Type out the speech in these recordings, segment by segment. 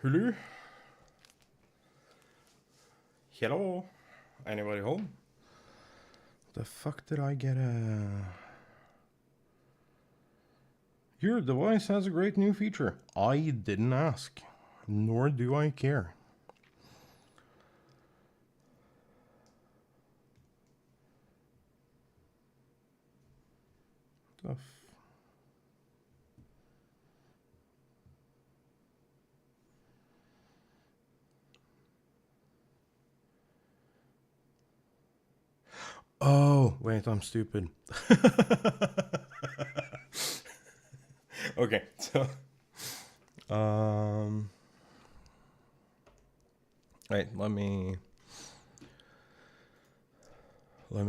Hello? Hello? Anybody home? The fuck did I get a... Your device has a great new feature. I didn't ask. Nor do I care. The Oh, wait, I'm stupid. Okay, so... Wait, let me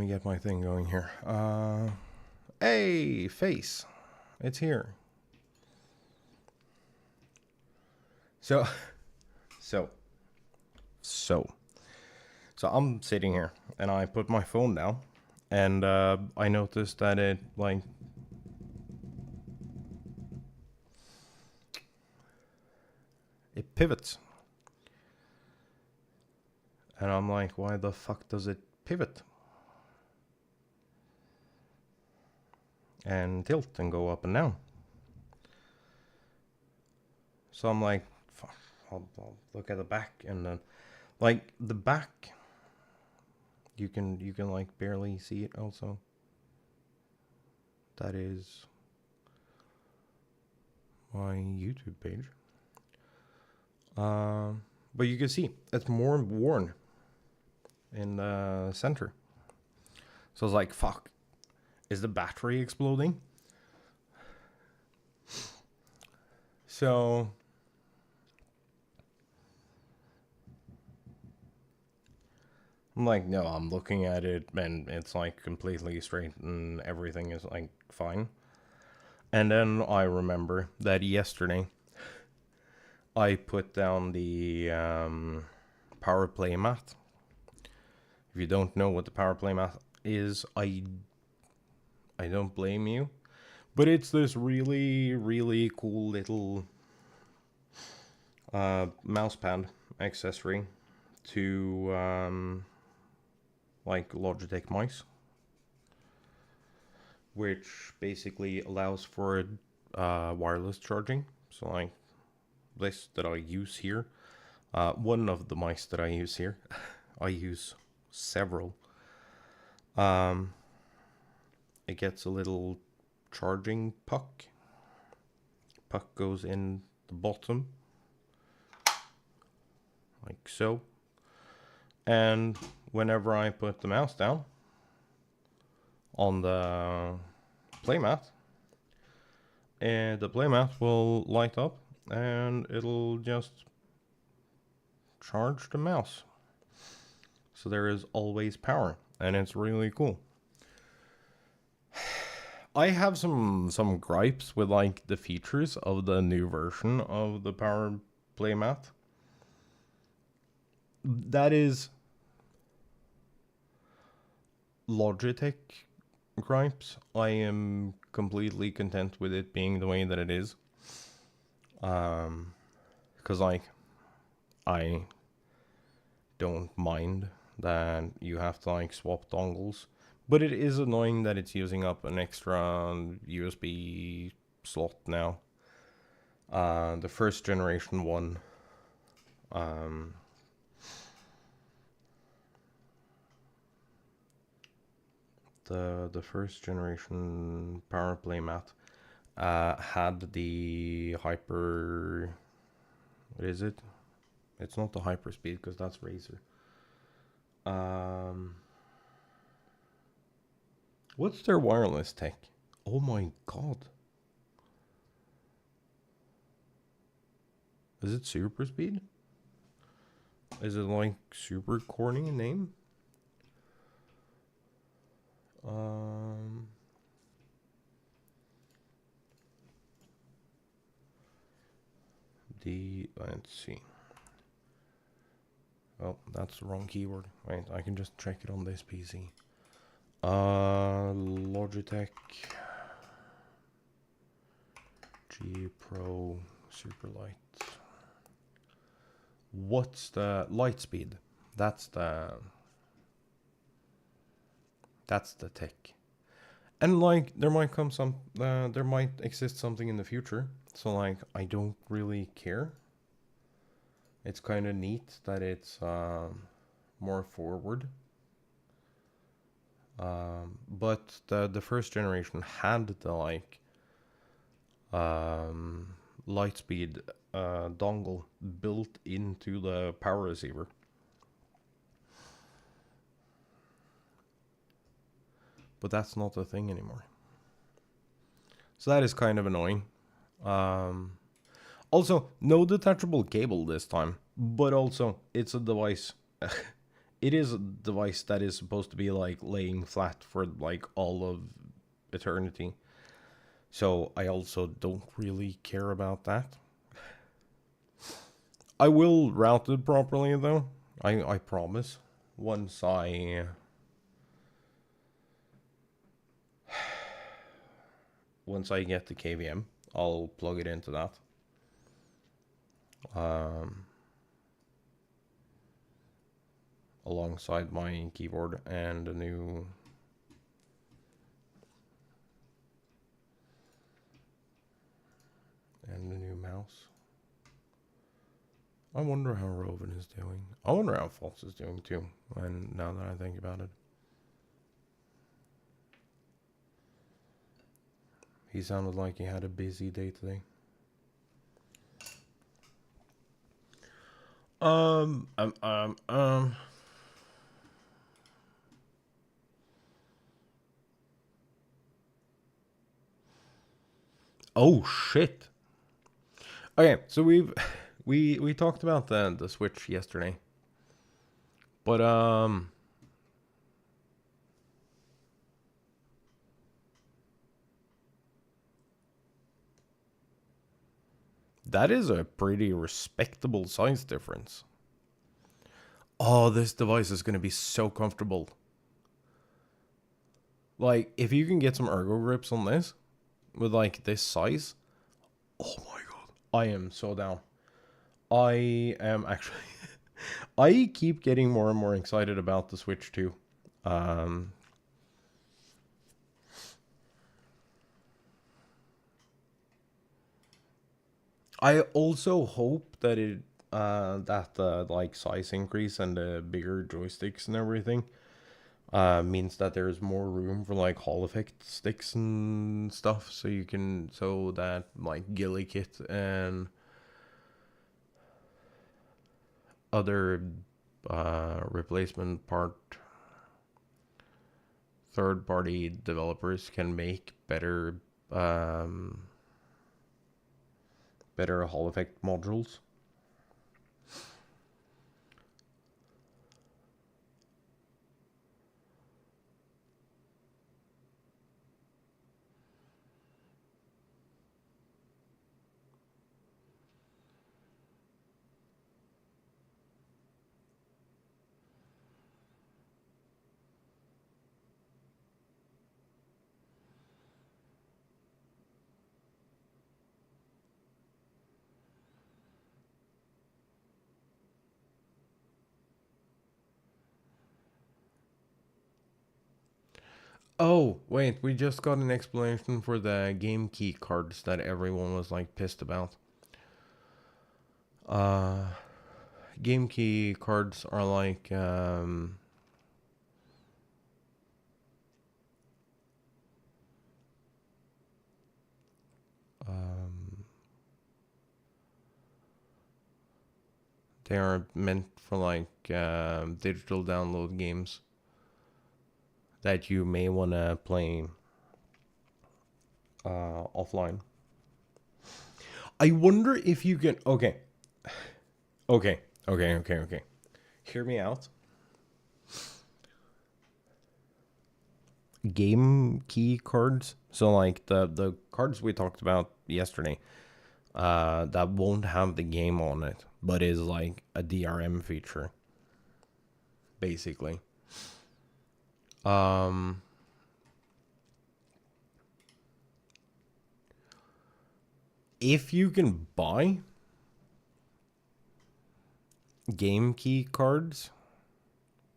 get my thing going here. Hey, face. It's here. So I'm sitting here, and I put my phone down, and I noticed that it, like... It pivots. And I'm like, why the fuck does it pivot? And tilt and go up and down. So I'm like, fuck, I'll look at the back, and then, like, the back, you can like barely see it also. That is my YouTube page. But you can see it's more worn in the center. So I was like, fuck, is the battery exploding? So I'm like, no, I'm looking at it, and it's like completely straight, and everything is like fine. And then I remember that yesterday I put down the power play mat. If you don't know what the power play mat is, I don't blame you. But it's this really, really cool little mousepad accessory to like Logitech mice, which basically allows for wireless charging. So like this that I use here, one of the mice that I use here, I use several. It gets a little charging puck. Puck goes in the bottom, like so. And whenever I put the mouse down on the playmat, and the playmat will light up, and it'll just charge the mouse. So there is always power, and it's really cool. I have some gripes with like the features of the new version of the power playmat. That is Logitech gripes. I am completely content with it being the way that it is. Because like, I don't mind that you have to like swap dongles, but it is annoying that it's using up an extra USB slot now. The first generation one, the first generation power play mat had the hyper... What is it? It's not the hyper speed, because that's Razer. What's their wireless tech? Oh my god. Is it super speed? Is it like super corny name? Let's see. Oh, that's the wrong keyword. Wait, I can just check it on this PC. Logitech G Pro Superlight. what's the light speed? That's the tick. And like there might come some there might exist something in the future. So like I don't really care. It's kind of neat that it's more forward. But the first generation had the like Lightspeed dongle built into the power receiver. But that's not a thing anymore. So that is kind of annoying. Also, no detachable cable this time. But also, it's a device. It is a device that is supposed to be like laying flat for like all of eternity. So I also don't really care about that. I will route it properly though. I promise. Once I get the KVM, I'll plug it into that. Alongside my keyboard and a new mouse. I wonder how Roven is doing. I wonder how Fox is doing too. And now that I think about it, he sounded like he had a busy day today. Oh shit. Okay, so we talked about the Switch yesterday. But that is a pretty respectable size difference. Oh, this device is going to be so comfortable. Like, if you can get some ergo grips on this with like this size, oh my god, I am so down. I am actually I keep getting more and more excited about the Switch 2. I also hope that the like size increase and the bigger joysticks and everything means that there's more room for like Hall effect sticks and stuff, so that like Ghillie Kit and other replacement part third-party developers can make better Hall effect modules. Oh, wait, we just got an explanation for the game key cards that everyone was like pissed about. Game key cards are like they are meant for like digital download games that you may want to play offline. I wonder if you can. Okay. Hear me out. Game key cards. So like the cards we talked about yesterday, that won't have the game on it, but is like a DRM feature, basically. If you can buy game key cards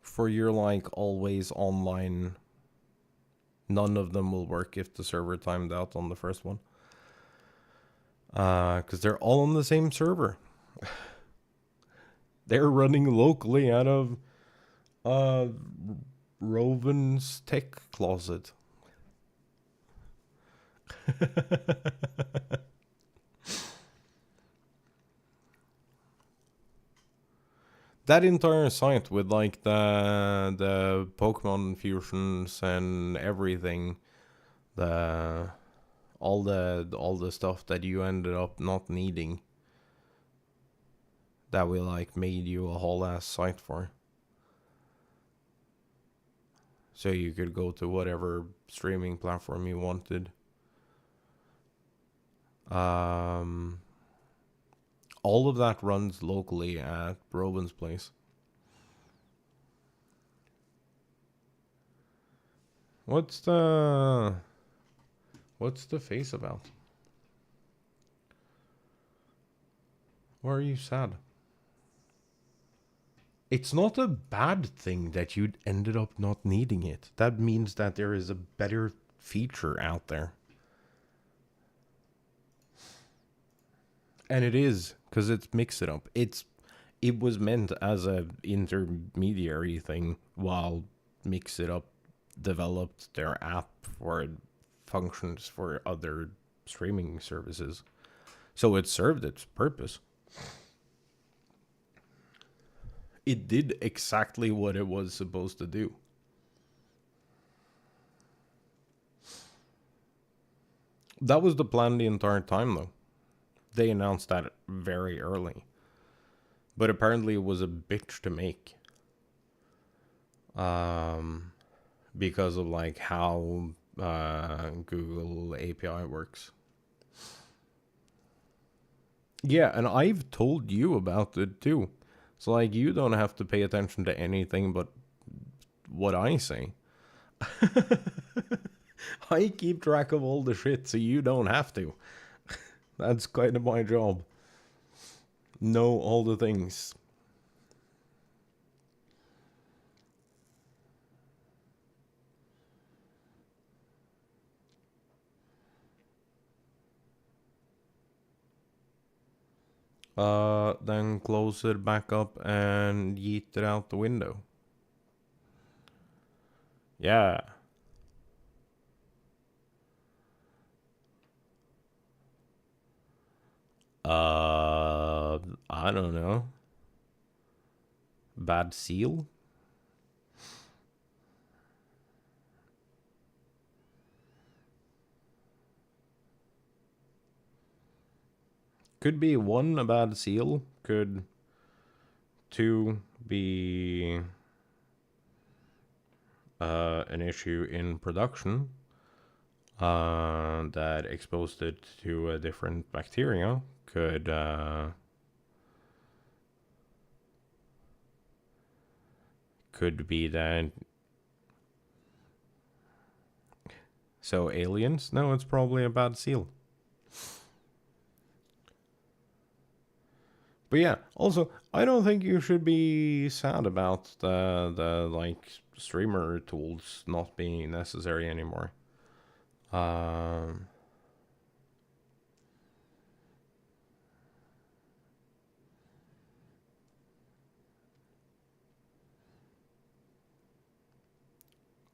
for your like always online. None of them will work if the server timed out on the first one. Because they're all on the same server. They're running locally out of Roven's tech closet. That entire site with like the Pokemon fusions and everything, the all the stuff that you ended up not needing, that we like made you a whole ass site for, so you could go to whatever streaming platform you wanted. All of that runs locally at Robin's place. What's the face about? Why are you sad? It's not a bad thing that you ended up not needing it. That means that there is a better feature out there. And it is, because it's Mix It Up. It was meant as a intermediary thing while Mix It Up developed their app for functions for other streaming services. So it served its purpose. It did exactly what it was supposed to do. That was the plan the entire time, though. They announced that very early. But apparently it was a bitch to make. Because of like how Google API works. Yeah, and I've told you about it too. So like you don't have to pay attention to anything but what I say. I keep track of all the shit, so you don't have to. That's kind of my job. Know all the things. Then close it back up and yeet it out the window. Yeah. I don't know. Bad seal? Could be one, a bad seal. Could two be an issue in production that exposed it to a different bacteria. Could be that. So aliens? No, it's probably a bad seal. But yeah, also, I don't think you should be sad about the like streamer tools not being necessary anymore.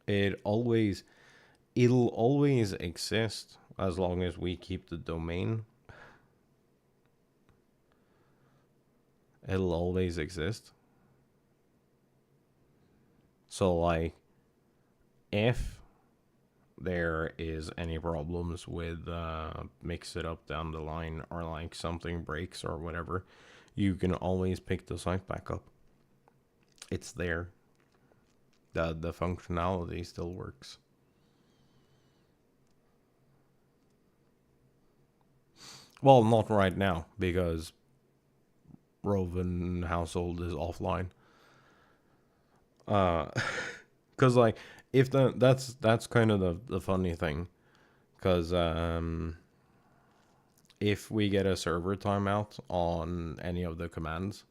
It'll always exist as long as we keep the domain. It'll always exist. So like, if there is any problems with Mix It Up down the line, or like something breaks or whatever, you can always pick the site back up. It's there. The functionality still works. Well, not right now, because Roven household is offline. Cause like, if that's kind of the funny thing, cause if we get a server timeout on any of the commands,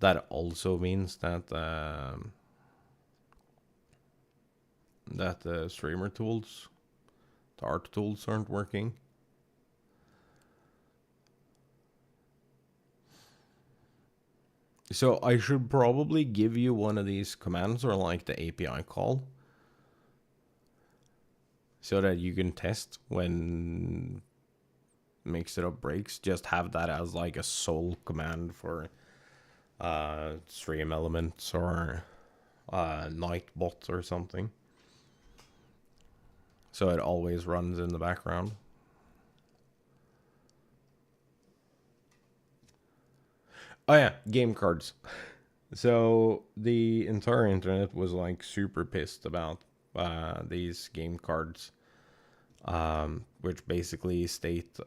That also means that that the streamer tools, the art tools, aren't working. So I should probably give you one of these commands or like the API call so that you can test when Mix It Up breaks. Just have that as like a sole command for Stream Elements or Nightbot or something. So it always runs in the background. Oh yeah, game cards. So the entire internet was like super pissed about these game cards, which basically state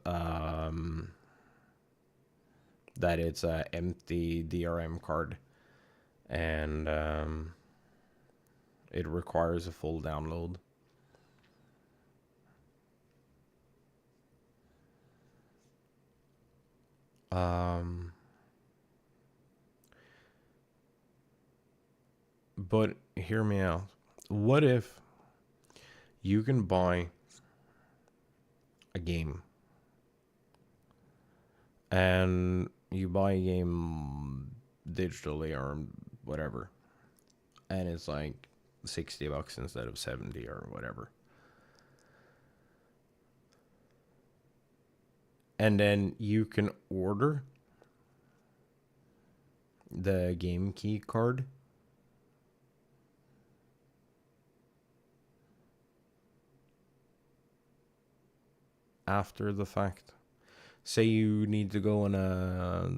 that it's an empty DRM card, and it requires a full download. But hear me out. What if you can buy a game and you buy a game digitally or whatever, and it's like $60 instead of 70 or whatever, and then you can order the game key card after the fact. Say you need to go on a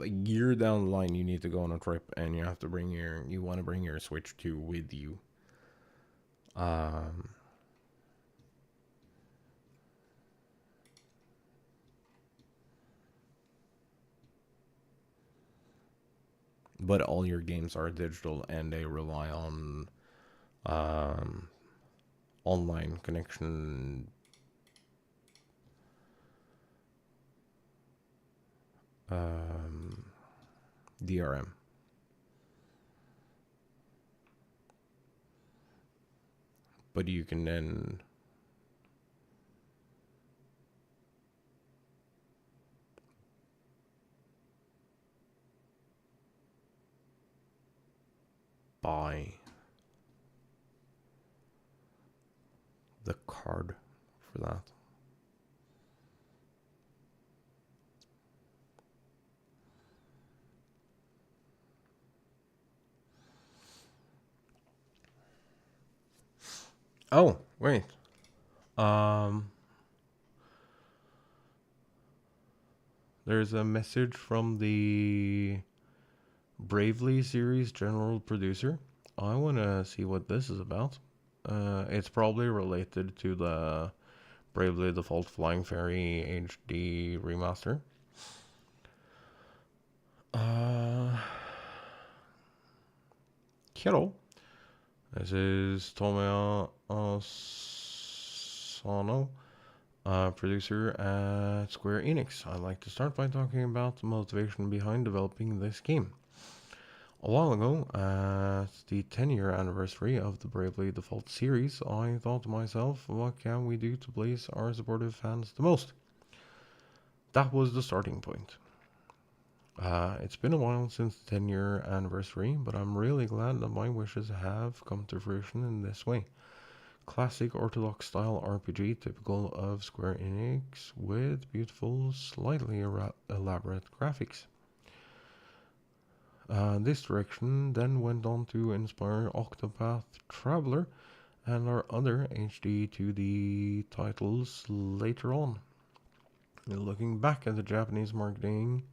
year down the line, you need to go on a trip and you have to you want to bring your Switch 2 with you. But all your games are digital and they rely on online connection, DRM. But you can then buy the card for that. Oh, wait. There's a message from the Bravely series general producer. I want to see what this is about. It's probably related to the Bravely Default Flying Fairy HD remaster. Hello. This is Tomoya Asano, producer at Square Enix. I'd like to start by talking about the motivation behind developing this game. A while ago, at the 10-year anniversary of the Bravely Default series, I thought to myself, what can we do to please our supportive fans the most? That was the starting point. It's been a while since the 10-year anniversary, but I'm really glad that my wishes have come to fruition in this way. Classic orthodox style RPG typical of Square Enix with beautiful, slightly elaborate graphics. This direction then went on to inspire Octopath Traveler and our other HD 2D titles later on. Looking back at the Japanese marketing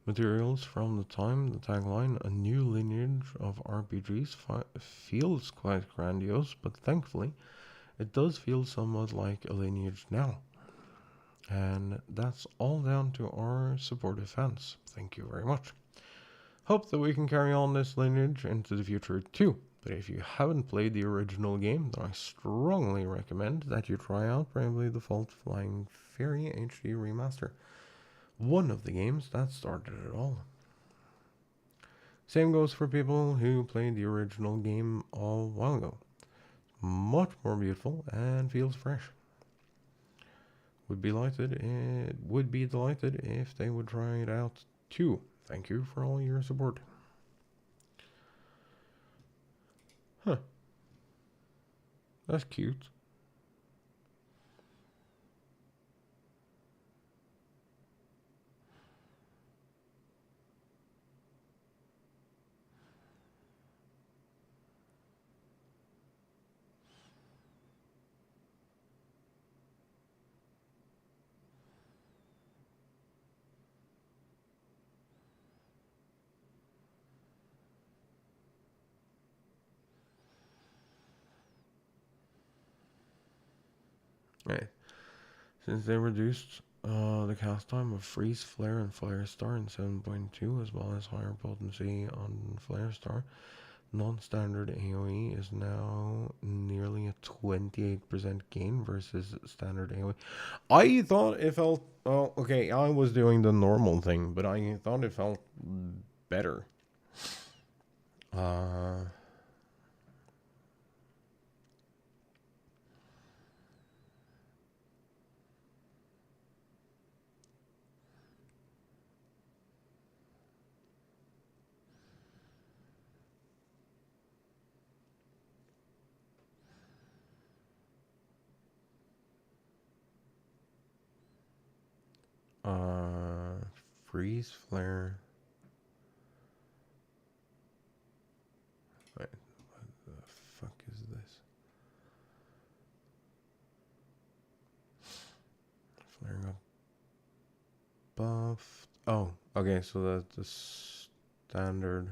materials from the time, the tagline, "A new lineage of RPGs," feels quite grandiose, but thankfully it does feel somewhat like a lineage now. And that's all down to our supportive fans. Thank you very much. Hope that we can carry on this lineage into the future too. But if you haven't played the original game, then I strongly recommend that you try out Bravely Default Flying Fairy HD Remaster. One of the games that started it all. Same goes for people who played the original game a while ago. Much more beautiful and feels fresh. Would be delighted if they would try it out too. Thank you for all your support. Huh. That's cute. Right. Since they reduced the cast time of Freeze, Flare, and Flare Star in 7.2, as well as higher potency on Flare Star, non-standard AoE is now nearly a 28% gain versus standard AoE. I thought it felt... Oh, okay, I was doing the normal thing, but I thought it felt better. Freeze, Flare... Wait, what the fuck is this? Flare got buffed. Oh, okay, so that's the standard.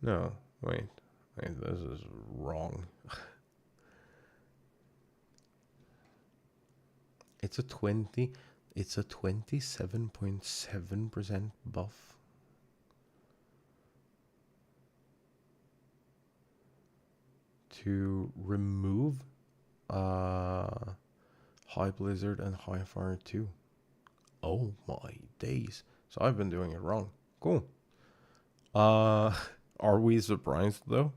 No, wait, this is wrong. It's a 27.7% buff. To remove High Blizzard and High Fire 2. Oh my days. So I've been doing it wrong. Cool. Are we surprised though?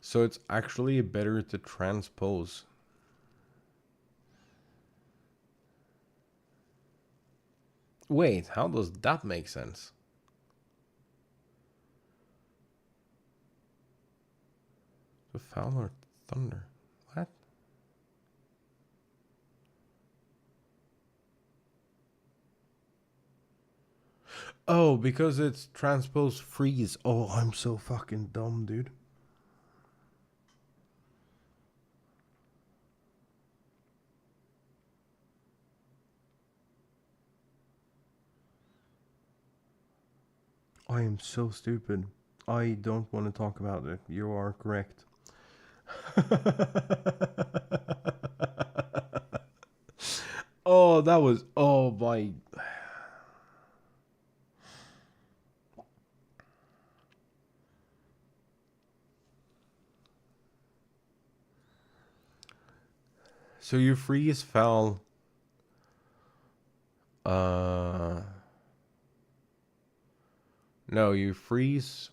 So it's actually better to transpose. Wait, how does that make sense? The Fowler Thunder. What? Oh, because it's transpose freeze. Oh, I'm so fucking dumb, dude. I am so stupid. I don't want to talk about it. You are correct. Oh, that was... Oh, my... So you freeze foul... No, you freeze...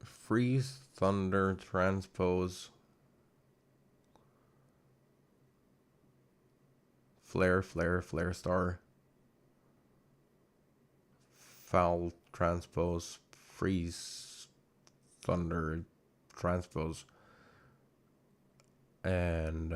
Freeze, thunder, transpose... Flare, flare, flare star... Foul, transpose, freeze, thunder, transpose... And,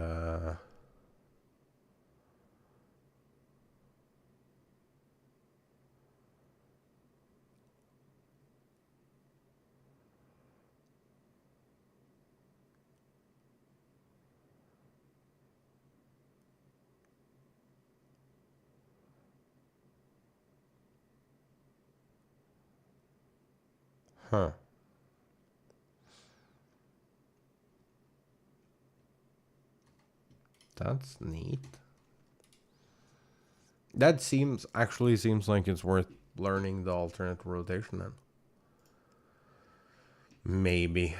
huh. That's neat. That actually seems like it's worth learning the alternate rotation then. Maybe.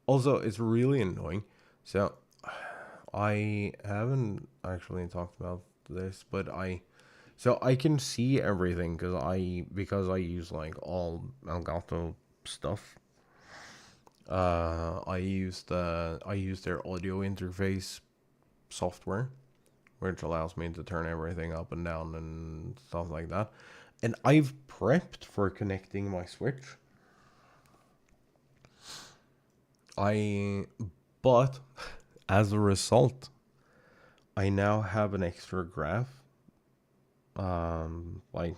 Also, it's really annoying. So, I haven't actually talked about this, but so I can see everything because I use like all Elgato stuff. I use their audio interface software, which allows me to turn everything up and down and stuff like that. And I've prepped for connecting my Switch. I but as a result, I now have an extra graph, like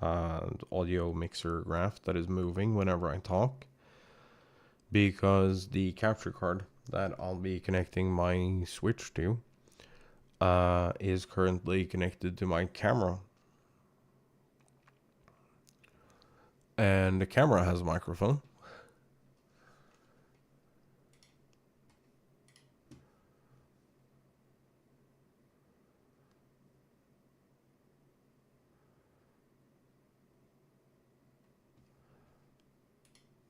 audio mixer graph that is moving whenever I talk, because the capture card that I'll be connecting my Switch to is currently connected to my camera. And the camera has a microphone.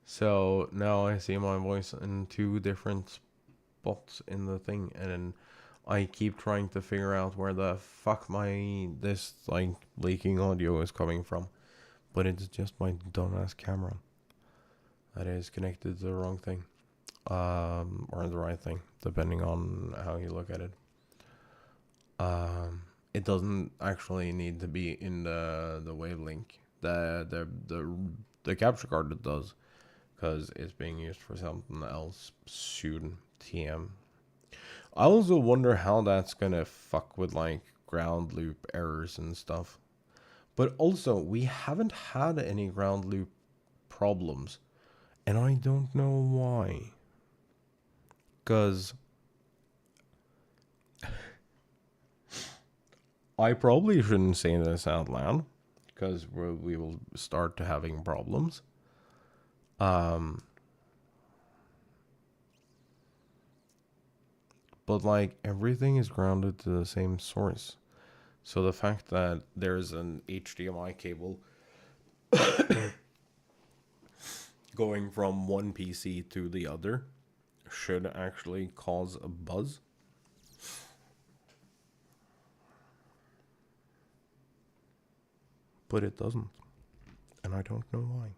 So now I see my voice in two different spots in the thing, and then I keep trying to figure out where the fuck this like leaking audio is coming from. But it's just my dumbass camera that is connected to the wrong thing. Or the right thing, depending on how you look at it. It doesn't actually need to be in the wavelength. The capture card it does, because it's being used for something else soon. TM. I also wonder how that's gonna fuck with like ground loop errors and stuff. But also, we haven't had any ground loop problems, and I don't know why. Because I probably shouldn't say this out loud, because we will start to having problems. But like everything is grounded to the same source. So the fact that there's an HDMI cable going from one PC to the other should actually cause a buzz. But it doesn't. And I don't know why.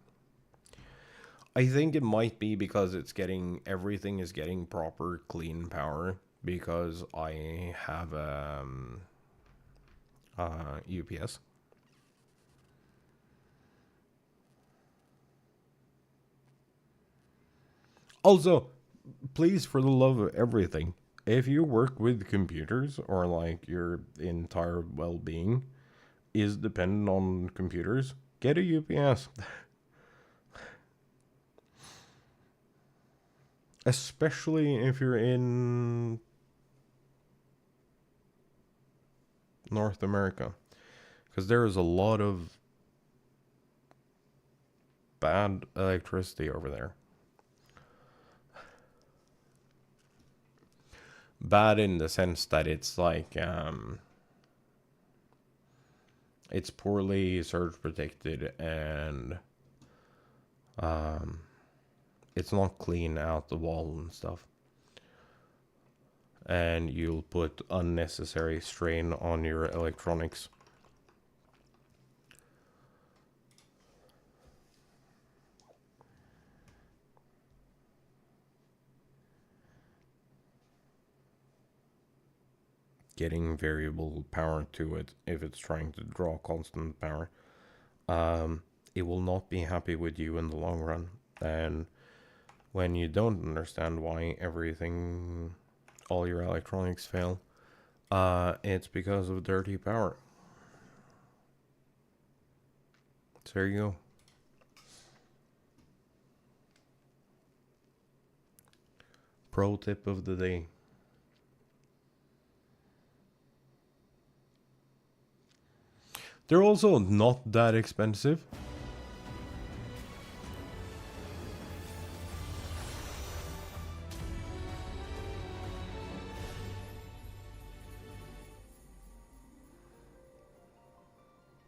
I think it might be because everything is getting proper clean power, because I have UPS. Also, please, for the love of everything, if you work with computers, or like your entire well-being is dependent on computers, get a UPS. Especially if you're in North America, because there is a lot of bad electricity over there. Bad in the sense that it's like it's poorly surge protected, and it's not clean out the wall and stuff. And you'll put unnecessary strain on your electronics. Getting variable power to it, if it's trying to draw constant power, it will not be happy with you in the long run. And when you don't understand why all your electronics fail, it's because of dirty power. So there you go. Pro tip of the day. They're also not that expensive.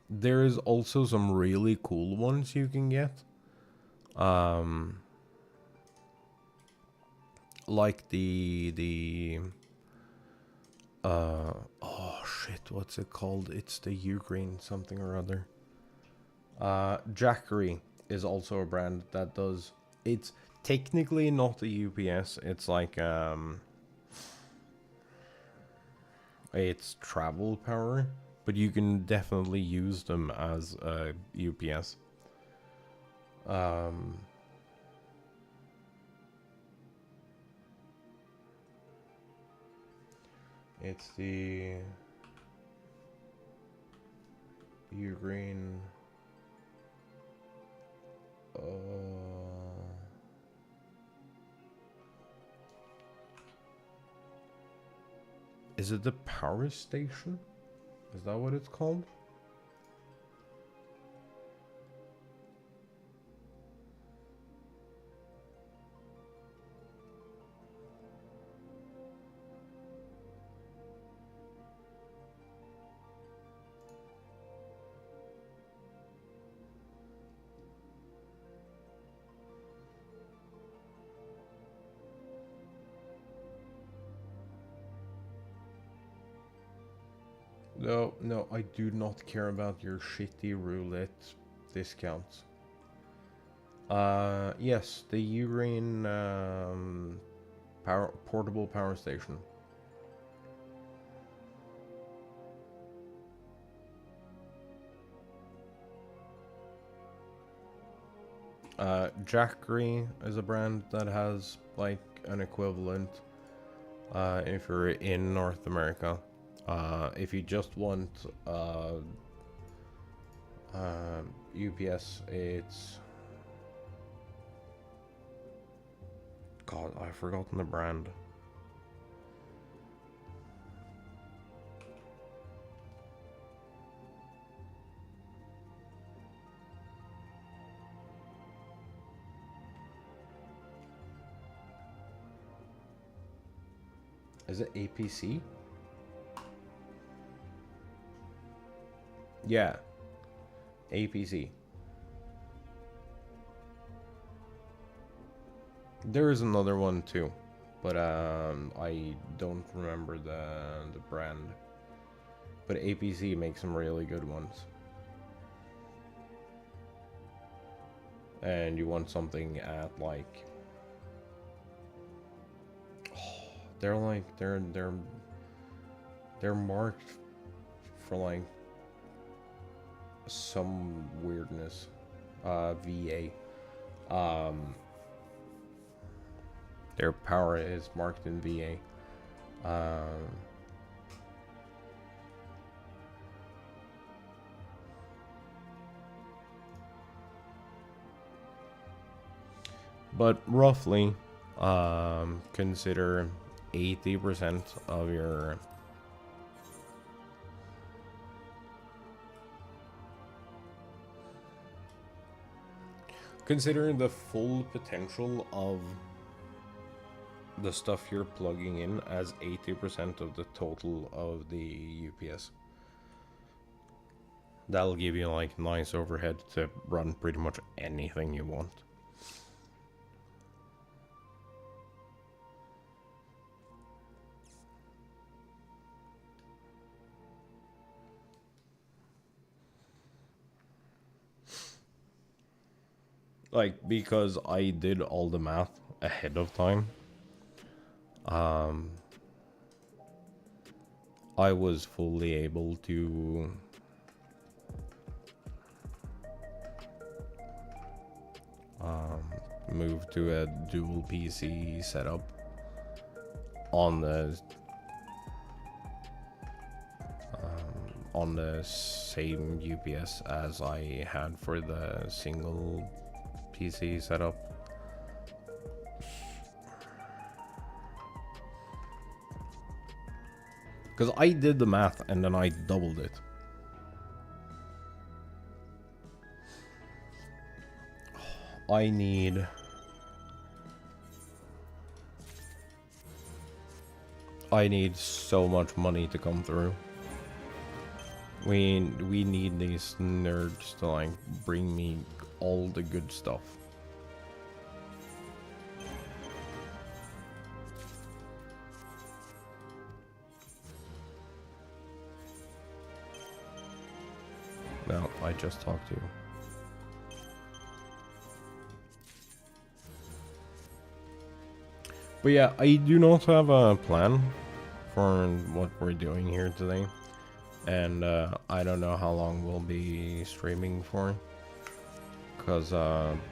There is also some really cool ones you can get. like the oh shit, what's it called? It's the Ugreen something or other. Jackery is also a brand that does. It's technically not a UPS. It's like it's travel power, but you can definitely use them as a UPS. It's the Ugreen. Is it the power station? Is that what it's called? No, no, I do not care about your shitty roulette discounts. Yes, the Ugreen portable power station. Jackery is a brand that has like an equivalent if you're in North America. If you just want UPS, it's... God, I've forgotten the brand. Is it APC? Yeah. APC. There is another one too, but I don't remember the brand. But APC makes some really good ones. And you want something at like... Oh, they're like they're marked for like some weirdness. VA. Their power is marked in VA. But roughly, consider 80% of your... Consider the full potential of the stuff you're plugging in as 80% of the total of the UPS. That'll give you like nice overhead to run pretty much anything you want. Like, because I did all the math ahead of time, I was fully able to move to a dual PC setup on the same UPS as I had for the single PC setup. Because I did the math and then I doubled it. I need... so much money to come through. We need these nerds to like bring me all the good stuff. I just talked to. But yeah, I do not have a plan for what we're doing here today. And I don't know how long we'll be streaming for. Because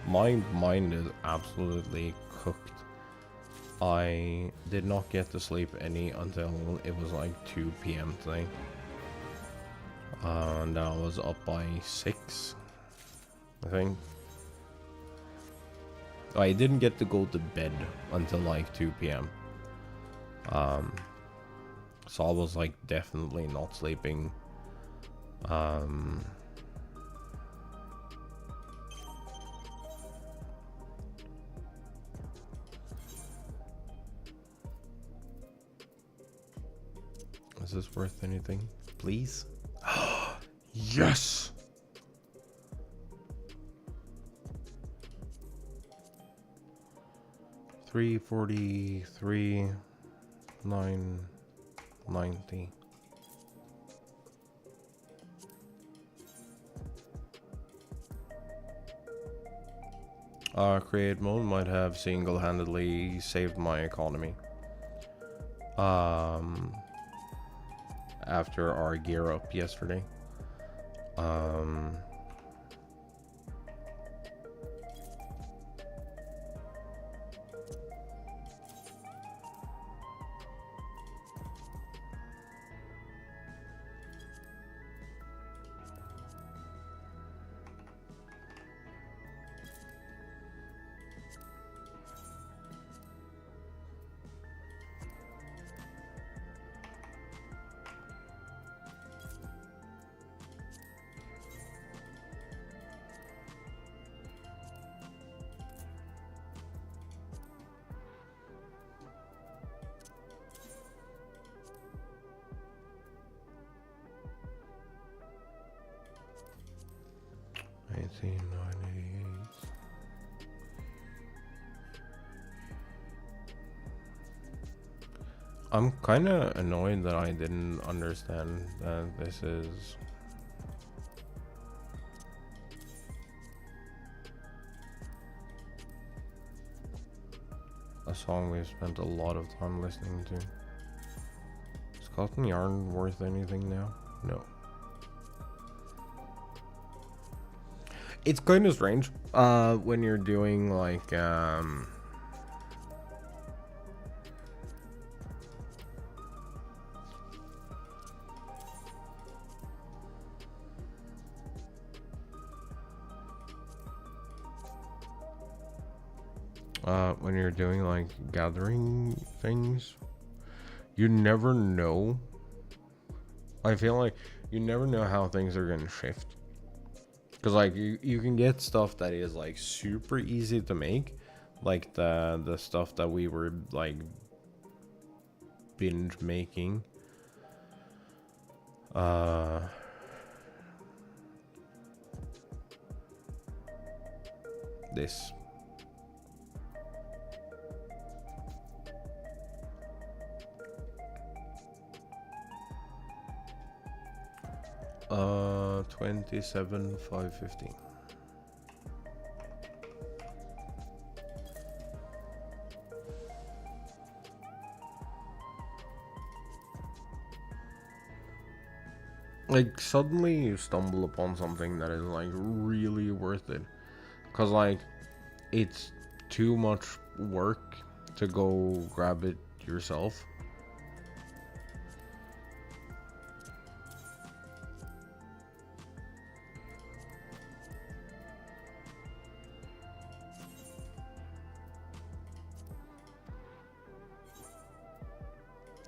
my mind is absolutely cooked. I did not get to sleep any until it was like 2 p.m. today. And I was up by 6, I think. I didn't get to go to bed until like 2 p.m. So I was like definitely not sleeping. Is this worth anything? Please? Yes! $343, $990. Create mode might have single-handedly saved my economy. After our gear up yesterday. I'm kind of annoyed that I didn't understand that this is a song we've spent a lot of time listening to. Is cotton yarn worth anything now? No. It's kind of strange when you're doing like when you're doing like gathering things, you never know. I feel like you never know how things are gonna shift. Cause like you can get stuff that is like super easy to make, like the stuff that we were like binge making. This. $27,550. Like suddenly you stumble upon something that is like really worth it, cause like it's too much work to go grab it yourself.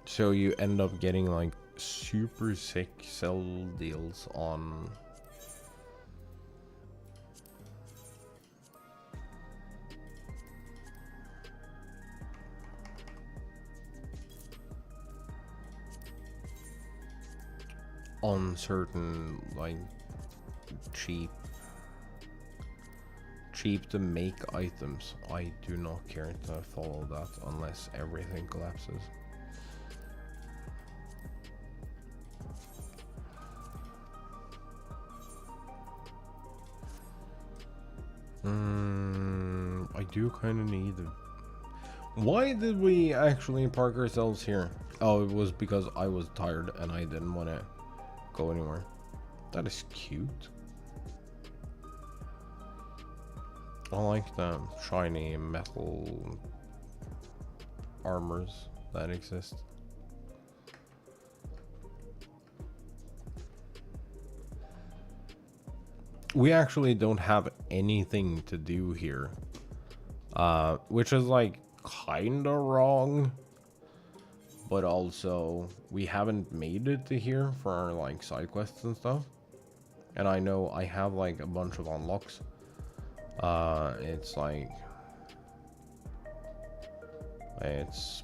So you end up getting like super sick sell deals on certain like cheap to make items. I do not care to follow that unless everything collapses. I do kind of need it. Why did we actually park ourselves here? Oh, it was because I was tired and I didn't want to go anywhere. That is cute. I like the shiny metal armors that exist. We actually don't have anything to do here. Which is like kinda wrong. But also, we haven't made it to here for our like side quests and stuff. And I know I have like a bunch of unlocks. It's like... It's...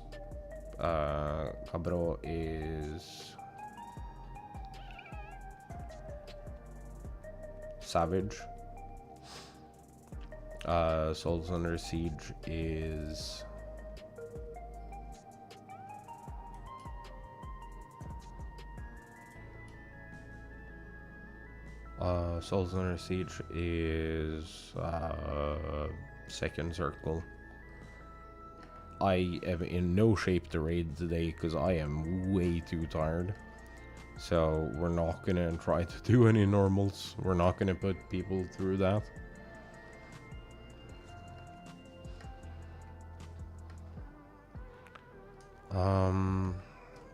Cabro is... Savage. Souls Under Siege is... Souls Under Siege is... Second Circle. I am in no shape to raid today because I am way too tired. So we're not gonna try to do any normals. We're not gonna put people through that.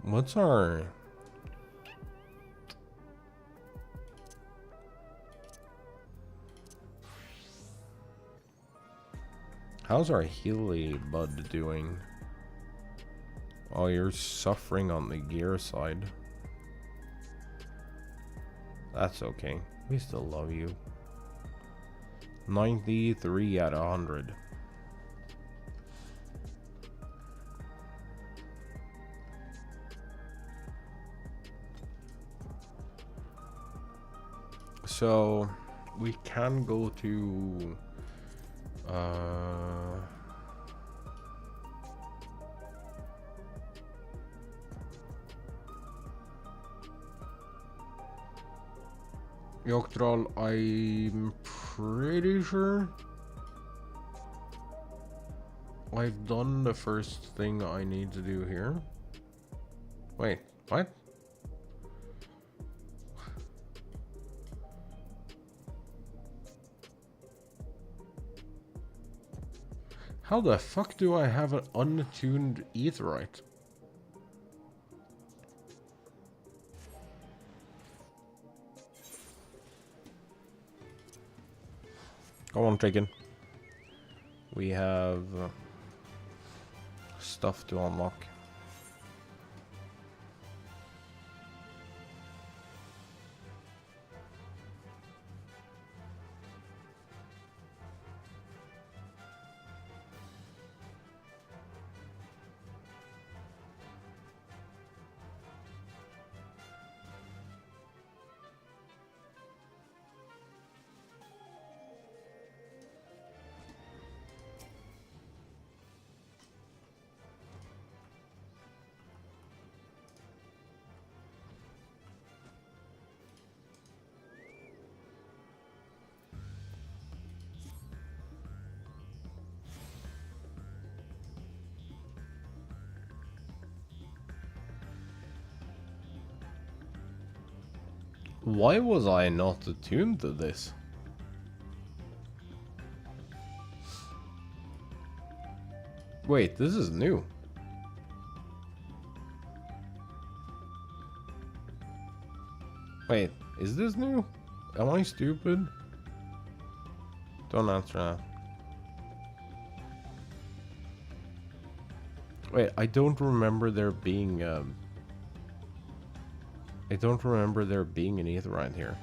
What's our... How's our Healy Bud doing? Oh, you're suffering on the gear side. That's okay. We still love you. 93 out of 100. So, we can go to... Yogdrall, I'm pretty sure I've done the first thing I need to do here. Wait, what? How the fuck do I have an untuned aetheryte? Go on, chicken. We have stuff to unlock. Why was I not attuned to this? Wait, this is new. Wait, is this new? Am I stupid? Don't answer that. Wait, I don't remember there being I don't remember there being an aetheryte here.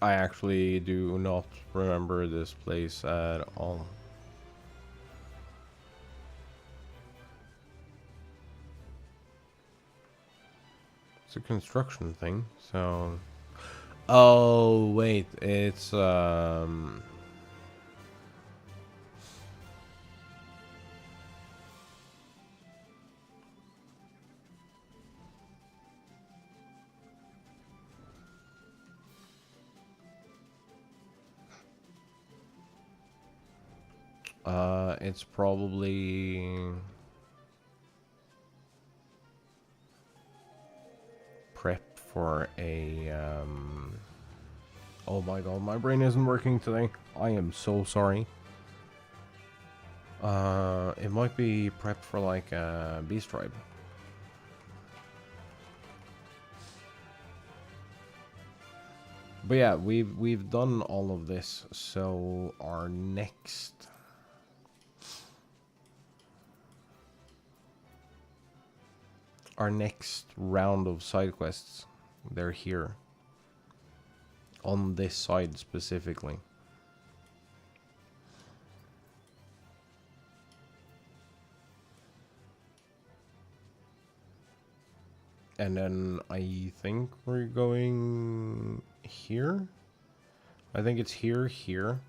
I actually do not remember this place at all. It's a construction thing, so... Oh, wait, it's, it's probably... prep for a, Oh my god, my brain isn't working today. I am so sorry. It might be prep for like a beast tribe. But yeah, we've done all of this, so our next round of side quests, they're here. On this side specifically. And then I think we're going here. I think it's here.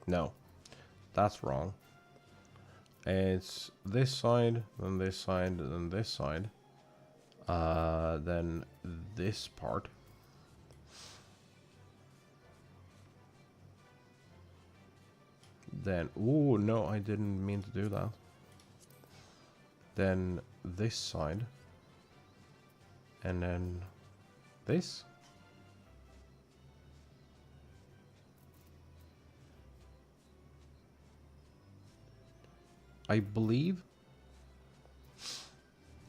No, that's wrong. It's this side, then this side, then this side. Then this part. Then, ooh, no, I didn't mean to do that. Then this side. And then this. I believe.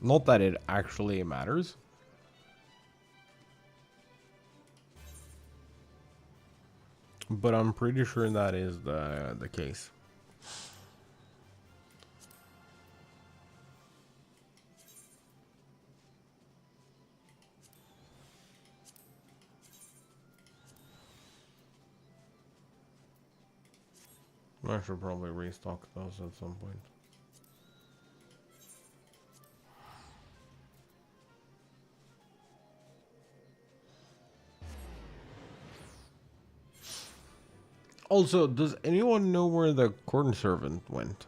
Not that it actually matters. But I'm pretty sure that is the case. I should probably restock those at some point. Also, does anyone know where the corn servant went?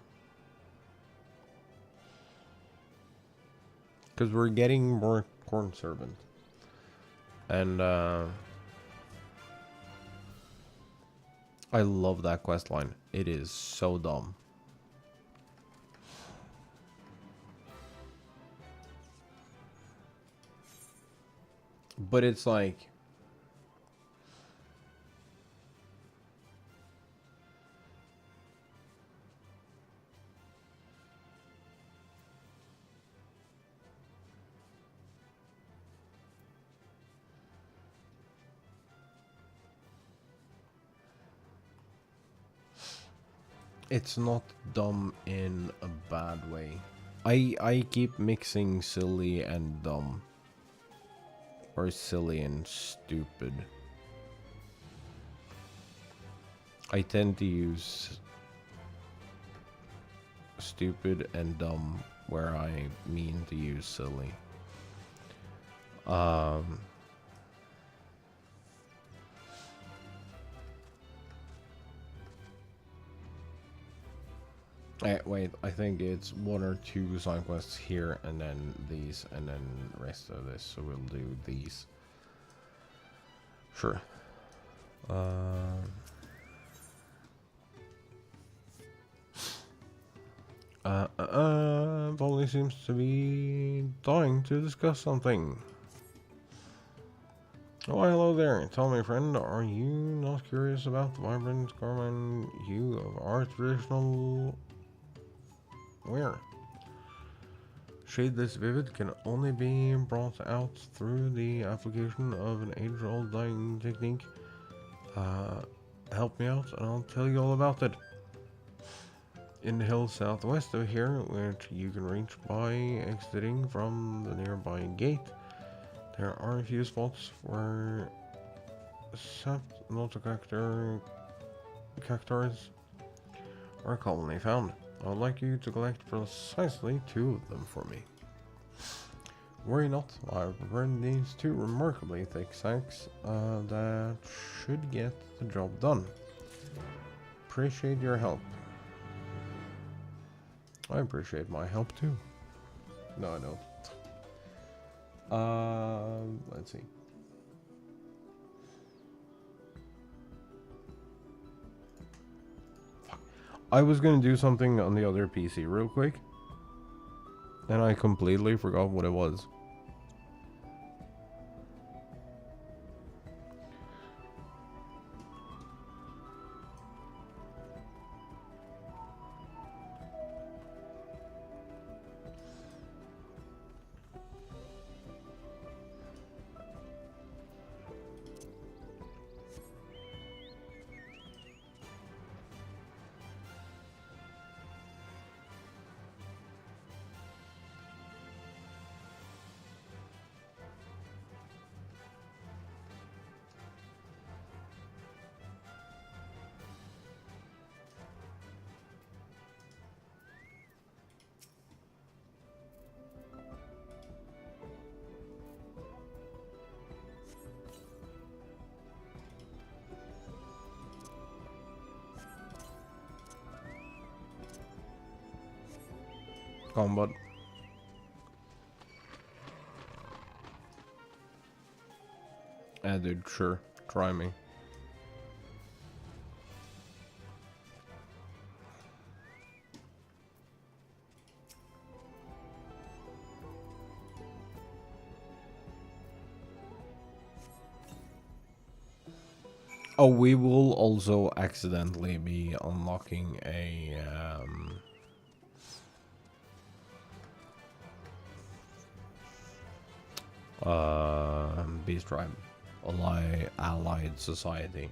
Because we're getting more corn servant. And, I love that quest line. It is so dumb. But it's like... It's not dumb in a bad way. I keep mixing silly and dumb. Or silly and stupid. I tend to use stupid and dumb where I mean to use silly. Wait, I think it's 1 or 2 side quests here, and then these, and then the rest of this, so we'll do these. Sure. Volley seems to be dying to discuss something. Oh, hello there. Tell me, friend, are you not curious about the vibrant carmine hue of our traditional wear? Shade this vivid can only be brought out through the application of an age-old dyeing technique. Help me out and I'll tell you all about it. In the hills southwest of here, which you can reach by exiting from the nearby gate, there are a few spots where sapped multi-cactars are commonly found. I would like you to collect precisely 2 of them for me. Worry not, I've prepared these 2 remarkably thick sacks that should get the job done. Appreciate your help. I appreciate my help too. No, I don't. Let's see. I was gonna do something on the other PC real quick, and I completely forgot what it was. Come on, bud. Dude, sure. Try me. Oh, we will also accidentally be unlocking a Beast Tribe Allied Society.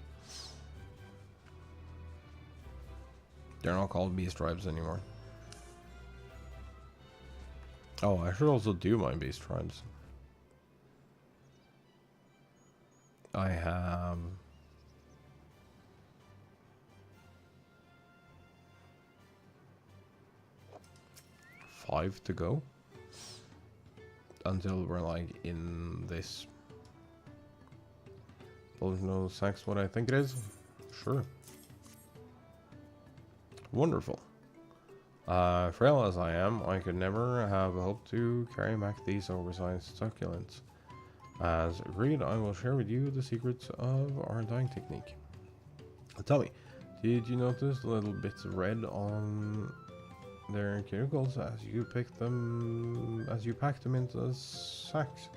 They're not called Beast Tribes anymore. Oh, I should also do my Beast Tribes. I have 5 to go until we're like in this. No sex, what I think it is? Sure. Wonderful. Frail as I am, I could never have hoped to carry back these oversized succulents. As agreed, I will share with you the secrets of our dyeing technique. Tell me, did you notice the little bits of red on their cuticles as you packed them into sacks?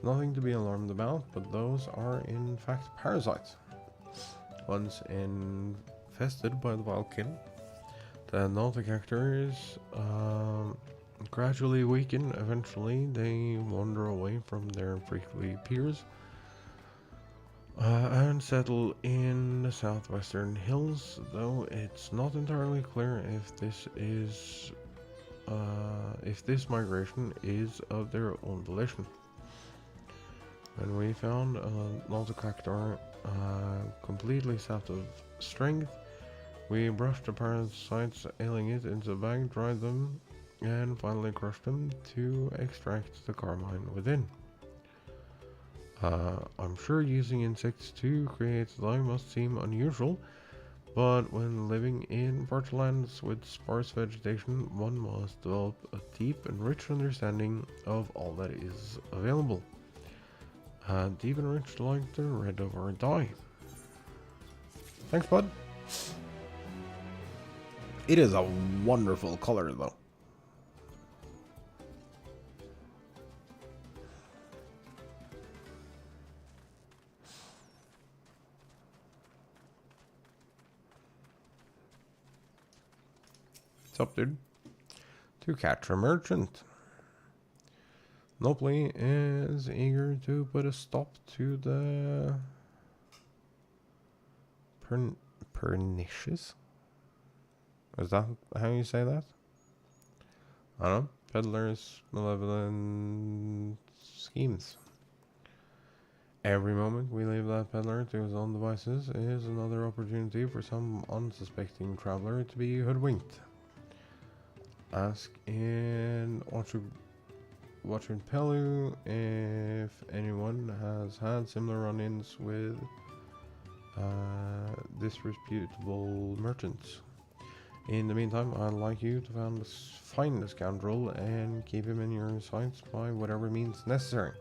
Nothing to be alarmed about, but those are in fact parasites. Once infested by the wild kill, the multi-cactars gradually weaken. Eventually, they wander away from their prickly peers and settle in the southwestern hills, though it's not entirely clear if this migration is of their own volition. When we found a multi-cactar completely sapped of strength, we brushed the parasites ailing it into a bag, dried them, and finally crushed them to extract the carmine within. I'm sure using insects to create dye must seem unusual, but when living in fertile lands with sparse vegetation, one must develop a deep and rich understanding of all that is available. Deep and rich like the red of our dye. Thanks, bud. It is a wonderful color, though. What's up, dude? To catch a merchant. Nopley is eager to put a stop to the pernicious. Is that how you say that? I don't know. Peddler's malevolent schemes. Every moment we leave that peddler to his own devices is another opportunity for some unsuspecting traveler to be hoodwinked. Ask in Watching Pelu if anyone has had similar run-ins with disreputable merchants. In the meantime, I'd like you to find the scoundrel and keep him in your sights by whatever means necessary.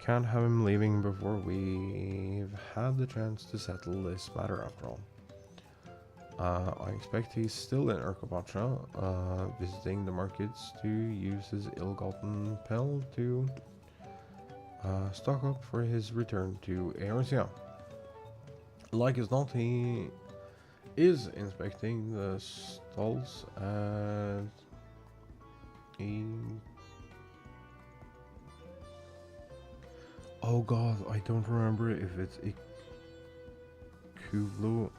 Can't have him leaving before we've had the chance to settle this matter after all. I expect he's still in Urkabacha, visiting the markets to use his ill-gotten pel to stock up for his return to Eorzea. Like as not, he is inspecting the stalls at oh god, I don't remember if it's Ikuvlu.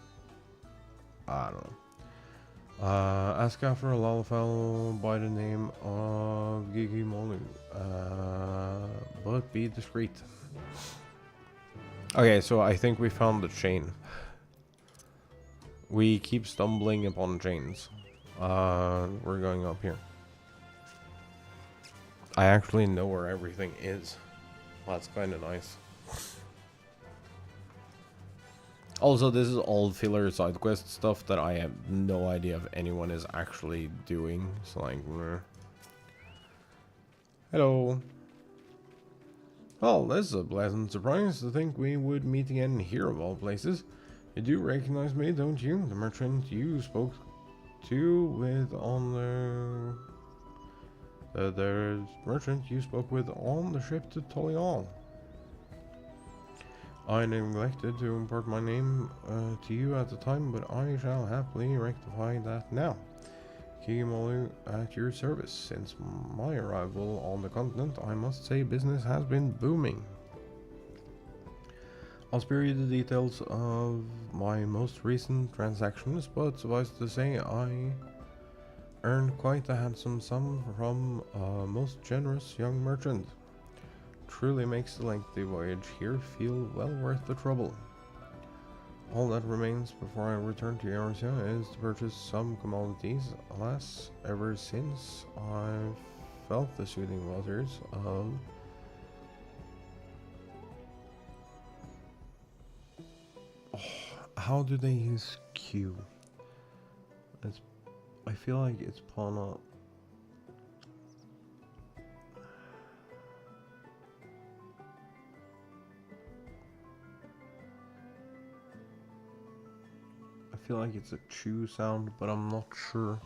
I don't know. Ask after a Lalafell by the name of Gigi Molu. But be discreet. Okay, so I think we found the chain. We keep stumbling upon chains. We're going up here. I actually know where everything is. That's kind of nice. Also, this is all filler side quest stuff that I have no idea if anyone is actually doing. So like, meh. Hello. Well, this is a pleasant surprise to think we would meet again here of all places. You do recognize me, don't you? The merchant you spoke to with on the merchant you spoke with on the ship to Tolial. I neglected to impart my name to you at the time, but I shall happily rectify that now. Kigimolu at your service. Since my arrival on the continent, I must say business has been booming. I'll spare you the details of my most recent transactions, but suffice to say I earned quite a handsome sum from a most generous young merchant. Truly makes the lengthy voyage here feel well worth the trouble. All that remains before I return to Eorzea is to purchase some commodities. Alas, ever since I've felt the soothing waters of how do they use Q? I feel like it's Pana. I feel like it's a chew sound, but I'm not sure.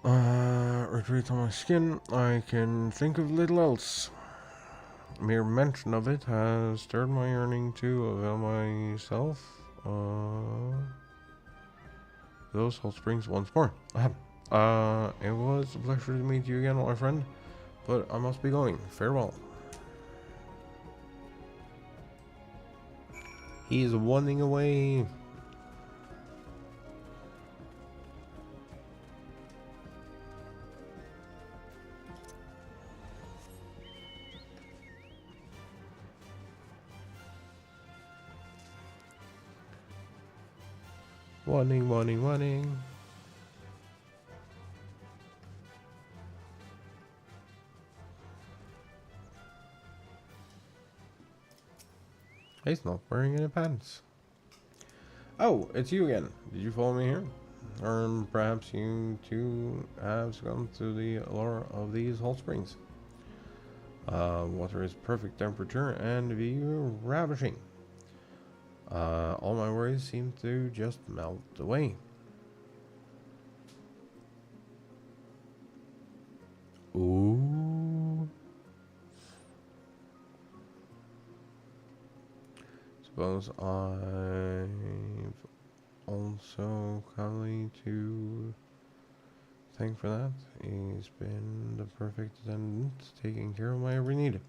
Retreat on my skin. I can think of little else. Mere mention of it has stirred my yearning to avail myself those hot springs once more. It was a pleasure to meet you again, my friend, but I must be going. Farewell. He's running away. Running. He's not wearing any pants. Oh, it's you again. Did you follow me here? Or perhaps you too have succumbed to the allure of these hot springs. Water is perfect temperature and view ravishing. All my worries seem to just melt away. Ooh. Suppose I've also Kali to thank for that. He's been the perfect attendant, taking care of my every need.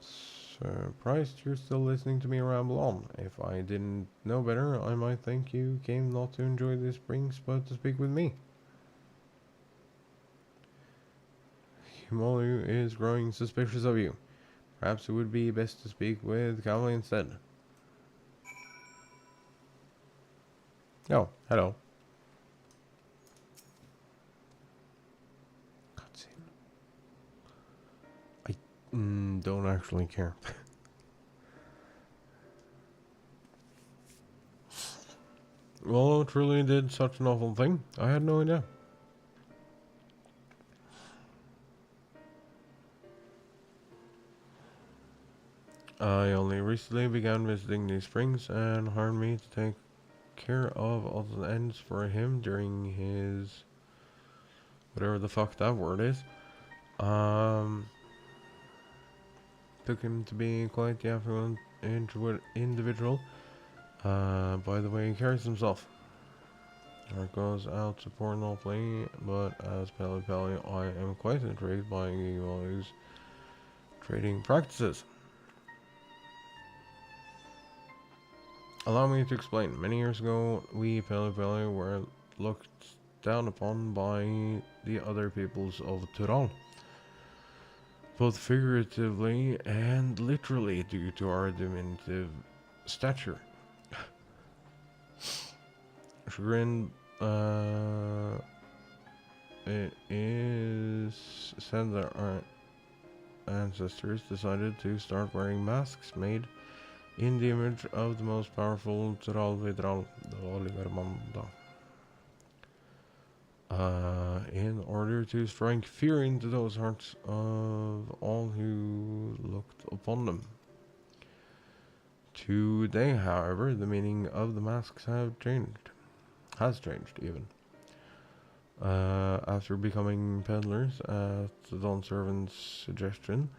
Surprised you're still listening to me ramble on. If I didn't know better, I might think you came not to enjoy the springs, but to speak with me. Himolu is growing suspicious of you. Perhaps it would be best to speak with Calvin instead. Oh, hello. Cutscene. I don't actually care. Well, truly did such an awful thing. I had no idea. I only recently began visiting these springs and hired me to take care of all the ends for him during his whatever the fuck that word is. Took him to be quite the affluent individual. By the way he carries himself. Heart goes out to poor Noply, but as Pally I am quite intrigued by his trading practices. Allow me to explain. Many years ago, we Pally were looked down upon by the other peoples of Tural, both figuratively and literally due to our diminutive stature. Chagrin, it is said that our ancestors decided to start wearing masks made in the image of the most powerful Tural Vidral, the Oliver Manda, in order to strike fear into those hearts of all who looked upon them. Today, however, the meaning of the masks has changed even. After becoming peddlers at the Dawn Servant's suggestion,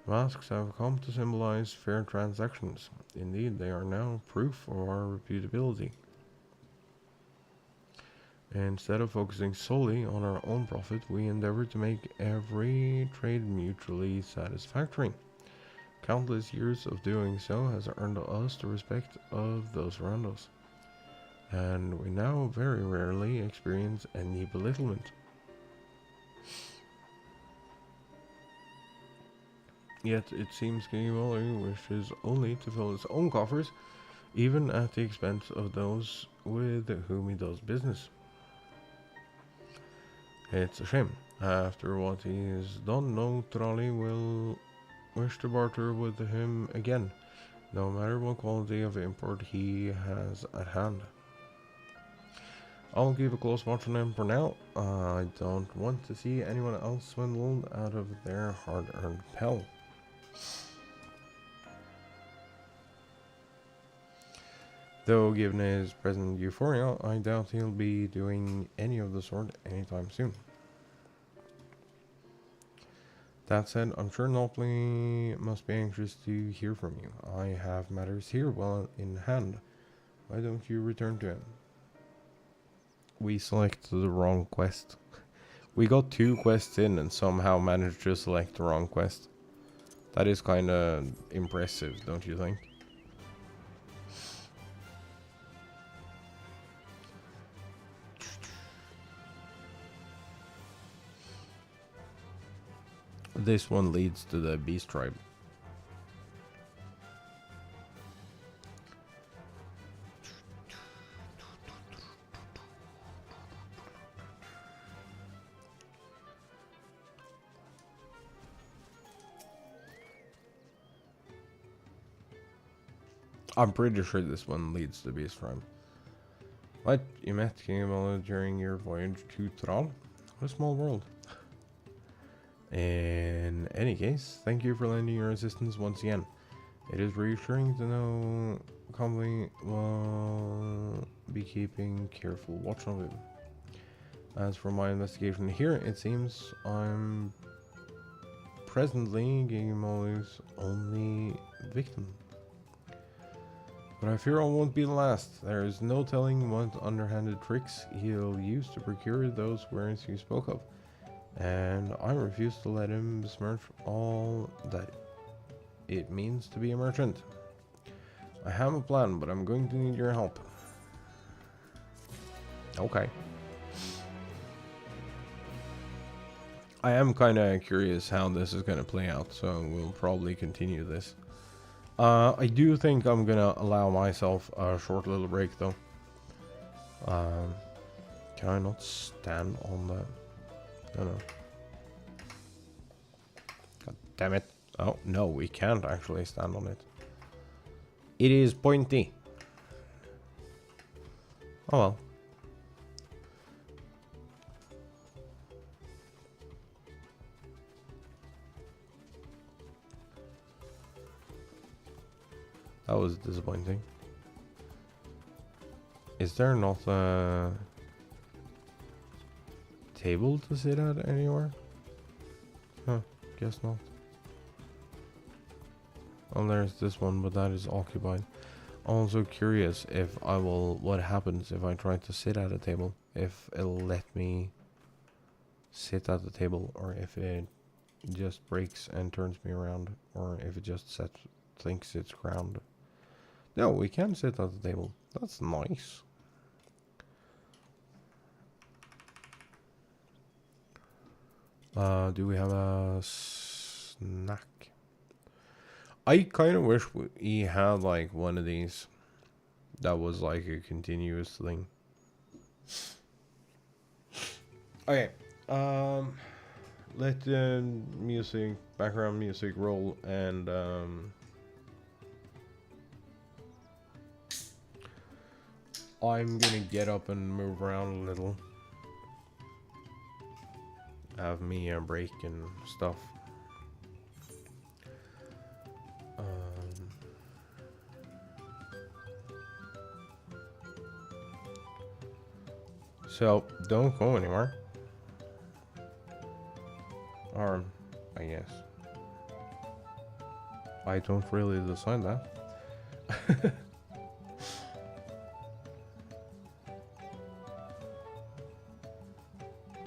masks have come to symbolize fair transactions. Indeed, they are now proof of our reputability. Instead of focusing solely on our own profit, we endeavor to make every trade mutually satisfactory. Countless years of doing so has earned us the respect of those around us, and we now very rarely experience any belittlement. Yet it seems Gimali wishes only to fill his own coffers, even at the expense of those with whom he does business. It's a shame. After what he has done, no trolley will wish to barter with him again, no matter what quality of import he has at hand. I'll keep a close watch on him for now. I don't want to see anyone else swindled out of their hard-earned pelf. Though given his present euphoria, I doubt he'll be doing any of the sort anytime soon. That said, I'm sure Noply must be anxious to hear from you. I have matters here well in hand. Why don't you return to him? We selected the wrong quest. We got 2 quests in and somehow managed to select the wrong quest. That is kinda impressive, don't you think? This one leads to the Beast Tribe. I'm pretty sure this one leads to Beast Tribe. What? You met King during your voyage to Thrall? What a small world. In any case, thank you for lending your assistance once again. It is reassuring to know Conley will be keeping careful watch on him. As for my investigation here, it seems I'm presently Gigimoli's only victim. But I fear I won't be the last. There is no telling what underhanded tricks he'll use to procure those wares you spoke of, and I refuse to let him besmirch all that it means to be a merchant. I have a plan, but I'm going to need your help. Okay. I am kind of curious how this is going to play out, so we'll probably continue this. I do think I'm going to allow myself a short little break, though. Can I not stand on that? No, no. God damn it. Oh, no, we can't actually stand on it. It is pointy. Oh well. That was disappointing. Is there not a table to sit at anywhere? Huh, guess not. Oh, there's this one, but that is occupied. I'm also curious if I will, what happens if I try to sit at a table, if it'll let me sit at the table, or if it just breaks and turns me around, or if it just thinks it's ground. No, we can sit at the table. That's nice. Do we have a snack? I kind of wish we had like one of these that was like a continuous thing. Okay. Let the music, background music roll, and I'm gonna get up and move around a little. Have me a break and stuff. So don't go anywhere. Or, I guess. I don't really decide that.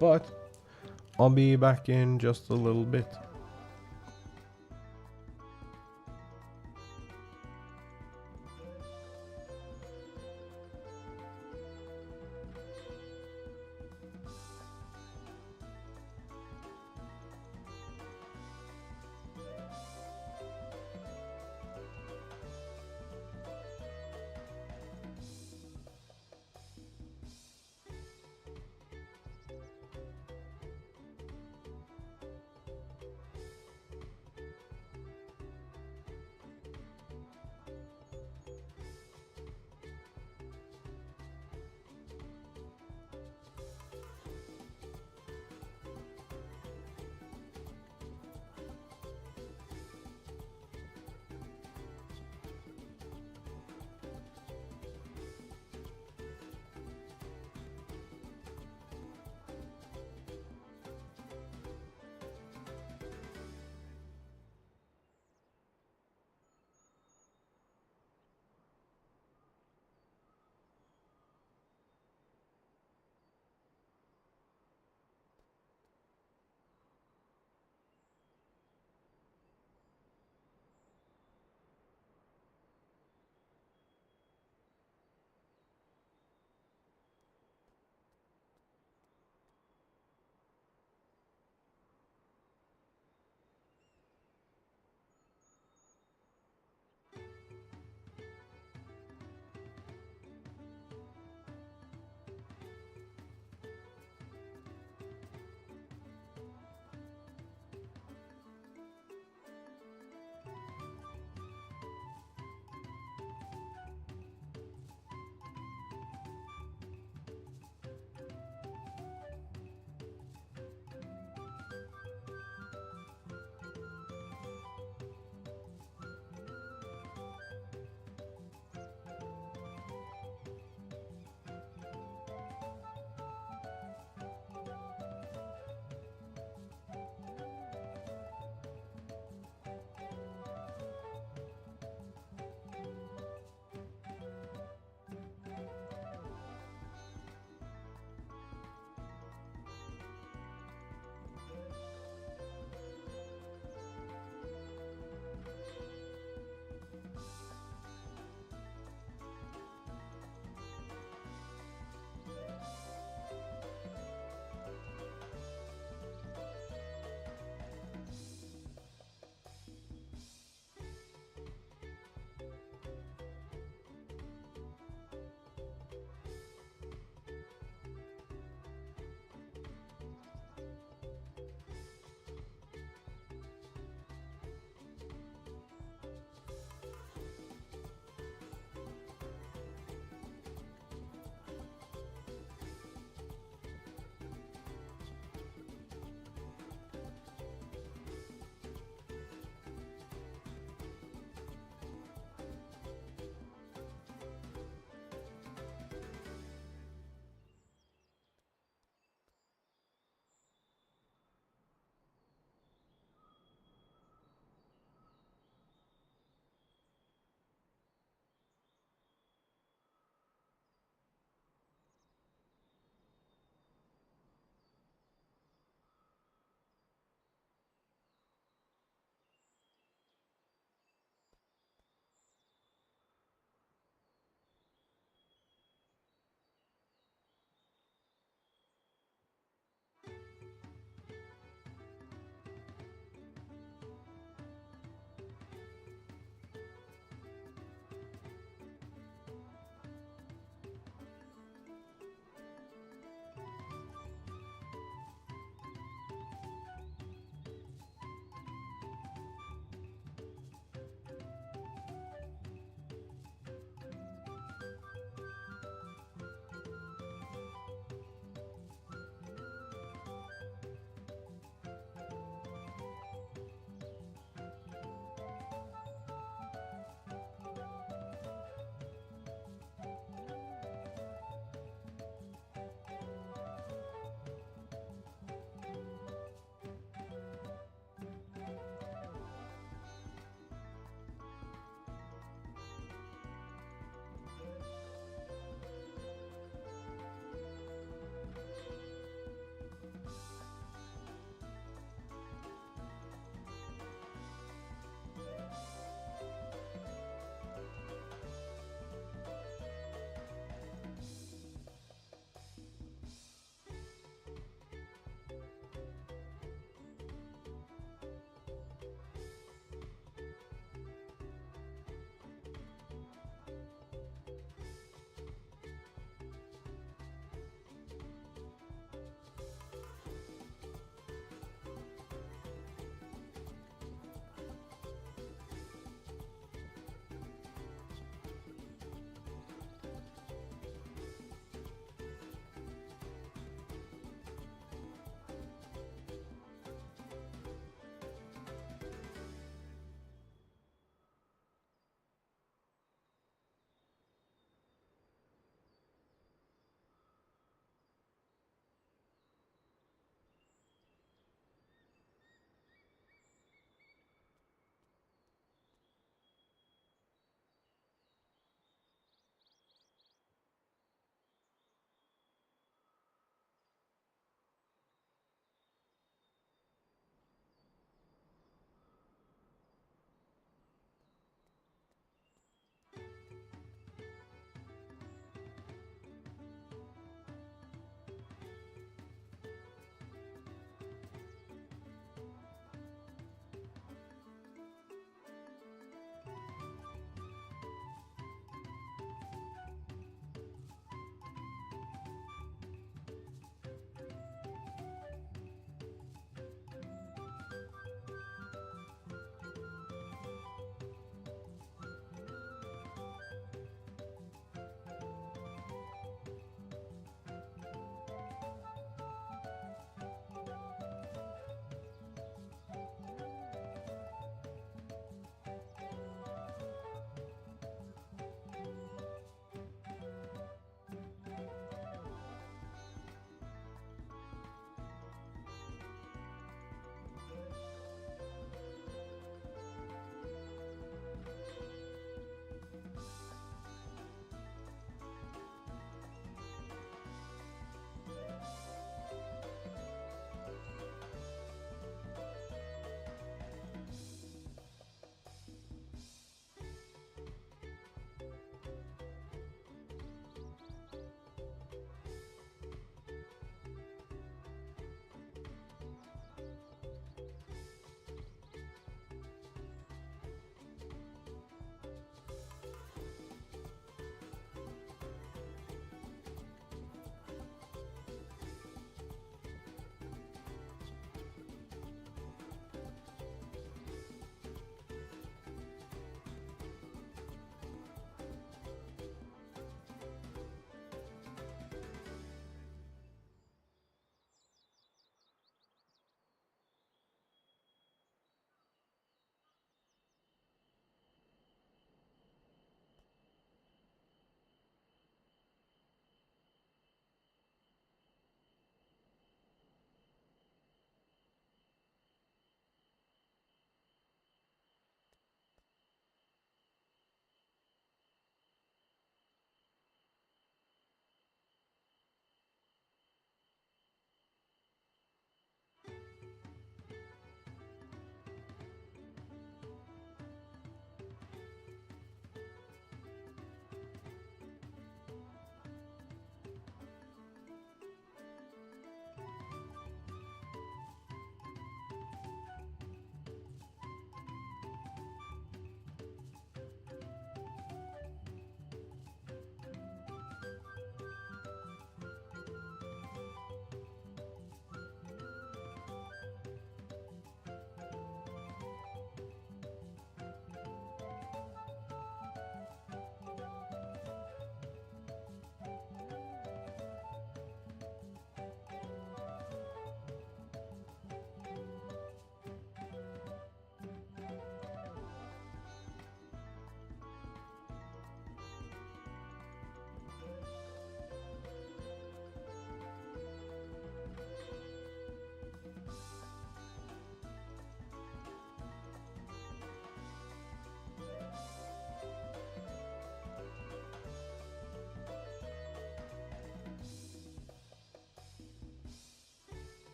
But I'll be back in just a little bit.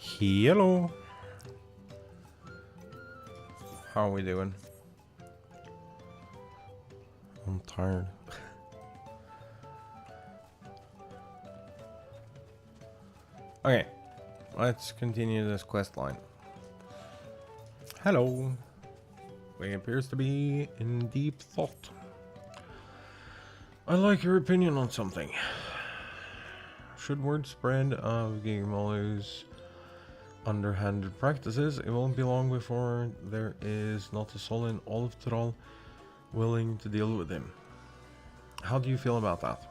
Hello. How are we doing? I'm tired. Okay, let's continue this quest line. Hello. We appears to be in deep thought. I'd like your opinion on something. Should word spread of Gigmolly's underhanded practices, it won't be long before there is not a soul in all of Tyrol willing to deal with him. How do you feel about that?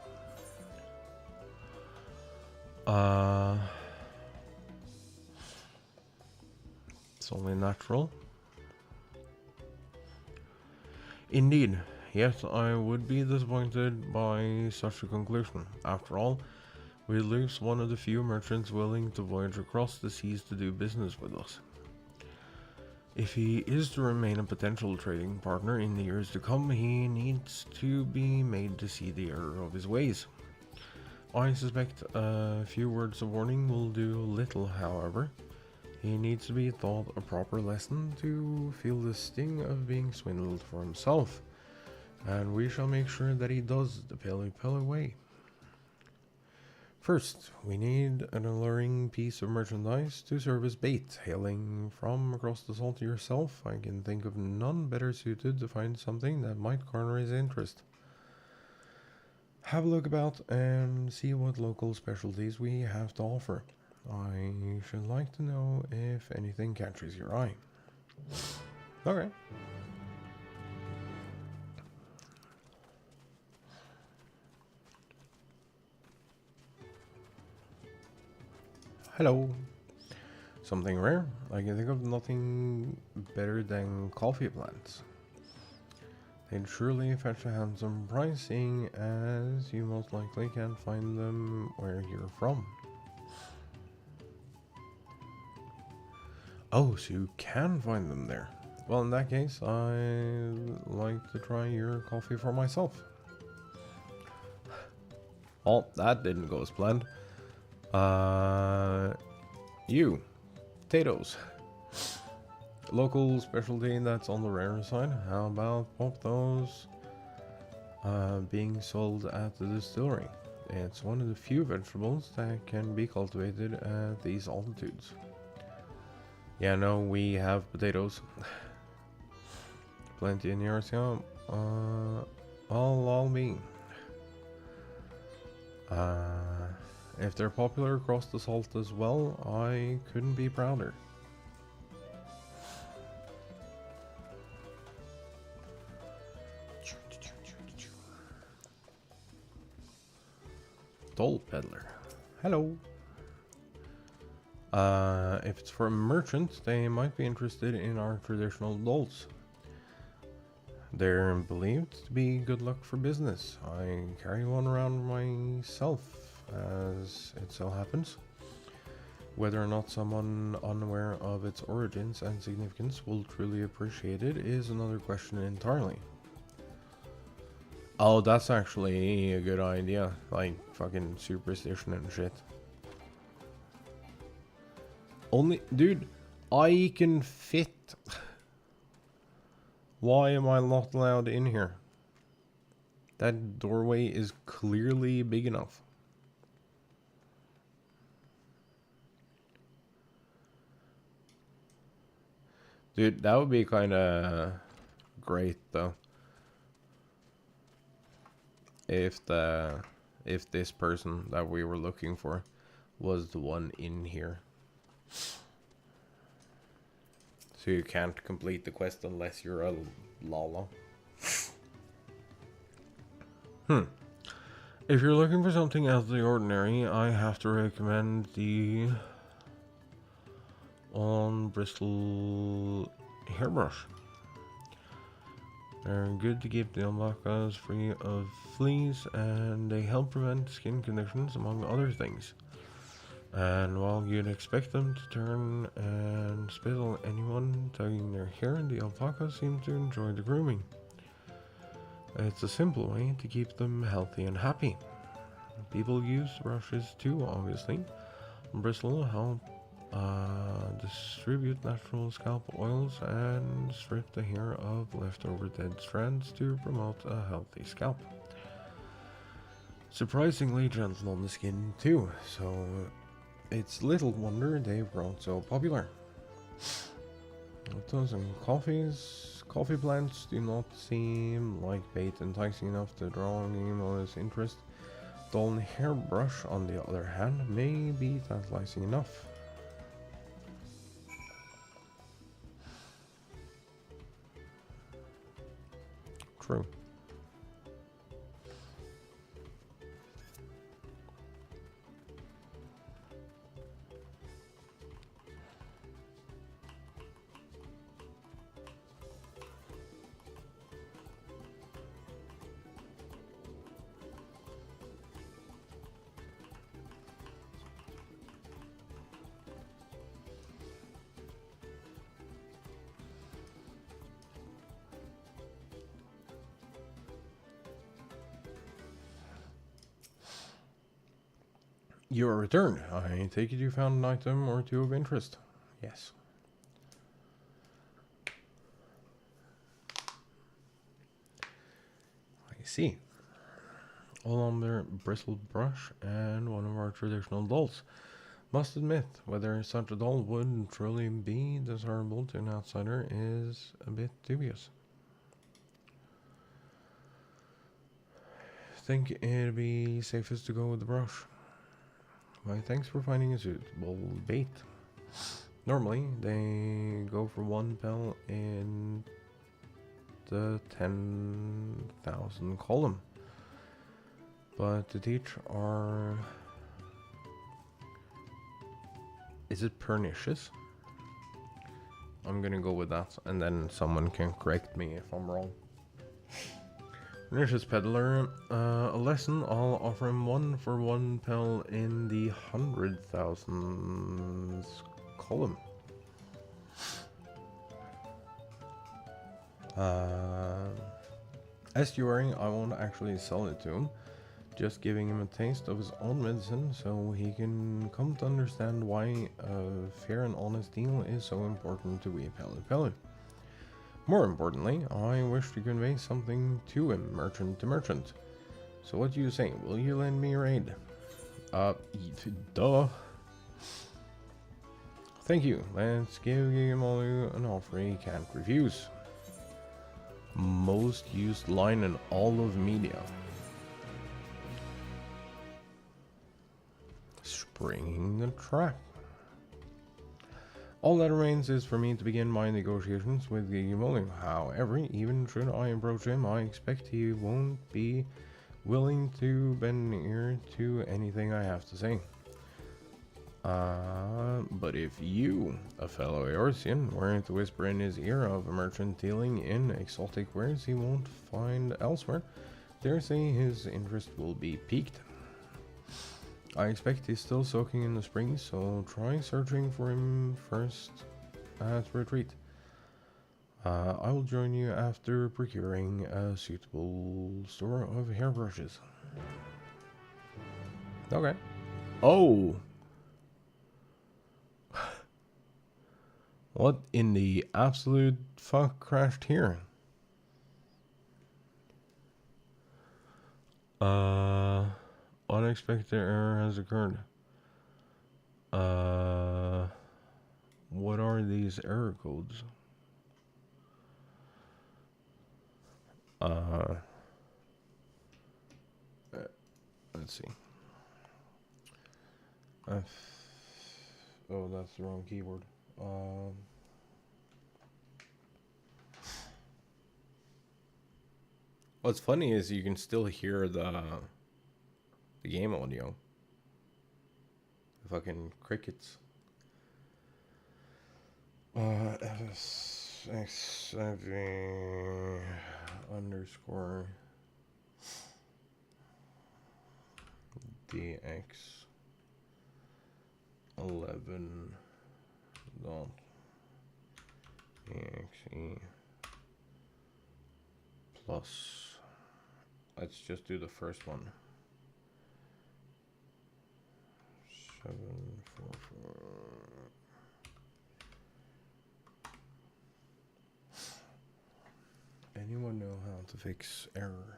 It's only natural. Indeed, yes, I would be disappointed by such a conclusion. After all, we lose one of the few merchants willing to voyage across the seas to do business with us. If he is to remain a potential trading partner in the years to come, he needs to be made to see the error of his ways. I suspect a few words of warning will do little, however. He needs to be taught a proper lesson to feel the sting of being swindled for himself, and we shall make sure that he does the pilly way. First, we need an alluring piece of merchandise to serve as bait. Hailing from across the salt yourself, I can think of none better suited to find something that might garner his interest. Have a look about and see what local specialties we have to offer. I should like to know if anything catches your eye. Okay. Hello. Something rare? I can think of nothing better than coffee plants. They'd surely fetch a handsome price, seeing as you most likely can't find them where you're from. Oh, so you can find them there. Well, in that case, I'd like to try your coffee for myself. Well, that didn't go as planned. Potatoes. Local specialty that's on the rare side. How about pop those being sold at the distillery? It's one of the few vegetables that can be cultivated at these altitudes. Yeah, no, we have potatoes. Plenty in yours, yeah. I'll be. If they're popular across the salt as well, I couldn't be prouder. Doll peddler. Hello. If it's for a merchant, they might be interested in our traditional dolls. They're believed to be good luck for business. I carry one around myself, as it so happens. Whether or not someone unaware of its origins and significance will truly appreciate it is another question entirely. Oh, that's actually a good idea. Like, fucking superstition and shit. Only, dude, I can fit. Why am I not allowed in here? That doorway is clearly big enough. Dude, that would be kind of great though. If this person that we were looking for was the one in here. So you can't complete the quest unless you're a Lala. If you're looking for something out of the ordinary, I have to recommend the on Bristol hairbrush. They're good to keep the alpacas free of fleas, and they help prevent skin conditions, among other things. And while you'd expect them to turn and spit on anyone tugging their hair, the alpacas seem to enjoy the grooming. It's a simple way to keep them healthy and happy. People use brushes too, obviously. Bristol help Distribute natural scalp oils and strip the hair of leftover dead strands to promote a healthy scalp. Surprisingly gentle on the skin too, so it's little wonder they grown so popular. Dozen coffees. Coffee plants do not seem like bait enticing enough to draw Guillemo's interest. Dull hairbrush, on the other hand, may be tantalizing enough. True. You are returned. I take it you found an item or two of interest. Yes. I see. A lumber bristled brush and one of our traditional dolls. Must admit, whether such a doll would truly be desirable to an outsider is a bit dubious. Think it'd be safest to go with the brush. Why, thanks for finding a suitable bait. Normally, they go for 1 pel in the 10,000 column. But to teach our... Is it pernicious? I'm gonna go with that, and then someone can correct me if I'm wrong. Pernicious peddler, a lesson. I'll offer him 1 for 1 pel in the 100,000 column. Estuary, I won't actually sell it to him. Just giving him a taste of his own medicine so he can come to understand why a fair and honest deal is so important to we Pelu. More importantly, I wish to convey something to him, merchant to merchant. So what do you say? Will you lend me your aid? Duh. Thank you. Let's give Guillermo an offer he can't refuse. Most used line in all of media. Springing the trap. All that remains is for me to begin my negotiations with Guillermo. However, even should I approach him, I expect he won't be willing to bend an ear to anything I have to say. But if you, a fellow Eorzean, were to whisper in his ear of a merchant dealing in exotic wares he won't find elsewhere, dare say his interest will be piqued. I expect he's still soaking in the springs, so try searching for him first at retreat. I will join you after procuring a suitable store of hairbrushes. Okay. Oh! What in the absolute fuck crashed here? Unexpected error has occurred. What are these error codes? Let's see. Oh, that's the wrong keyboard. What's funny is you can still hear the game audio. The fucking crickets. FFXIV underscore DX 11 dot exe plus. Let's just do the first one. 744 anyone know how to fix error?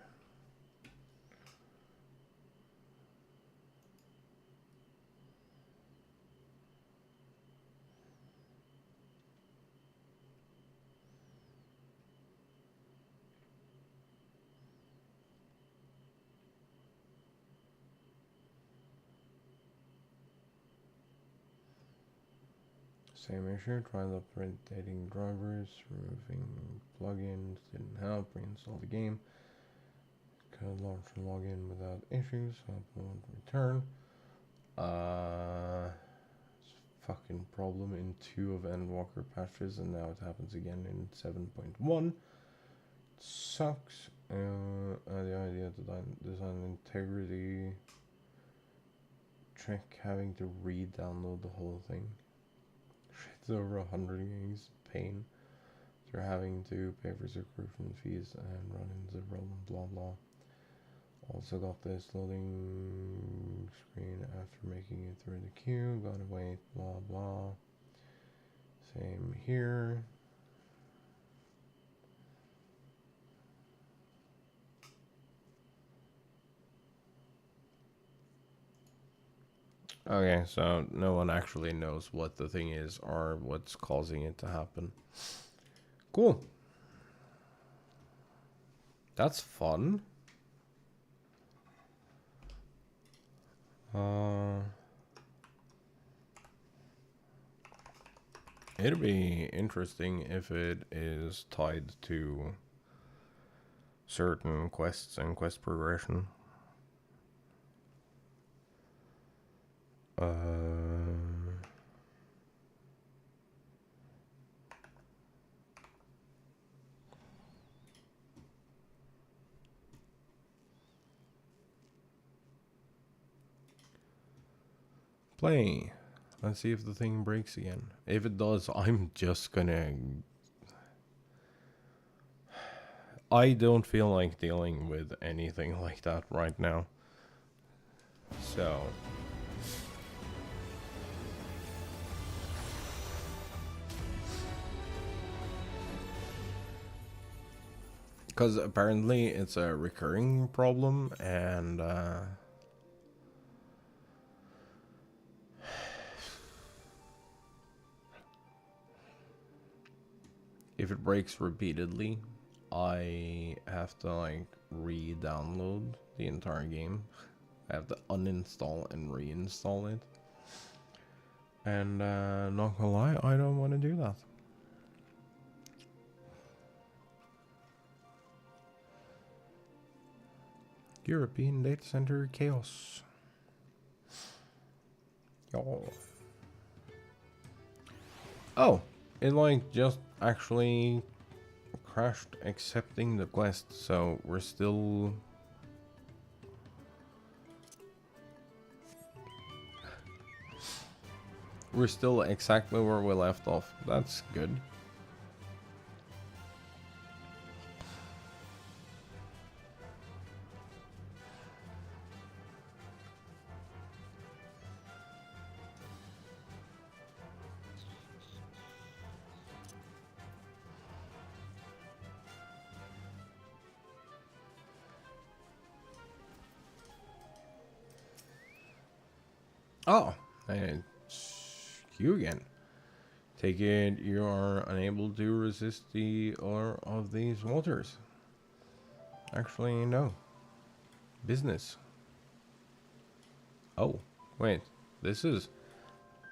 Same issue, tried updating drivers, removing plugins, didn't help, reinstall the game. Could launch and log in without issues, upload, return. It's a fucking problem in 2 of Endwalker patches, and now it happens again in 7.1. It sucks. The idea to design integrity check having to re-download the whole thing. It's over 100 gigs, pain. They're having to pay for subscription fees and run into the problem, blah blah. Also got this loading screen after making it through the queue, gotta wait, blah blah. Same here. Okay, so no one actually knows what the thing is or what's causing it to happen. Cool. That's fun. It'd be interesting if it is tied to certain quests and quest progression. Play. Let's see if the thing breaks again. If it does, I'm just gonna... I don't feel like dealing with anything like that right now. So... because apparently it's a recurring problem, and if it breaks repeatedly, I have to like re-download the entire game. I have to uninstall and reinstall it. And not gonna lie, I don't want to do that. European data center chaos. Y'all. Oh, it like just actually crashed accepting the quest, so we're still... we're still exactly where we left off. That's good. Oh, it's you again. Take it you are unable to resist the allure of these waters. Actually, no. Business. Oh, wait. This is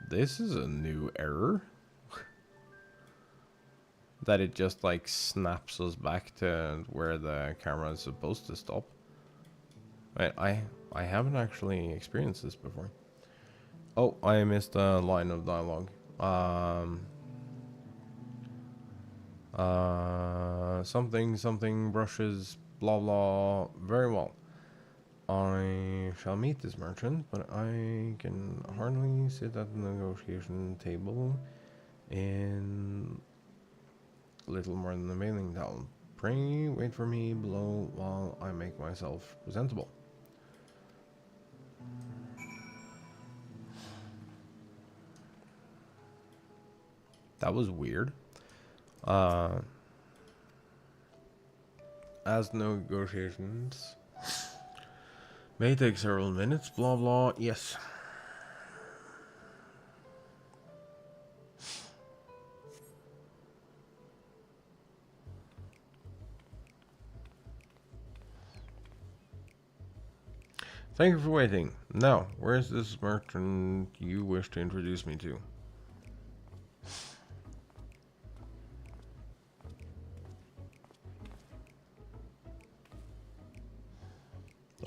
a new error. That it just like snaps us back to where the camera is supposed to stop. Wait, I haven't actually experienced this before. Oh, I missed a line of dialogue. Something brushes, blah blah. Very well. I shall meet this merchant, but I can hardly sit at the negotiation table in little more than the mailing town. Pray wait for me below while I make myself presentable. That was weird. As negotiations may take several minutes, blah blah, yes. Thank you for waiting. Now, where is this merchant you wish to introduce me to?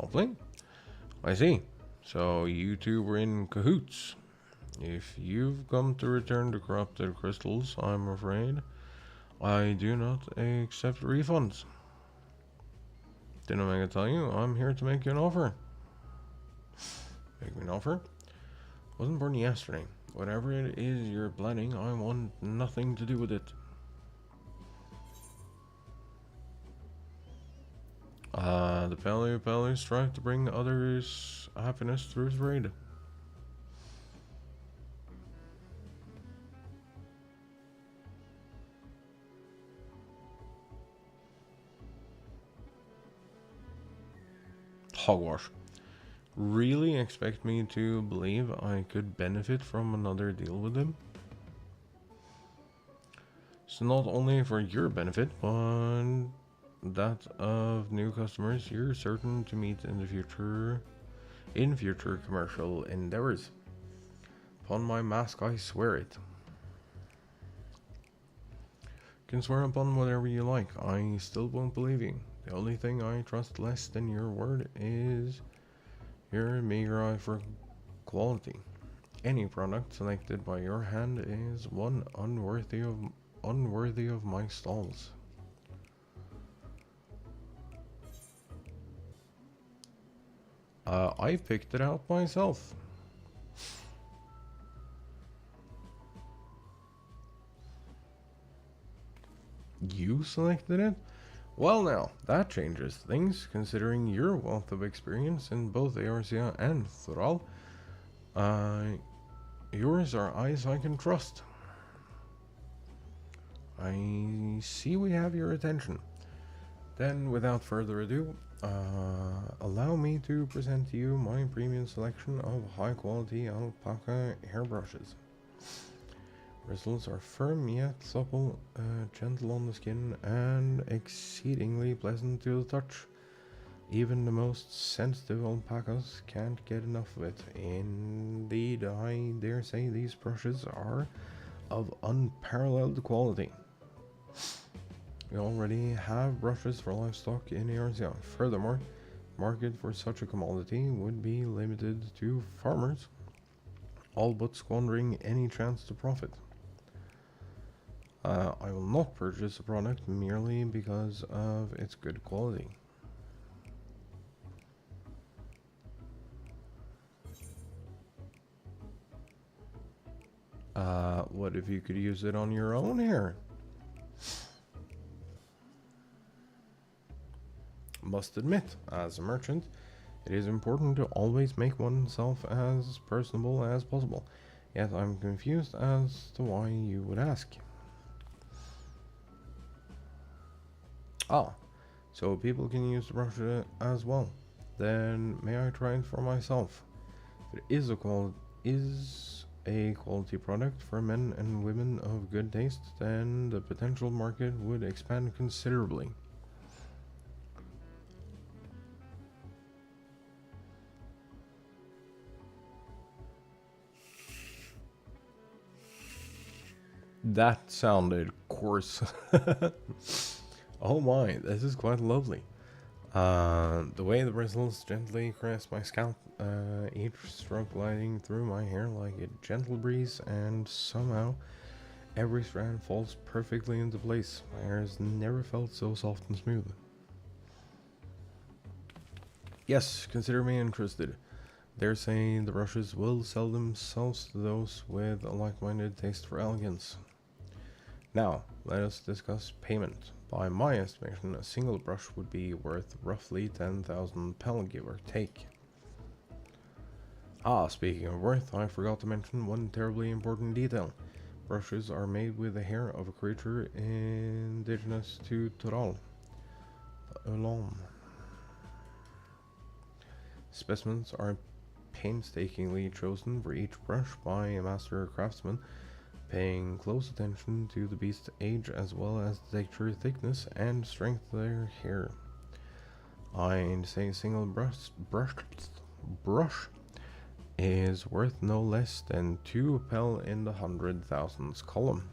Lovely. I see. So you two were in cahoots. If you've come to return the corrupted crystals, I'm afraid I do not accept refunds. Didn't I tell you? I'm here to make you an offer. Make me an offer? Wasn't born yesterday. Whatever it is you're planning, I want nothing to do with it. The Paleo strive to bring others happiness through trade. Hogwash. Really expect me to believe I could benefit from another deal with him? So not only for your benefit, but that of new customers you're certain to meet in the future, in future commercial endeavors. Upon my mask, I swear it. Can swear upon whatever you like, I still won't believe you. The only thing I trust less than your word is your meager eye for quality. Any product selected by your hand is one unworthy of my stalls. I picked it out myself. You selected it? Well now, that changes things, considering your wealth of experience in both Eorzea and Thural. Yours are eyes I can trust. I see we have your attention. Then, without further ado, allow me to present to you my premium selection of high-quality alpaca hairbrushes. Bristles are firm yet supple, gentle on the skin, and exceedingly pleasant to the touch. Even the most sensitive alpacas can't get enough of it. Indeed, I dare say these brushes are of unparalleled quality. We already have brushes for livestock in Eorzea. Furthermore, the market for such a commodity would be limited to farmers, all but squandering any chance to profit. I will not purchase a product merely because of its good quality. What if you could use it on your own hair? Must admit, as a merchant, it is important to always make oneself as personable as possible. Yet I'm confused as to why you would ask. Ah, so people can use the brush as well. Then may I try it for myself? If it is a quality product for men and women of good taste, then the potential market would expand considerably. That sounded coarse. Oh my, this is quite lovely. The way the bristles gently caress my scalp, each stroke gliding through my hair like a gentle breeze, and somehow every strand falls perfectly into place. My hair has never felt so soft and smooth. Yes, consider me interested. Dare say the brushes will sell themselves to those with a like-minded taste for elegance. Now, let us discuss payment. By my estimation, a single brush would be worth roughly 10,000 pel, give or take. Ah, speaking of worth, I forgot to mention one terribly important detail. Brushes are made with the hair of a creature indigenous to Tural. alone. Specimens are painstakingly chosen for each brush by a master craftsman, paying close attention to the beast's age as well as the texture, thickness, and strength of their hair. I'd say a single brush is worth no less than 2 pel in the 100,000s column.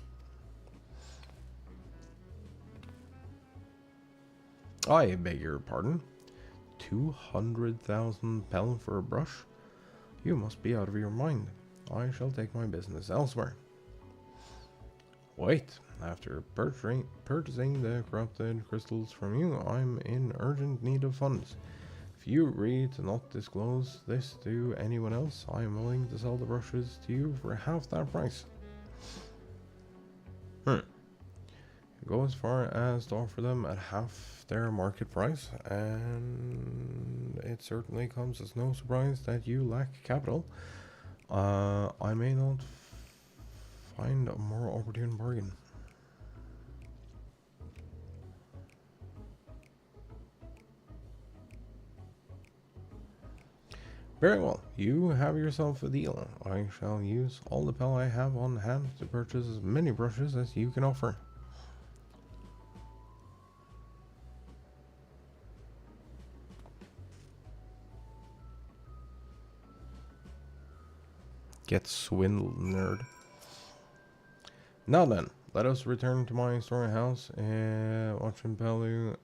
I beg your pardon? 200,000 pel for a brush? You must be out of your mind. I shall take my business elsewhere. Wait, after purchasing the corrupted crystals from you, I'm in urgent need of funds. If you agree to not disclose this to anyone else, I am willing to sell the brushes to you for half that price. Go as far as to offer them at half their market price, and it certainly comes as no surprise that you lack capital. I may not find a more opportune bargain. Very well, you have yourself a deal. I shall use all the pel I have on hand to purchase as many brushes as you can offer. Get swindled, nerd. Now then, let us return to my storehouse, Ochempelu,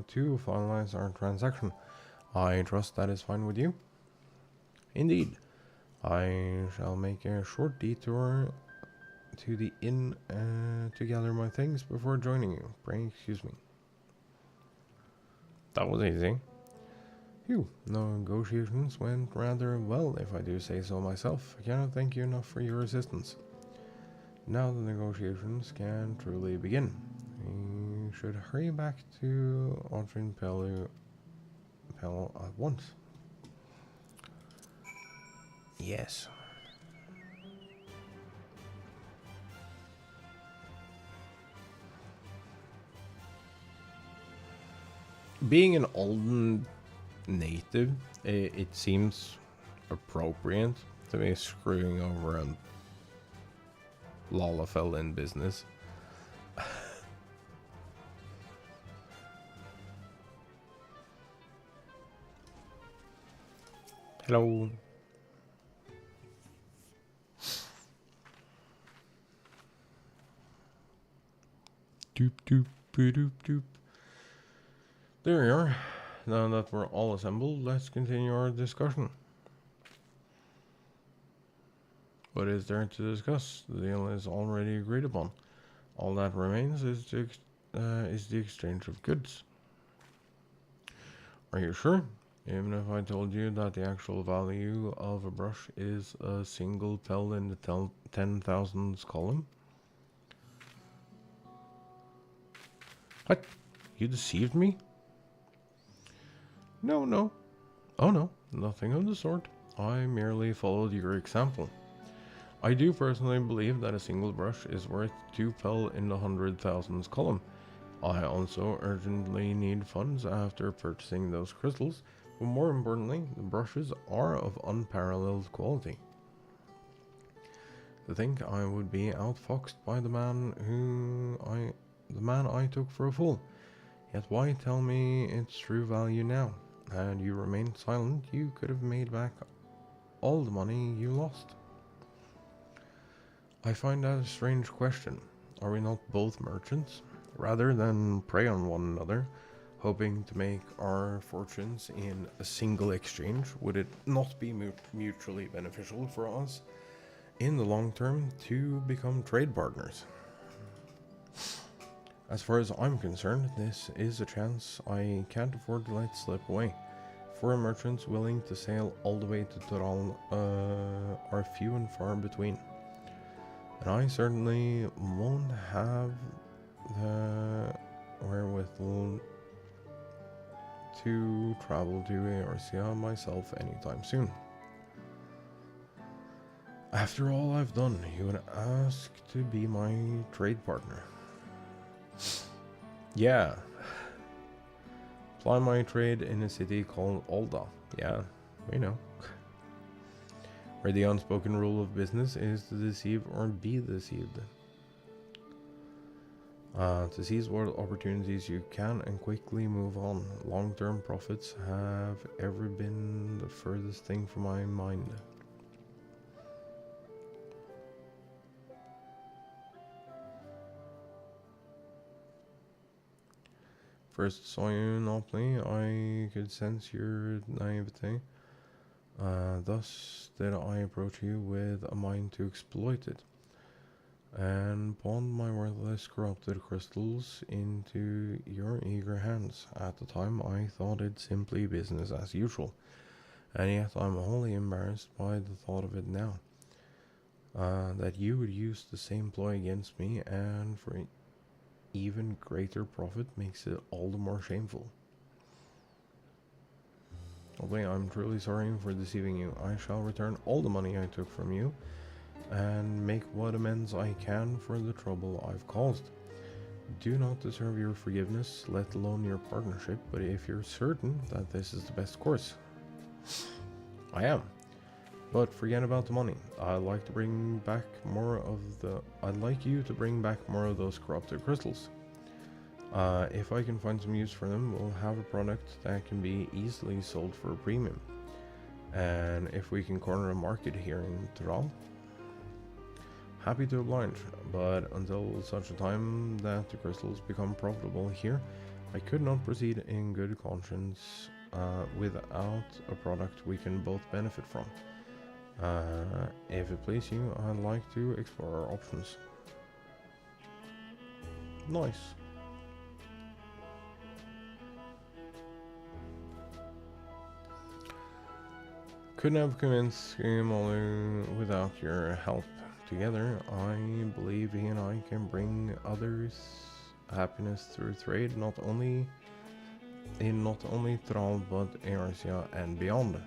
to finalize our transaction. I trust that is fine with you? Indeed. I shall make a short detour to the inn to gather my things before joining you. Pray excuse me. That was easy. Phew, negotiations went rather well, if I do say so myself. I cannot thank you enough for your assistance. Now the negotiations can truly begin. We should hurry back to Ochempelu at once. Yes. Being an Alden native, it seems appropriate to be screwing over a Lalafell in business. Hello. Doop doop doop doop. There we are. Now that we're all assembled, let's continue our discussion. What is there to discuss? The deal is already agreed upon. All that remains is the exchange of goods. Are you sure? Even if I told you that the actual value of a brush is a single pel in the 10,000s column? What? You deceived me? No. Oh no, nothing of the sort. I merely followed your example. I do personally believe that a single brush is worth 2 pel in the 100,000s column. I also urgently need funds after purchasing those crystals, but more importantly, the brushes are of unparalleled quality. To think I would be outfoxed by the man I took for a fool. Yet why tell me its true value now? Had you remained silent, you could have made back all the money you lost. I find that a strange question. Are we not both merchants? Rather than prey on one another, hoping to make our fortunes in a single exchange, would it not be mutually beneficial for us in the long term to become trade partners? As far as I'm concerned, this is a chance I can't afford to let slip away. Foreign merchants willing to sail all the way to Toral are few and far between. And I certainly won't have the wherewithal to travel to Eorzea myself anytime soon. After all I've done, you would ask to be my trade partner. Yeah. Ply my trade in a city called Alda. Yeah, we know. Where the unspoken rule of business is to deceive or be deceived. To seize what opportunities you can and quickly move on. Long-term profits have ever been the furthest thing from my mind. First saw you naively, I could sense your naivete. Thus did I approach you with a mind to exploit it, and pawned my worthless corrupted crystals into your eager hands. At the time I thought it simply business as usual, and yet I'm wholly embarrassed by the thought of it now. That you would use the same ploy against me, and for even greater profit, makes it all the more shameful. Although I'm truly sorry for deceiving you, I shall return all the money I took from you, and make what amends I can for the trouble I've caused. Do not deserve your forgiveness, let alone your partnership, but if you're certain that this is the best course, I am. But forget about the money. I'd like you to bring back more of those corrupted crystals. If I can find some use for them, we'll have a product that can be easily sold for a premium. And if we can corner a market here in Tyrol, happy to oblige. But until such a time that the crystals become profitable here, I could not proceed in good conscience without a product we can both benefit from. If it please you, I'd like to explore our options. Nice. Couldn't have convinced Molly without your help. Together, I believe he and I can bring others happiness through trade, not only Thrall but Eorzea and beyond.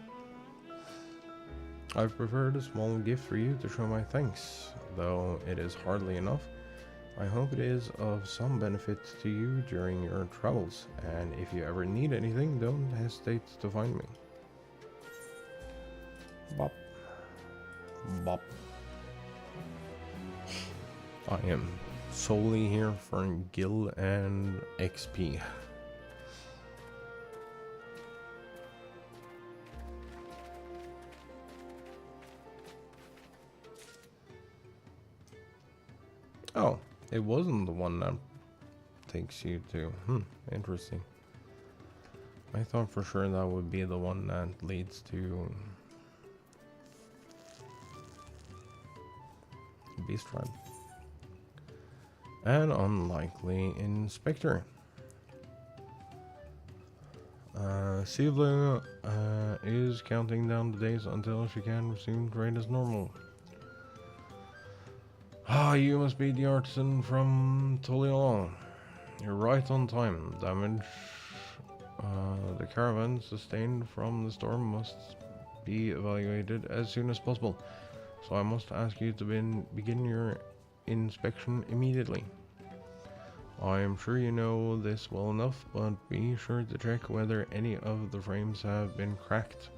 I've prepared a small gift for you to show my thanks, though it is hardly enough. I hope it is of some benefit to you during your travels, and if you ever need anything, don't hesitate to find me. Bop. Bop. I am solely here for Gil and XP. Oh, it wasn't the one that takes you to... interesting. I thought for sure that would be the one that leads to... Beast Tribe. An unlikely inspector. Sivla is counting down the days until she can resume trade as normal. Ah, you must be the artisan from Tolion. You're right on time. Damage the caravan sustained from the storm must be evaluated as soon as possible. So I must ask you to begin your inspection immediately. I am sure you know this well enough, but be sure to check whether any of the frames have been cracked,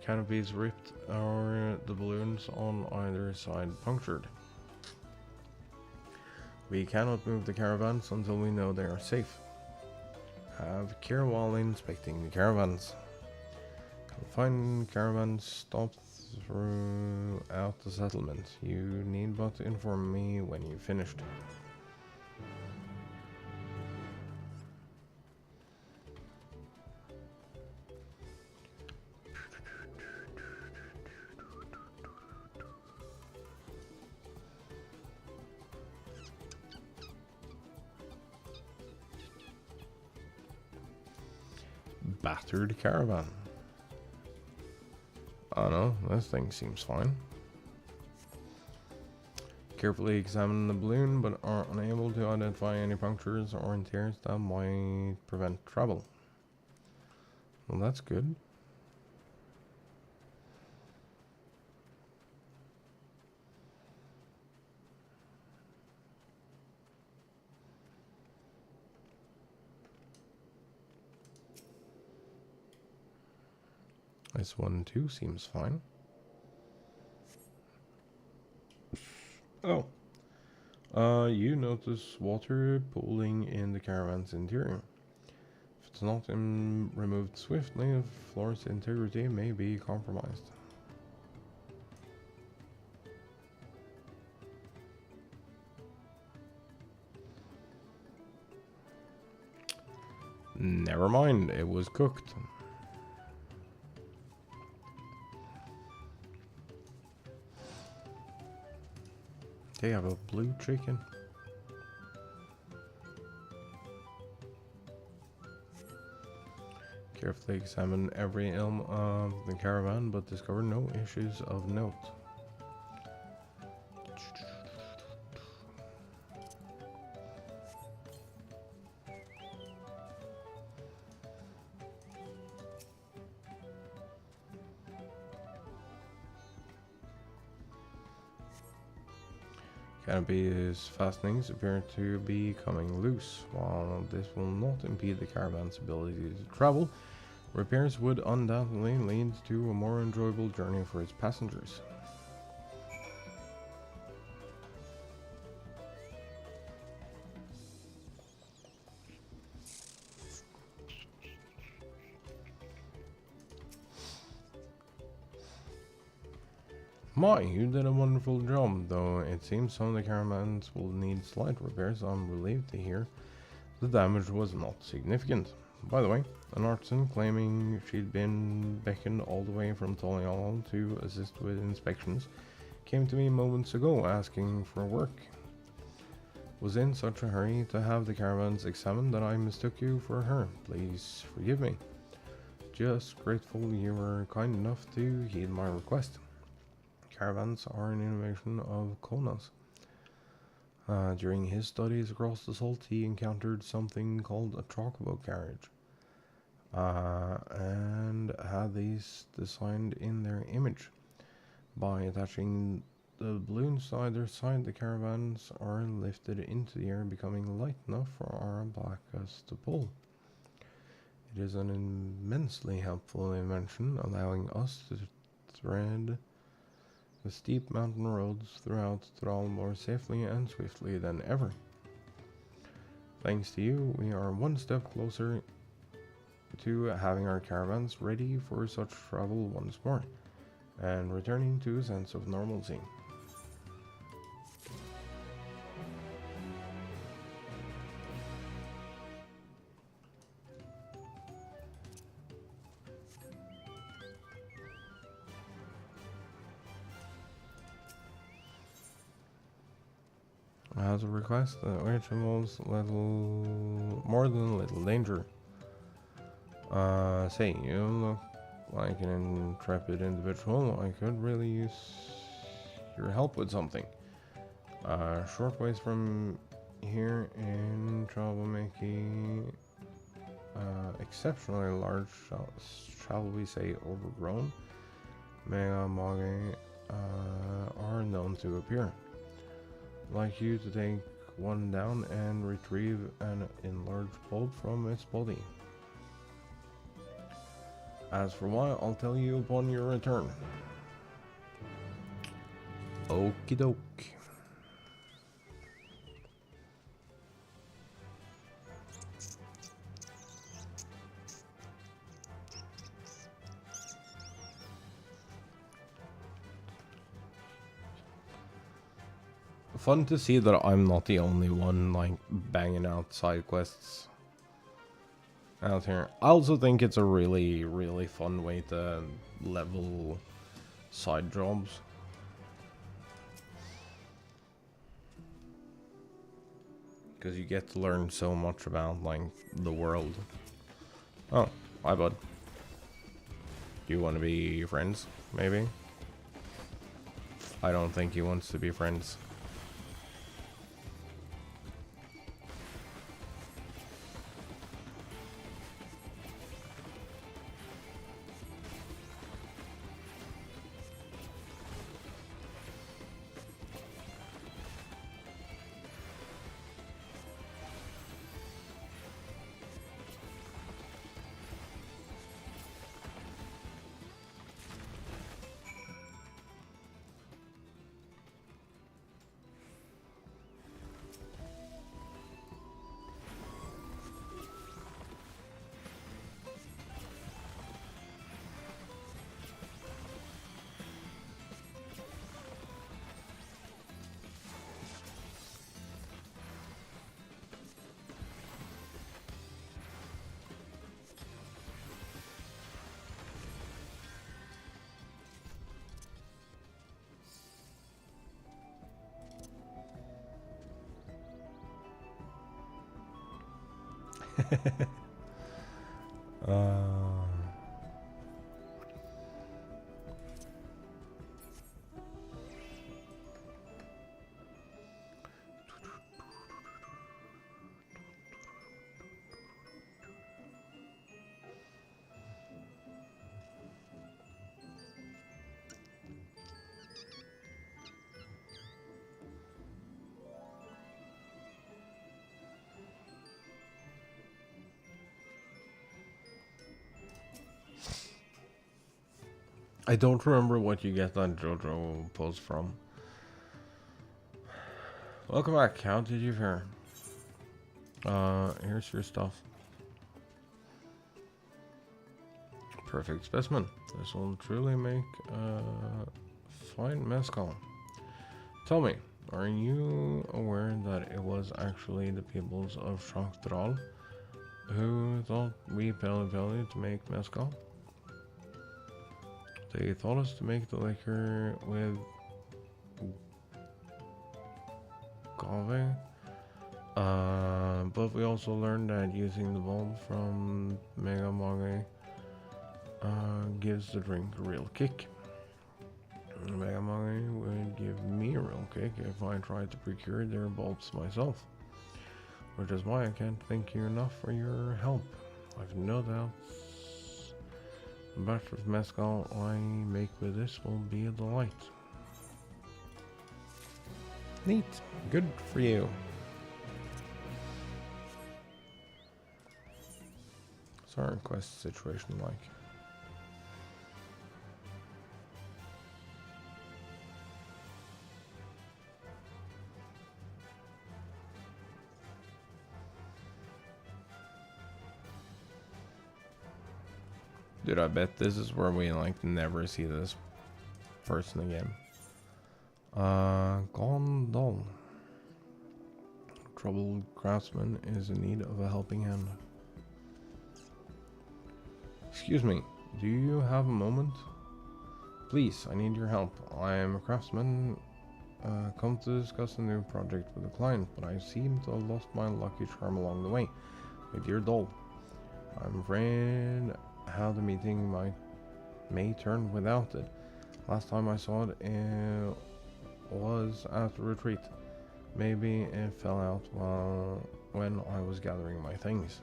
canopies ripped, or the balloons on either side punctured. We cannot move the caravans until we know they are safe. Have care while inspecting the caravans. Find caravans stopped throughout the settlement. You need but to inform me when you finished. Battered caravan. I don't know, this thing seems fine. Carefully examine the balloon, but are unable to identify any punctures or tears that might prevent travel. Well, that's good. This one too seems fine. Oh. You notice water pooling in the caravan's interior. If it's not removed swiftly, the floor's integrity may be compromised. Never mind, it was cooked. They have a blue chicken. Carefully examine every elm of the caravan, but discover no issues of note. Canopy's fastenings appear to be coming loose. While this will not impede the caravan's ability to travel, repairs would undoubtedly lead to a more enjoyable journey for its passengers. My, you did a wonderful job, though it seems some of the caravans will need slight repairs. I'm relieved to hear the damage was not significant. By the way, an artisan claiming she'd been beckoned all the way from Toliala to assist with inspections came to me moments ago asking for work. Was in such a hurry to have the caravans examined that I mistook you for her. Please forgive me. Just grateful you were kind enough to heed my request. Caravans are an innovation of Kona's. During his studies across the Salt, he encountered something called a chocobo carriage, and had these designed in their image. By attaching the balloons to either side, the caravans are lifted into the air, becoming light enough for our blackas to pull. It is an immensely helpful invention, allowing us to thread the steep mountain roads throughout Thrall more safely and swiftly than ever. Thanks to you, we are one step closer to having our caravans ready for such travel once more, and returning to a sense of normalcy. As a request, which involves more than a little danger. Say, you look like an intrepid individual. I could really use your help with something. Short ways from here in Chavameki, exceptionally large, shall we say overgrown, Mega Mage are known to appear. Like you to take one down and retrieve an enlarged bulb from its body. As for why, I'll tell you upon your return. Okie doke. Fun to see that I'm not the only one, like, banging out side quests out here. I also think it's a really, really fun way to level side jobs. Because you get to learn so much about, like, the world. Oh, hi bud. Do you want to be friends, maybe? I don't think he wants to be friends. uh, I don't remember what you get that JoJo post from. Welcome back. How did you fare? Here's your stuff. Perfect specimen. This will truly make a fine mezcal. Tell me, are you aware that it was actually the peoples of Schlatts who thought we Peli to make mezcal? They taught us to make the liquor with agave, but we also learned that using the bulb from Megamage gives the drink a real kick. Megamage would give me a real kick if I tried to procure their bulbs myself, which is why I can't thank you enough for your help. I've no doubt the batch of mezcal I make with this will be a delight. Neat. Good for you. What's our quest situation like? Dude, I bet this is where we like never see this person again. Gondol. Troubled craftsman is in need of a helping hand. Excuse me, do you have a moment? Please, I need your help. I am a craftsman, come to discuss a new project with a client, but I seem to have lost my lucky charm along the way with your doll. I'm afraid how the meeting may turn without it. Last time I saw it, it was at a retreat. Maybe it fell out when I was gathering my things.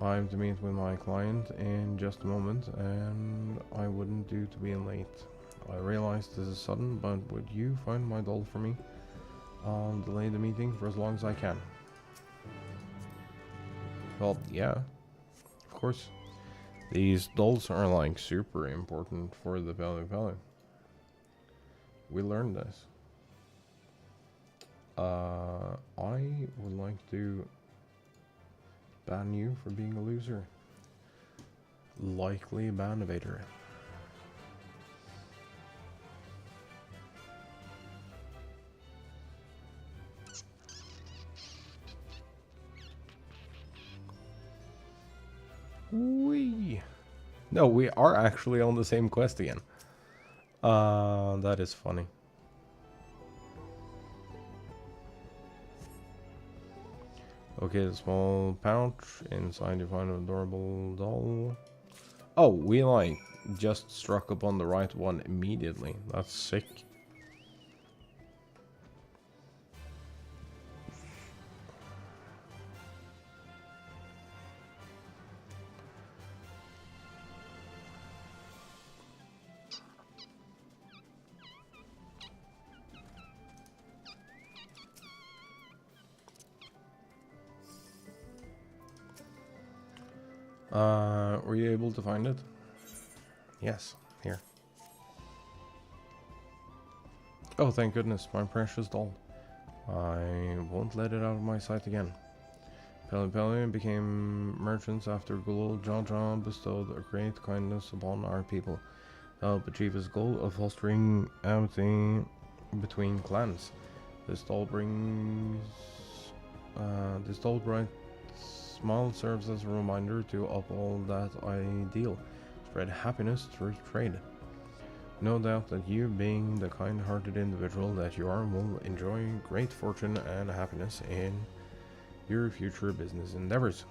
I have to meet with my client in just a moment, and I wouldn't do to be late. I realize this is sudden, but would you find my doll for me? I'll delay the meeting for as long as I can. Well, yeah, of course. These dolls are like super important for the Peli. We learned this. I would like to ban you for being a loser. Likely ban evader. Wee. No, we are actually on the same quest again. That is funny. Okay, the small pouch. Inside you find an adorable doll. Oh, we like just struck upon the right one immediately. That's sick. Were you able to find it? Yes, here. Oh, thank goodness, my precious doll. I won't let it out of my sight again. Peli became merchants after Gulul Jaja bestowed a great kindness upon our people to help achieve his goal of fostering amity between clans. This doll brings... this doll bright smile serves as a reminder to uphold that ideal, spread happiness through trade. No doubt that you, being the kind-hearted individual that you are, will enjoy great fortune and happiness in your future business endeavors.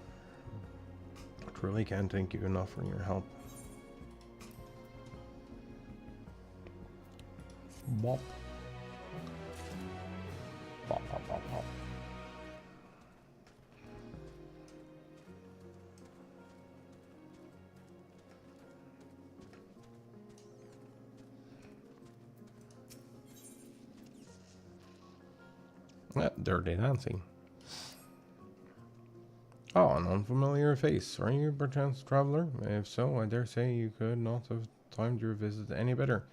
Truly can't thank you enough for your help. Bop. Bop, bop, bop, bop. Dirty dancing. Oh, an unfamiliar face. Are you perchance a traveler? If so, I dare say you could not have timed your visit any better.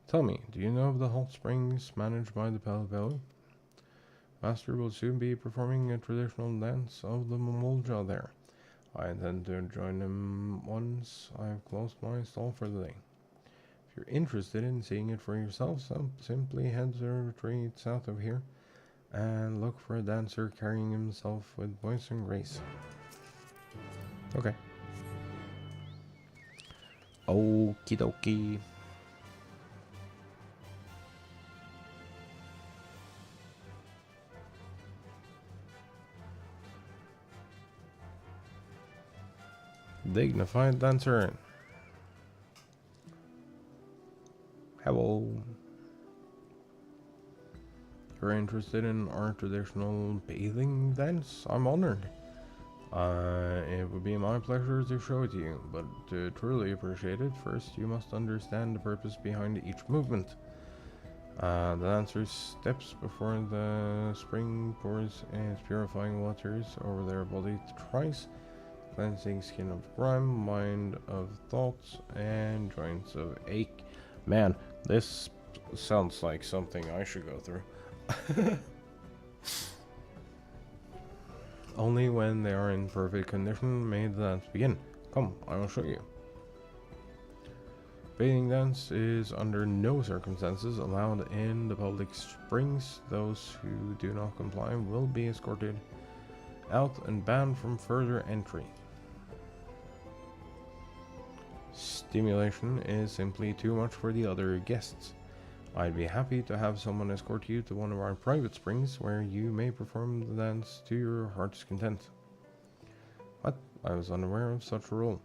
Tell me, do you know of the hot springs managed by the Pelipeli? Master will soon be performing a traditional dance of the Mamulja there. I intend to join him once I've closed my stall for the day. If you're interested in seeing it for yourself, simply head to a retreat south of here and look for a dancer carrying himself with voice and grace. Okay. Okie dokie. Dignified dancer. Hello. You're interested in our traditional bathing dance? I'm honored. It would be my pleasure to show it to you, but to truly appreciate it, first you must understand the purpose behind each movement. The dancer steps before the spring pours its purifying waters over their body thrice, cleansing skin of grime, mind of thoughts, and joints of ache. Man, this sounds like something I should go through. Only when they are in perfect condition may the dance begin. Come, I will show you. Bathing dance is under no circumstances allowed in the public springs. Those who do not comply will be escorted out and banned from further entry. Stimulation is simply too much for the other guests. I'd be happy to have someone escort you to one of our private springs where you may perform the dance to your heart's content. What? I was unaware of such a rule.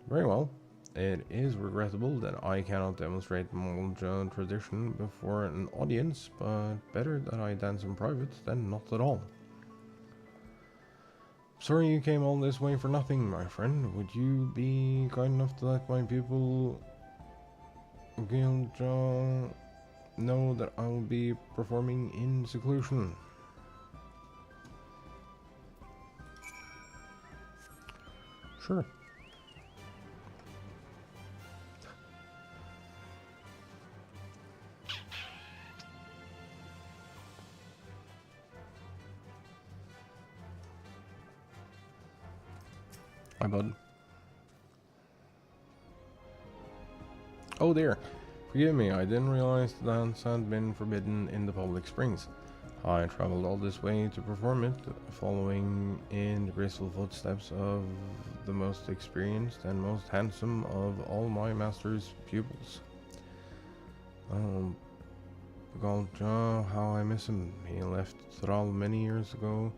Very well. It is regrettable that I cannot demonstrate Molja tradition before an audience, but better that I dance in private than not at all. Sorry you came all this way for nothing, my friend. Would you be kind enough to let my pupil Gilja know that I will be performing in seclusion? Sure. Hi, bud. Oh dear. Forgive me, I didn't realize the dance had been forbidden in the public springs. I traveled all this way to perform it, following in the graceful footsteps of the most experienced and most handsome of all my master's pupils. Galja, how I miss him. He left Thrall many years ago,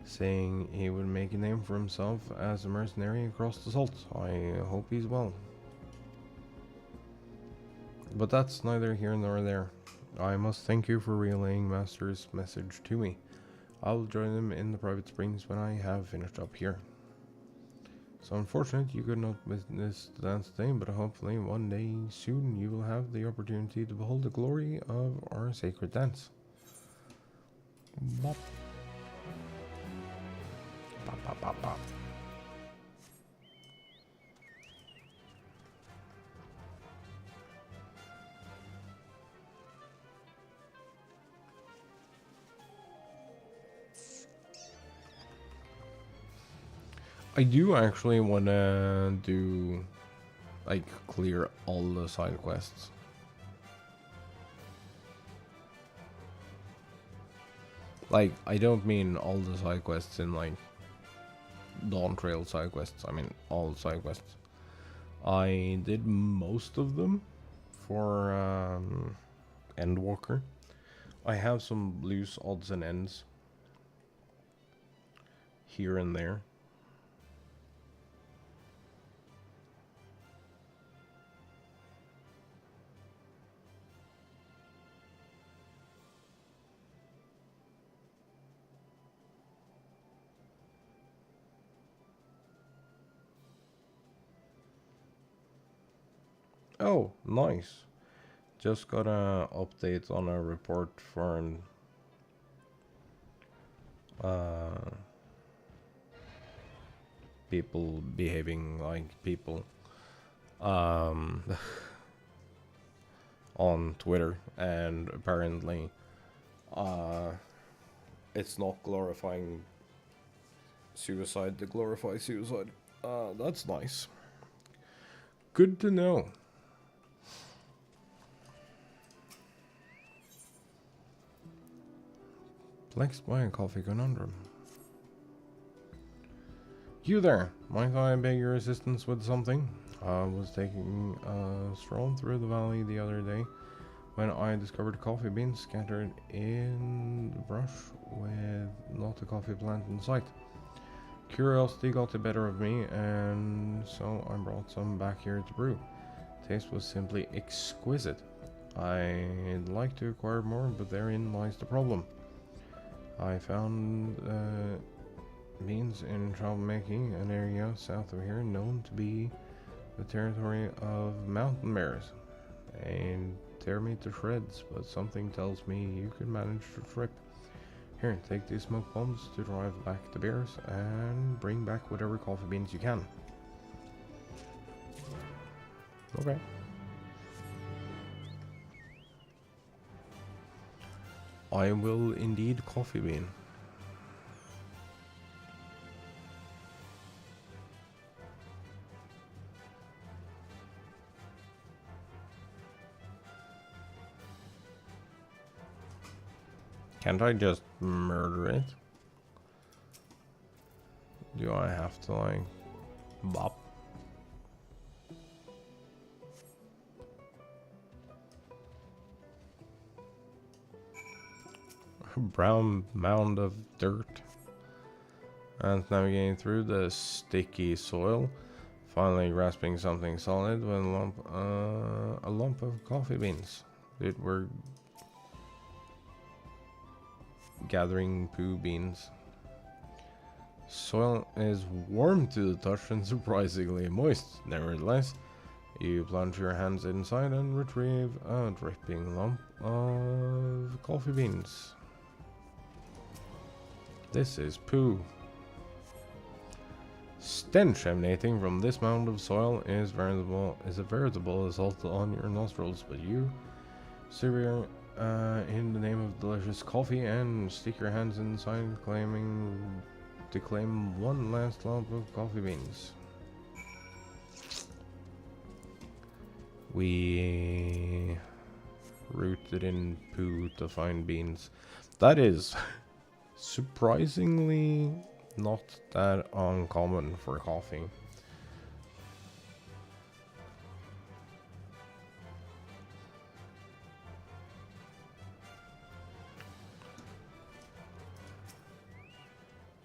saying he would make a name for himself as a mercenary across the salt. I hope he's well. But that's neither here nor there. I must thank you for relaying Master's message to me. I'll join them in the private springs when I have finished up here. So unfortunate you could not witness the dance today, but hopefully one day soon you will have the opportunity to behold the glory of our sacred dance. Bop. Bop, bop, bop, bop. I do actually want to do, like, clear all the side quests. Like, I don't mean all the side quests in, like, Dawn Trail side quests. I mean, all side quests. I did most of them for Endwalker. I have some loose odds and ends here and there. Oh, nice. Just got an update on a report for an people behaving like people on Twitter, and apparently it's not glorifying suicide to glorify suicide. That's nice. Good to know. Flexed by a coffee conundrum. You there, might I beg your assistance with something? I was taking a stroll through the valley the other day when I discovered coffee beans scattered in the brush with not a coffee plant in sight. Curiosity got the better of me, and so I brought some back here to brew. Taste was simply exquisite. I'd like to acquire more, but therein lies the problem. I found beans in Chalmaki, an area south of here known to be the territory of mountain bears. They tear me to shreds, but something tells me you could manage the trip. Here, take these smoke bombs to drive back the bears and bring back whatever coffee beans you can. Okay. I will indeed coffee bean. Can't I just murder it? Do I have to, like, bop? A brown mound of dirt. And navigating through the sticky soil, finally grasping something solid with a lump of coffee beans. Dude, we're gathering poo beans. Soil is warm to the touch and surprisingly moist. Nevertheless, you plunge your hands inside and retrieve a dripping lump of coffee beans. This is poo. Stench emanating from this mound of soil is a veritable assault on your nostrils, but you severe in the name of delicious coffee and stick your hands inside, to claim one last lump of coffee beans. We rooted in poo to find beans. That is surprisingly not that uncommon for coffee.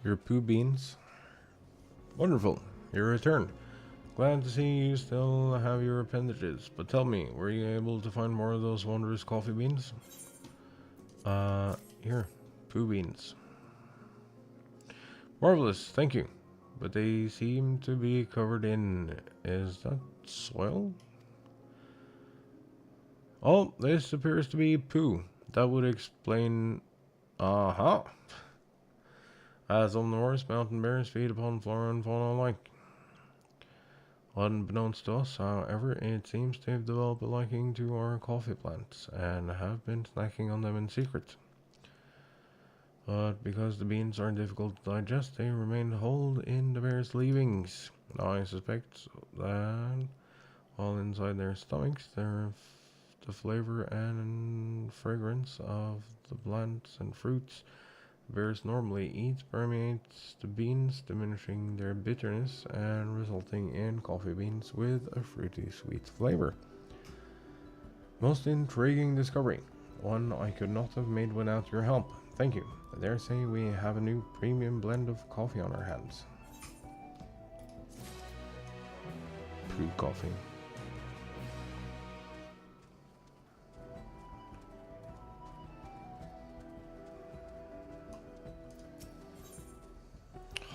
Your poo beans. Wonderful. You're returned. Glad to see you still have your appendages. But tell me, were you able to find more of those wondrous coffee beans? Here. Poo beans. Marvelous. Thank you. But they seem to be covered in... Is that soil? Oh, this appears to be poo. That would explain... Aha! As omnivores, mountain bears feed upon flora and fauna alike. Unbeknownst to us, however, it seems to have developed a liking to our coffee plants and have been snacking on them in secret. But because the beans are difficult to digest, they remain whole in the bear's leavings. I suspect that while inside their stomachs, the flavor and fragrance of the plants and fruits bears normally eat permeates the beans, diminishing their bitterness and resulting in coffee beans with a fruity sweet flavor. Most intriguing discovery. One I could not have made without your help. Thank you. I dare say we have a new premium blend of coffee on our hands. Brew coffee.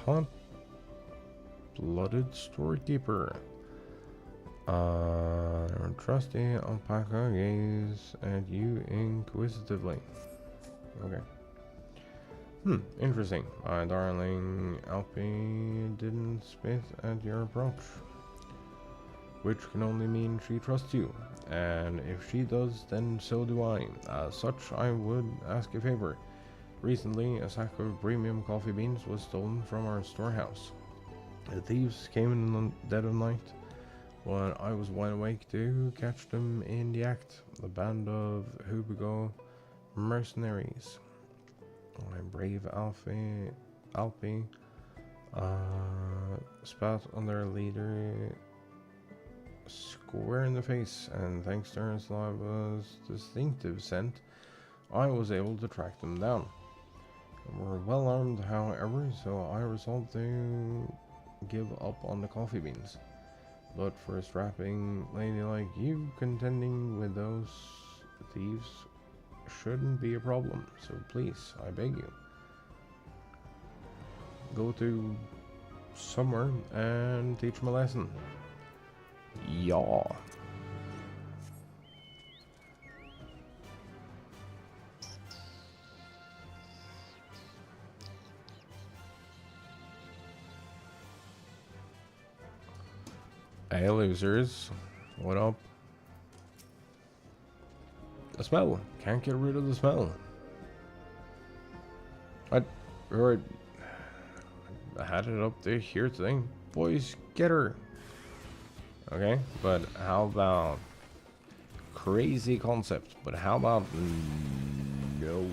Hot-blooded storekeeper. Trusty alpaca gaze at you inquisitively. Okay. Interesting. My darling Alpy didn't spit at your approach. Which can only mean she trusts you. And if she does, then so do I. As such, I would ask a favor. Recently, a sack of premium coffee beans was stolen from our storehouse. The thieves came in the dead of night, but I was wide awake to catch them in the act. The band of Hubigo mercenaries. My brave Alpy spat on their leader square in the face, and thanks to her saliva's distinctive scent, I was able to track them down. We're well armed, however, so I resolved to give up on the coffee beans. But for a strapping lady like you, contending with those thieves shouldn't be a problem. So please, I beg you, go to somewhere and teach them a lesson. Yeah. Hey losers, what up? The smell, can't get rid of the smell. I had it up there here today. Boys, get her. Okay, but how about crazy concept, but how about no?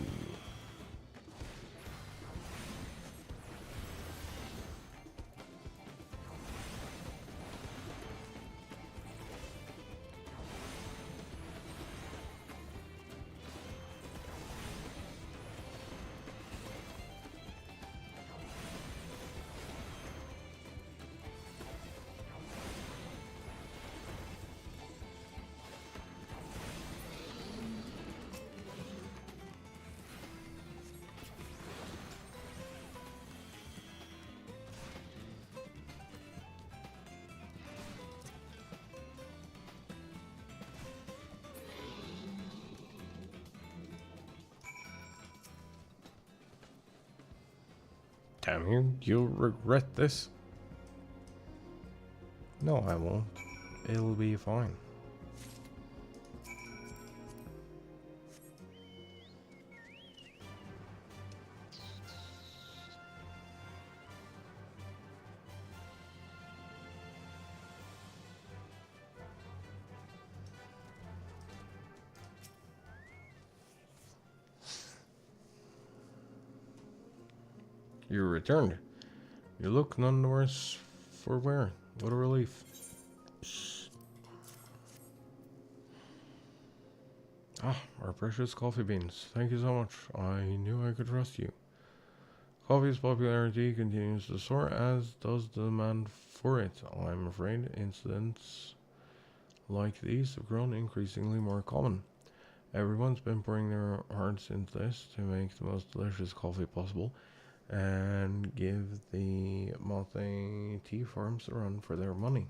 Damn you, you'll regret this. No, I won't. It'll be fine. You returned. You look none the worse for wear. What a relief. Ah, our precious coffee beans. Thank you so much. I knew I could trust you. Coffee's popularity continues to soar, as does the demand for it. I'm afraid incidents like these have grown increasingly more common. Everyone's been pouring their hearts into this to make the most delicious coffee possible and give the multi-tea farms a run for their money.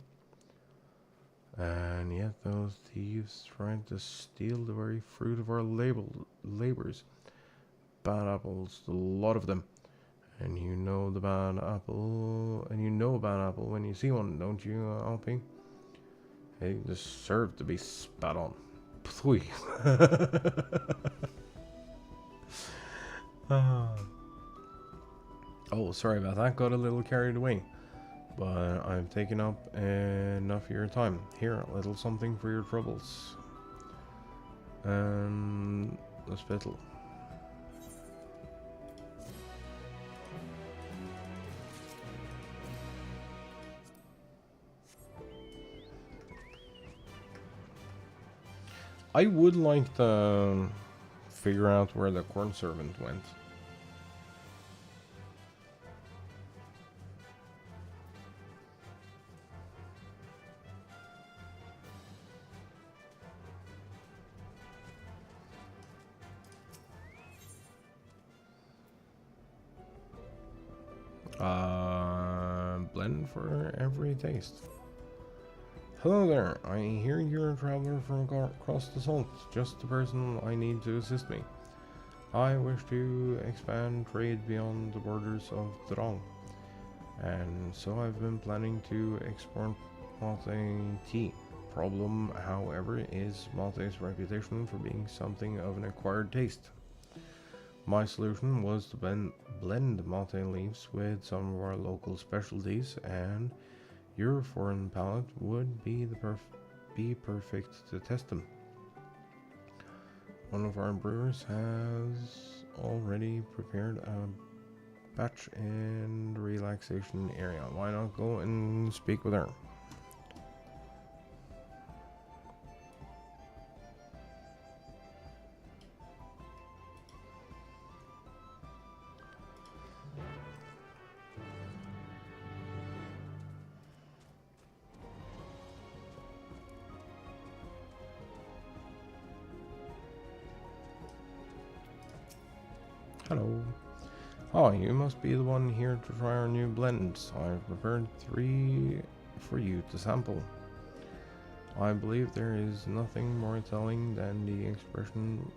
And yet those thieves tried to steal the very fruit of our labors. Bad apples, a lot of them. And you know the bad apple, and you know a bad apple when you see one, don't you, Alpy? They deserve to be spat on. Pfui. Oh, sorry about that. Got a little carried away. But I've taken up enough of your time. Here, a little something for your troubles. And the spittle. I would like to figure out where the corn servant went. Blend for every taste. Hello there, I hear you're a traveler from across the salt, just the person I need to assist me. I wish to expand trade beyond the borders of Drang, and so I've been planning to export Malte tea. Problem, however, is Malte's reputation for being something of an acquired taste. My solution was to blend Malte leaves with some of our local specialties, and your foreign palate would be perfect to test them. One of our brewers has already prepared a batch in the relaxation area. Why not go and speak with her? Hello. Oh, you must be the one here to try our new blends. I've prepared 3 for you to sample. I believe there is nothing more telling than the expression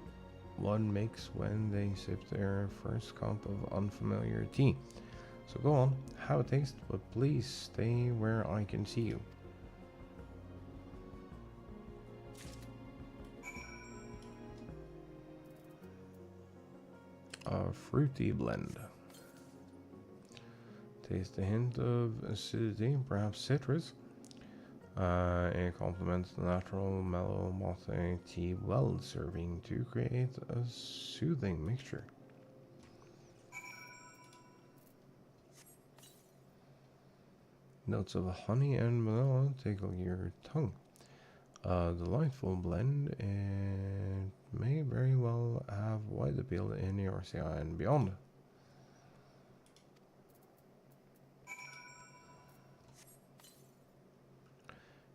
one makes when they sip their first cup of unfamiliar tea. So go on, have a taste, but please stay where I can see you. A fruity blend. Taste a hint of acidity, perhaps citrus. It complements the natural mellow Malte tea well, serving to create a soothing mixture. Notes of honey and vanilla tickle your tongue. A delightful blend, it may very well have wide appeal in Eurasia and beyond.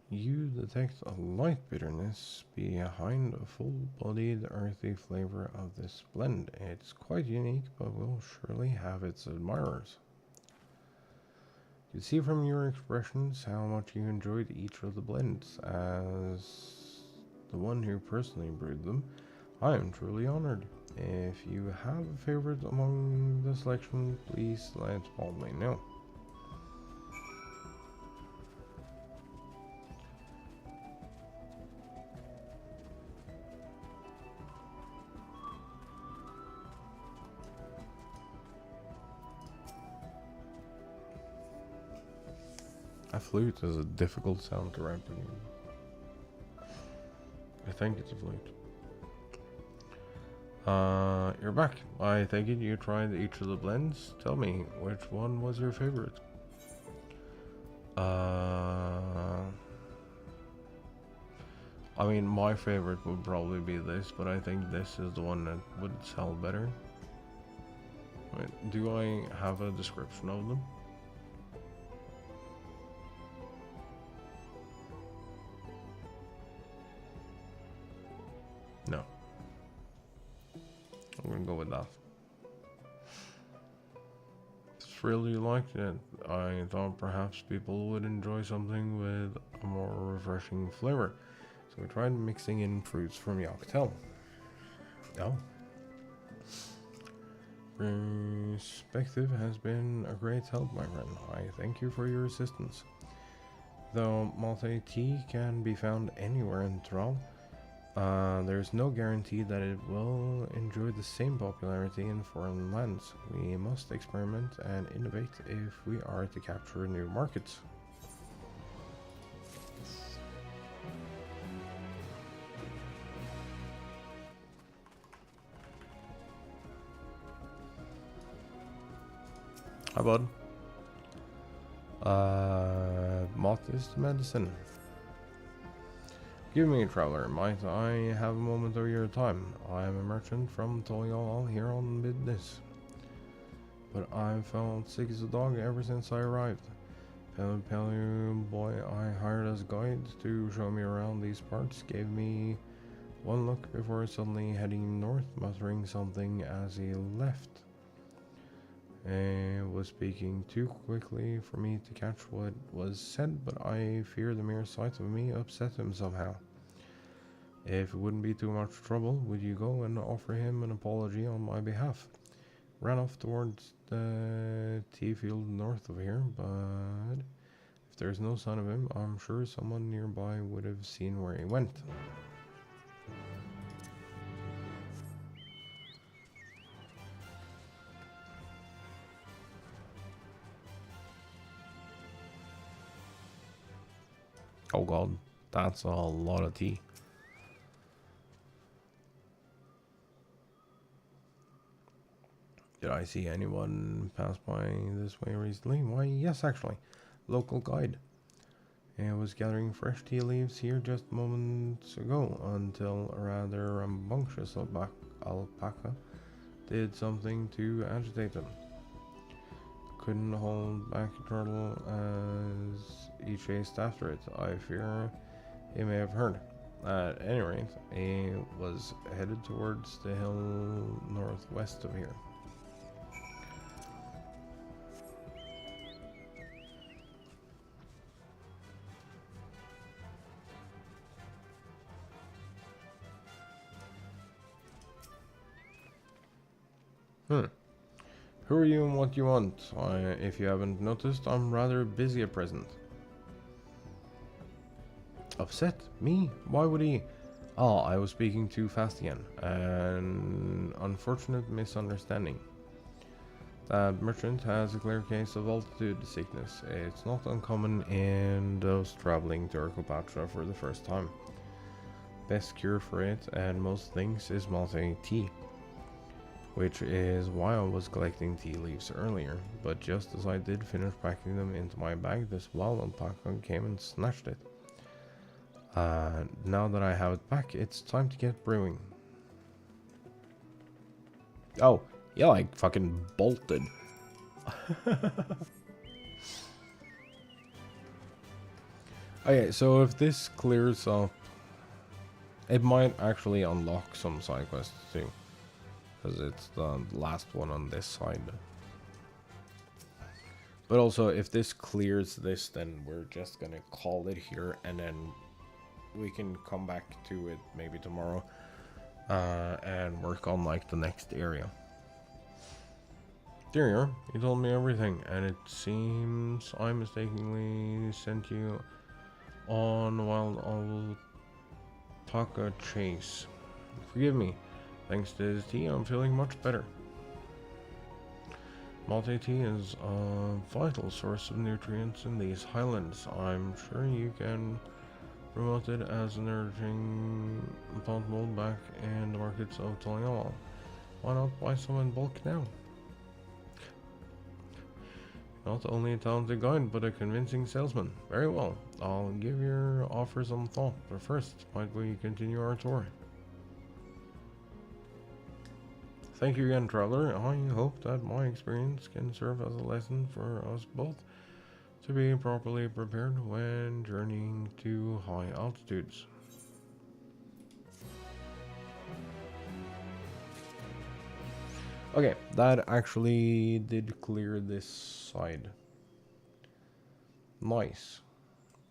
You detect a light bitterness behind a full-bodied earthy flavor of this blend. It's quite unique, but will surely have its admirers. You see from your expressions how much you enjoyed each of the blends. As the one who personally brewed them, I am truly honored. If you have a favorite among the selection, please let me know. A flute is a difficult sound to replicate. I think it's a flute. You're back. I take it you tried each of the blends. Tell me, which one was your favorite? I mean, my favorite would probably be this, but I think this is the one that would sell better. Wait, do I have a description of them? No. I'm gonna go with that. Just really liked it. I thought perhaps people would enjoy something with a more refreshing flavor. So we tried mixing in fruits from Yoctel. Oh. Perspective has been a great help, my friend. I thank you for your assistance. Though Malte tea can be found anywhere in Thrall, there's no guarantee that it will enjoy the same popularity in foreign lands. We must experiment and innovate if we are to capture new markets. Hi, bud. Malt is the medicine. Give me, traveler, might I have a moment of your time? I am a merchant from Tolyal here on business, but I've felt sick as a dog ever since I arrived. Pelu boy I hired as guide to show me around these parts gave me one look before suddenly heading north, muttering something as he left. Was speaking too quickly for me to catch what was said, but I fear the mere sight of me upset him somehow. If it wouldn't be too much trouble, would you go and offer him an apology on my behalf? Ran off towards the tea field north of here, but if there's no sign of him, I'm sure someone nearby would have seen where he went. Oh god, that's a lot of tea. Did I see anyone pass by this way recently? Why, yes, actually. Local guide. I was gathering fresh tea leaves here just moments ago until a rather rambunctious alpaca did something to agitate them. Couldn't hold back a turtle as he chased after it. I fear he may have heard. At any rate, he was headed towards the hill northwest of here. Who are you and what do you want? If you haven't noticed, I'm rather busy at present. Upset? Me? Why would he? Oh, I was speaking too fast again. An unfortunate misunderstanding. That merchant has a clear case of altitude sickness. It's not uncommon in those traveling to Urkopatra for the first time. Best cure for it and most things is Maltese tea. Which is why I was collecting tea leaves earlier, but just as I did finish packing them into my bag, this wild alpaca came and snatched it. Now that I have it back, it's time to get brewing. Oh, yeah, like fucking bolted. Okay, so if this clears up, it might actually unlock some side quests too. Because it's the last one on this side. But also, if this clears this, then we're just gonna call it here, and then we can come back to it maybe tomorrow and work on like the next area. There you are. You told me everything, and it seems I mistakenly sent you on a wild alpaca chase. Forgive me. Thanks to this tea, I'm feeling much better. Maltese tea is a vital source of nutrients in these highlands. I'm sure you can promote it as an urging pond mold back in the markets of Tolingawal. Why not buy some in bulk now? Not only a talented guide, but a convincing salesman. Very well, I'll give your offer some thought, but first, might we continue our tour? Thank you again, traveler. I hope that my experience can serve as a lesson for us both to be properly prepared when journeying to high altitudes. Okay, that actually did clear this side. Nice.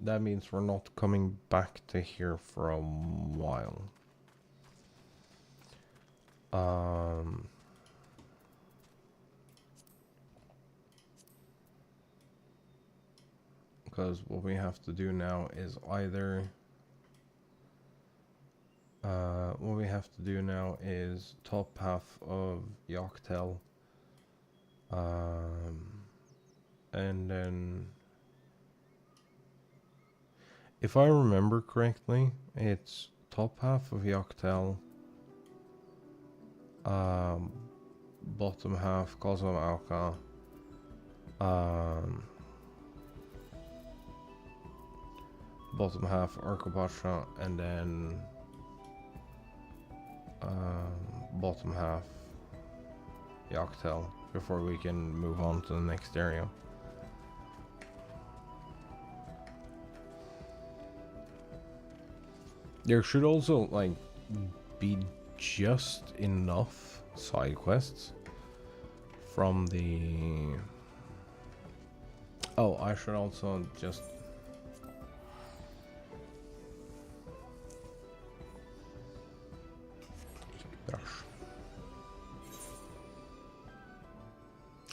That means we're not coming back to here for a while. Because what we have to do now is either top half of Yachtel, and then if I remember correctly, it's top half of Yachtel, bottom half Kozom Alka, bottom half Urkopatra, and then bottom half Yachtel before we can move on to the next area. There should also like be just enough side quests from the... Oh, I should also just... Brush.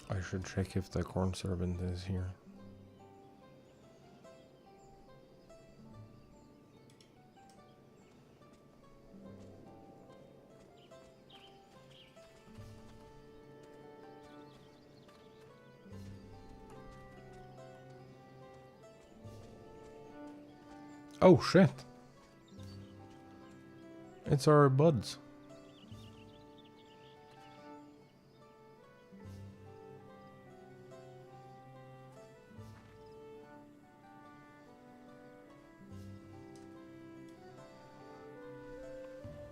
I should check if the corn servant is here. Oh shit! It's our buds.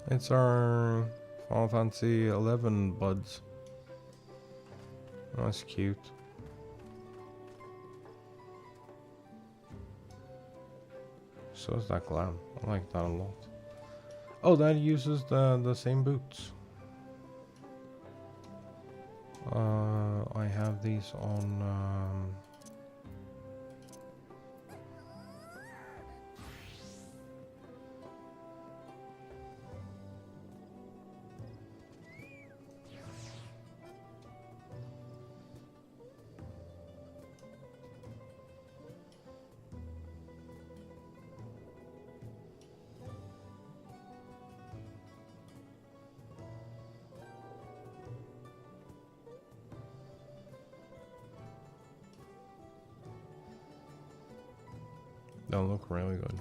It's our Final Fantasy 11 buds. That's cute. So is that glam. I like that a lot. Oh, that uses the same boots. I have these on... They look really good.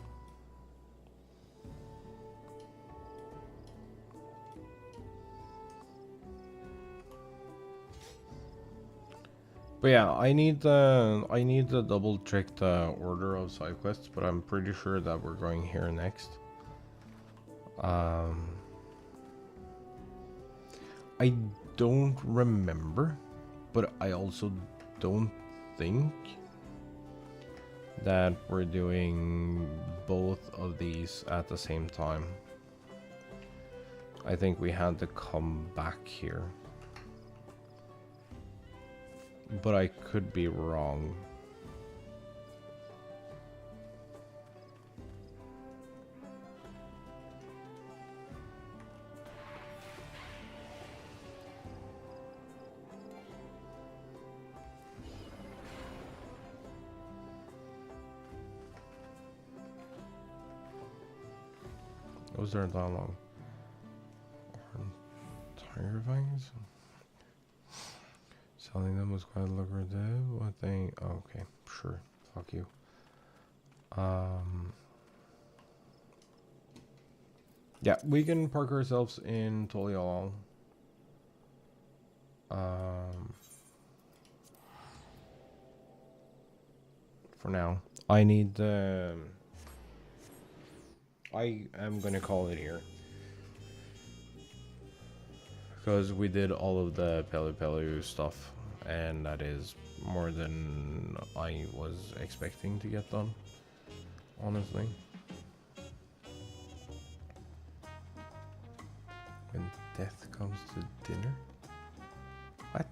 But yeah, I need to double check the order of side quests, but I'm pretty sure that we're going here next. I don't remember, but I also don't think that we're doing both of these at the same time. I think we had to come back here. But I could be wrong. Was there a dialogue? Tiger fangs? Selling them was quite lucrative. What thing? Oh, okay, sure. Fuck you. Yeah, we can park ourselves in Tolial. For now, I need. I am gonna call it here. Because we did all of the Pelu stuff, and that is more than I was expecting to get done, honestly. When death comes to dinner? What?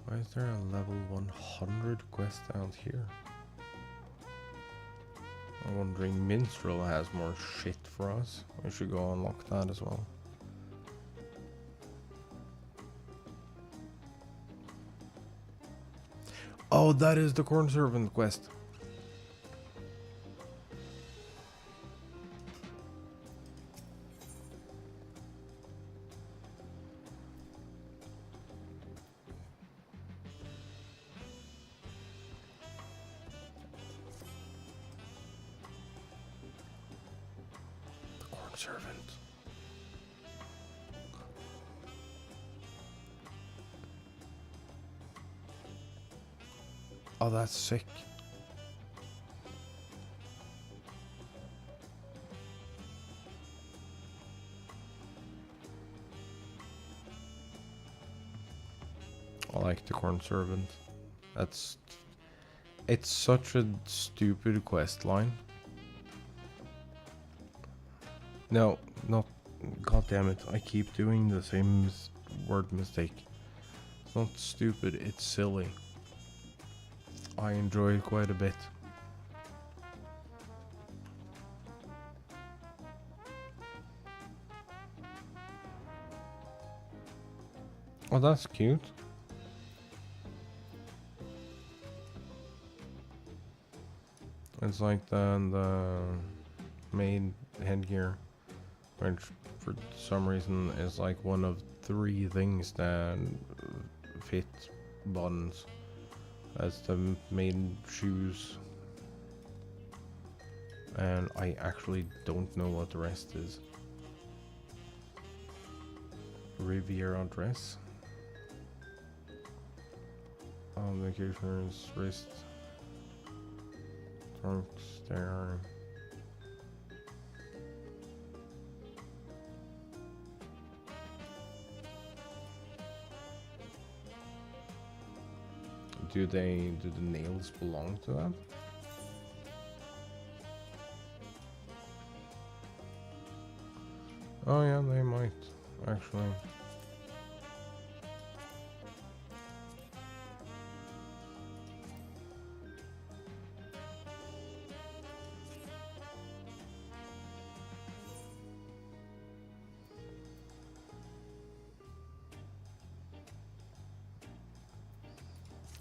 Why is there a level 100 quest out here? I'm wondering, Minstrel has more shit for us. We should go unlock that as well. Oh, that is the Corn Servant quest. The Corn Servant. Oh, that's sick. I like the Corn Servant. It's such a stupid quest line. No, not. God damn it! I keep doing the same word mistake. It's not stupid, it's silly. I enjoy it quite a bit. Oh, that's cute. It's like the main headgear, which for some reason is like one of 3 things that fit buttons as the main shoes. And I actually don't know what the rest is. Riviera dress. Vacationer's wrist. Trunks there. Do the nails belong to that? Oh yeah, they might, actually.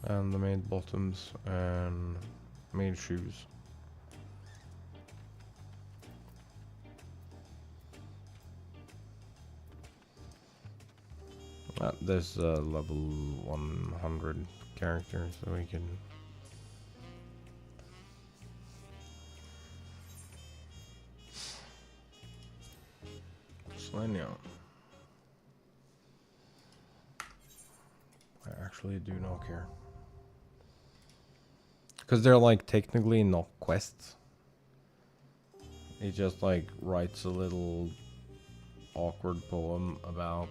And the made bottoms and made shoes. This level 100 character, so we can. Slania. I actually do not care. Because they're like technically not quests. He just like writes a little awkward poem about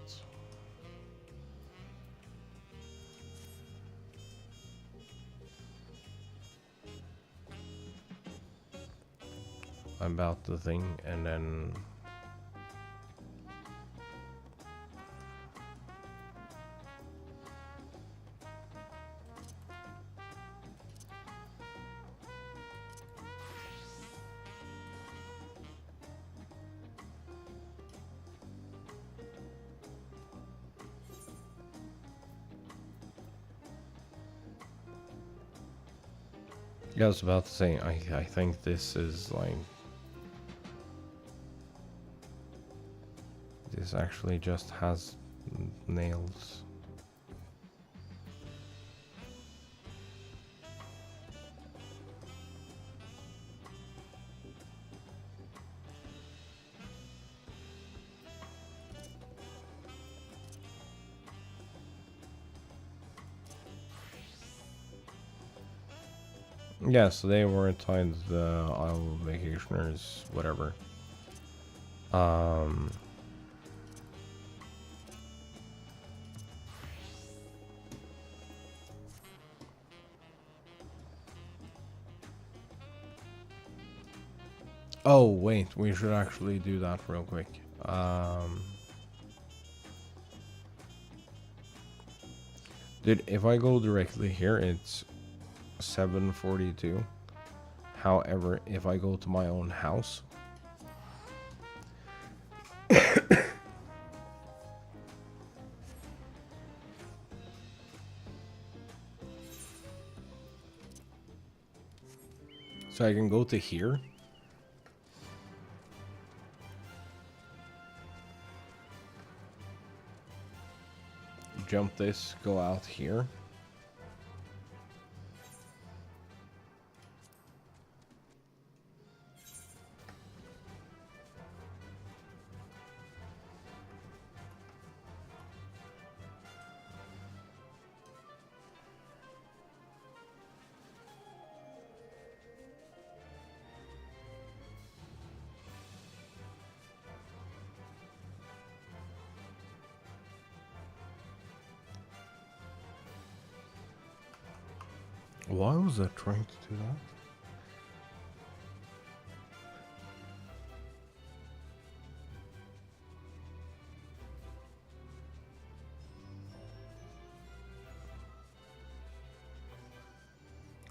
the thing, and then yeah, I was about to say, I think this is like, this actually just has nails. Yeah, so they were tied to the Isle Vacationers, whatever. Oh, wait, we should actually do that real quick. Dude, if I go directly here, it's 742. However, if I go to my own house, so I can go to here. Jump this, go out here. Why was I trying to do that?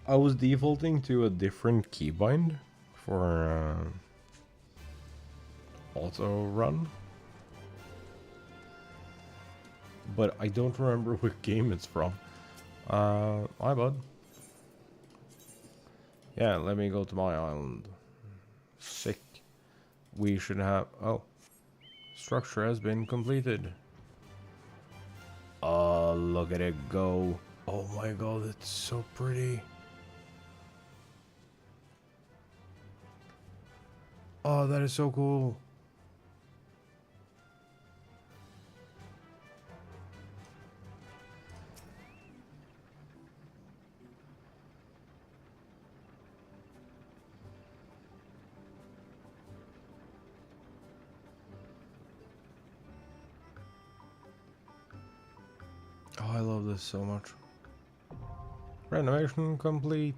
I was defaulting to a different keybind for auto run, but I don't remember what game it's from. Hi bud. Yeah, let me go to my island. Sick. We should have... Oh. Structure has been completed. Oh, look at it go. Oh my god, it's so pretty. Oh, that is so cool. Oh, I love this so much. Renovation complete.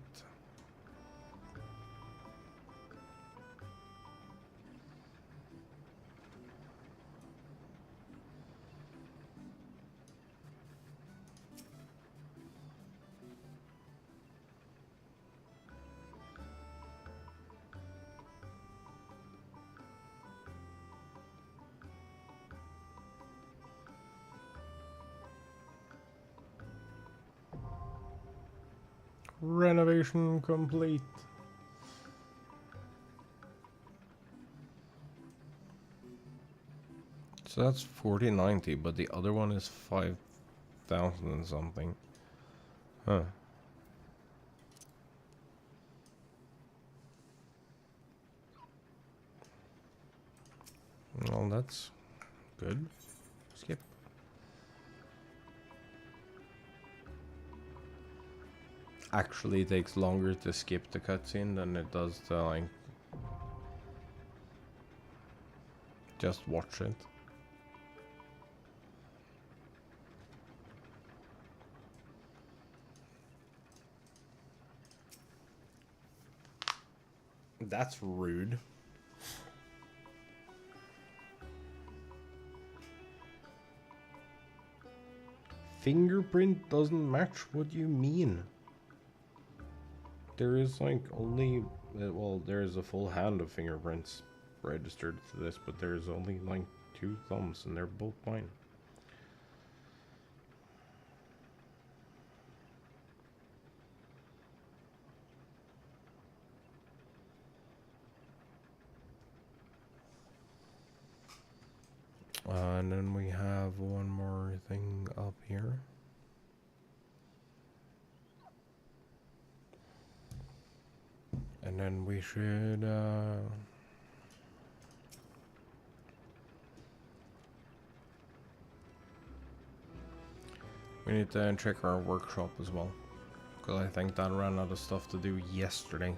Renovation complete. So that's 4090, but the other one is 5,000 and something. Huh. Well, that's good. Skip. Actually, it takes longer to skip the cutscene than it does to, like, just watch it. That's rude. Fingerprint doesn't match? What do you mean? There is like only, well, there is a full hand of fingerprints registered to this, but there's only like 2 thumbs and they're both mine. And then we have one more thing up here. And then we should, we need to check our workshop as well. Because I think that ran out of stuff to do yesterday.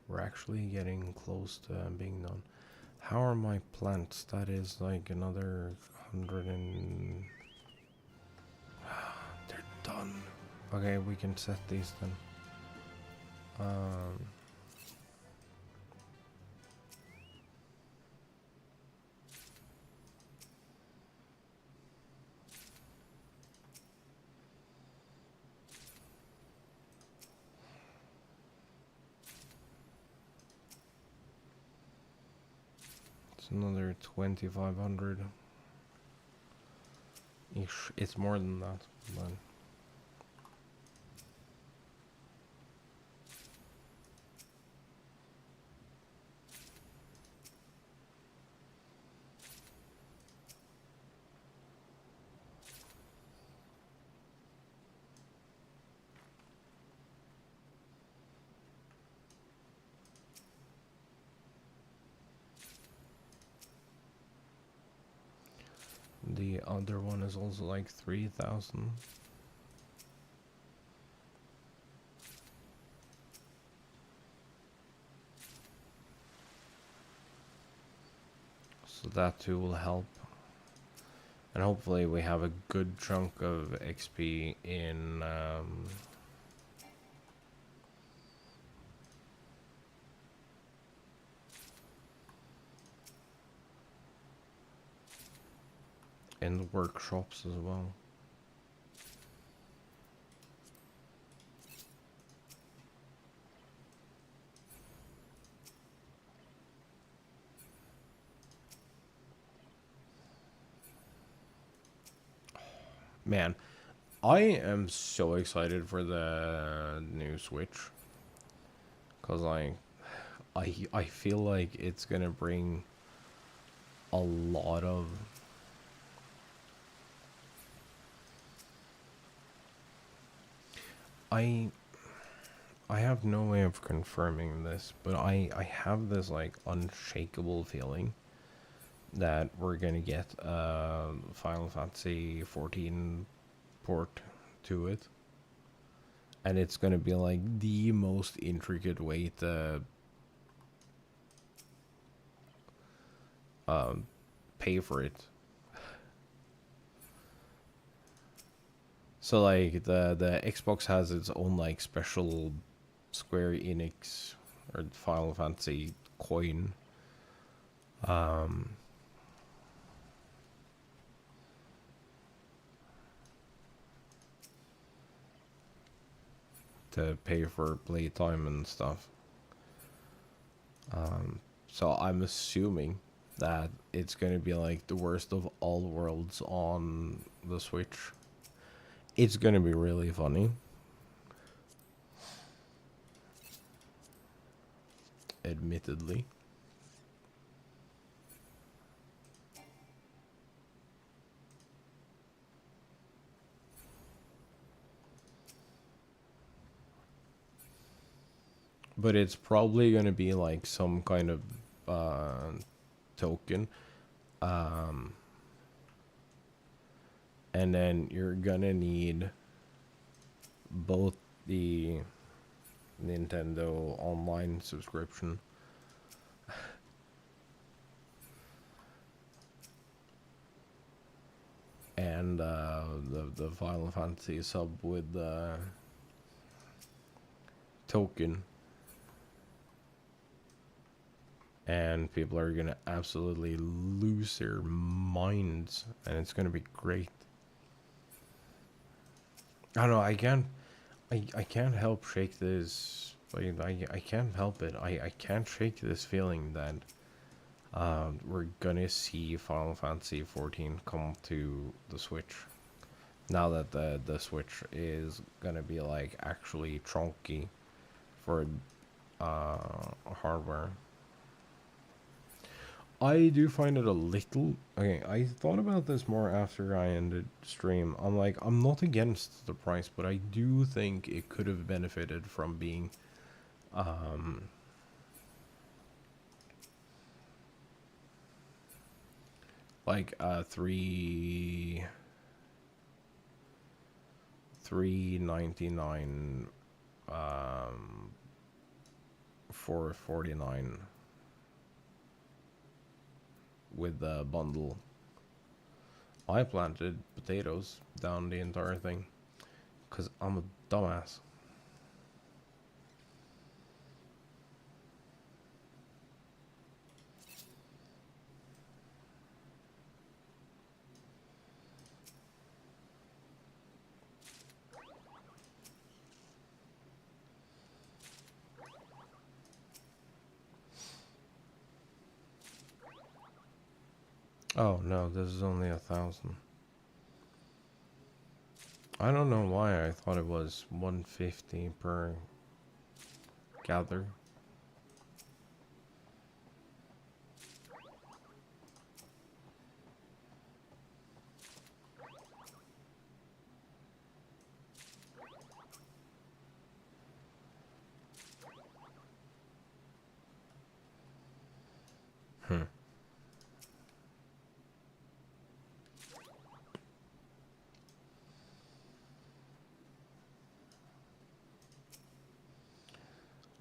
We're actually getting close to being done. How are my plants? That is like another 100 and... They're done. Okay, we can set these then. It's another 2,500 ish. It's more than that, but the other one is also like 3,000. So that too will help. And hopefully we have a good chunk of XP in the workshops as well. Man, I am so excited for the new Switch. Cause I feel like it's gonna bring a lot of I have no way of confirming this, but I have this like unshakable feeling that we're gonna get a Final Fantasy 14 port to it, and it's gonna be like the most intricate way to pay for it. So like the Xbox has its own like special Square Enix or Final Fantasy coin. To pay for playtime and stuff. So I'm assuming that it's going to be like the worst of all worlds on the Switch. It's going to be really funny. Admittedly. But it's probably going to be like some kind of token. And then you're going to need both the Nintendo Online subscription and the Final Fantasy sub with the token. And people are gonna absolutely lose their minds, and it's gonna be great. I don't know. I can't help shake this. Like, I can't help it. I can't shake this feeling that we're gonna see Final Fantasy 14 come to the Switch. Now that the Switch is gonna be like actually chunky for hardware. I do find it a little... Okay, I thought about this more after I ended stream. I'm like, I'm not against the price, but I do think it could have benefited from being... like, $3.99, 4.49 with the bundle. I planted potatoes down the entire thing because I'm a dumbass. Oh no, this is only 1,000. I don't know why I thought it was 150 per gather.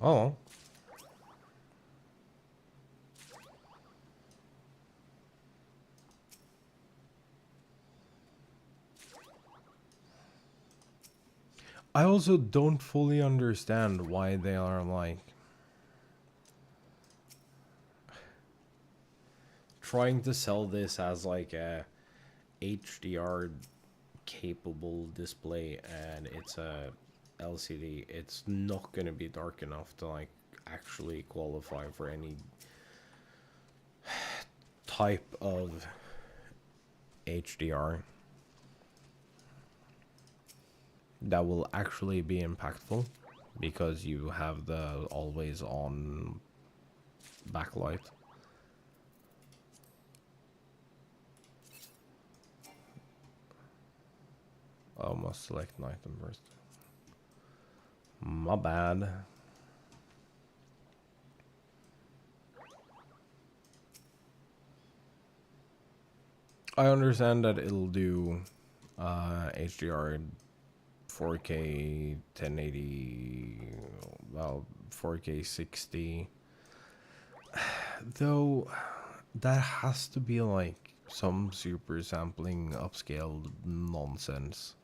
Oh. I also don't fully understand why they are like trying to sell this as like a HDR capable display, and it's a LCD. It's not gonna be dark enough to like actually qualify for any type of HDR that will actually be impactful, because you have the always on backlight. I must select night first. My bad. I understand that it'll do HDR 4K 1080, well, 4K 60. Though that has to be like some super sampling upscaled nonsense.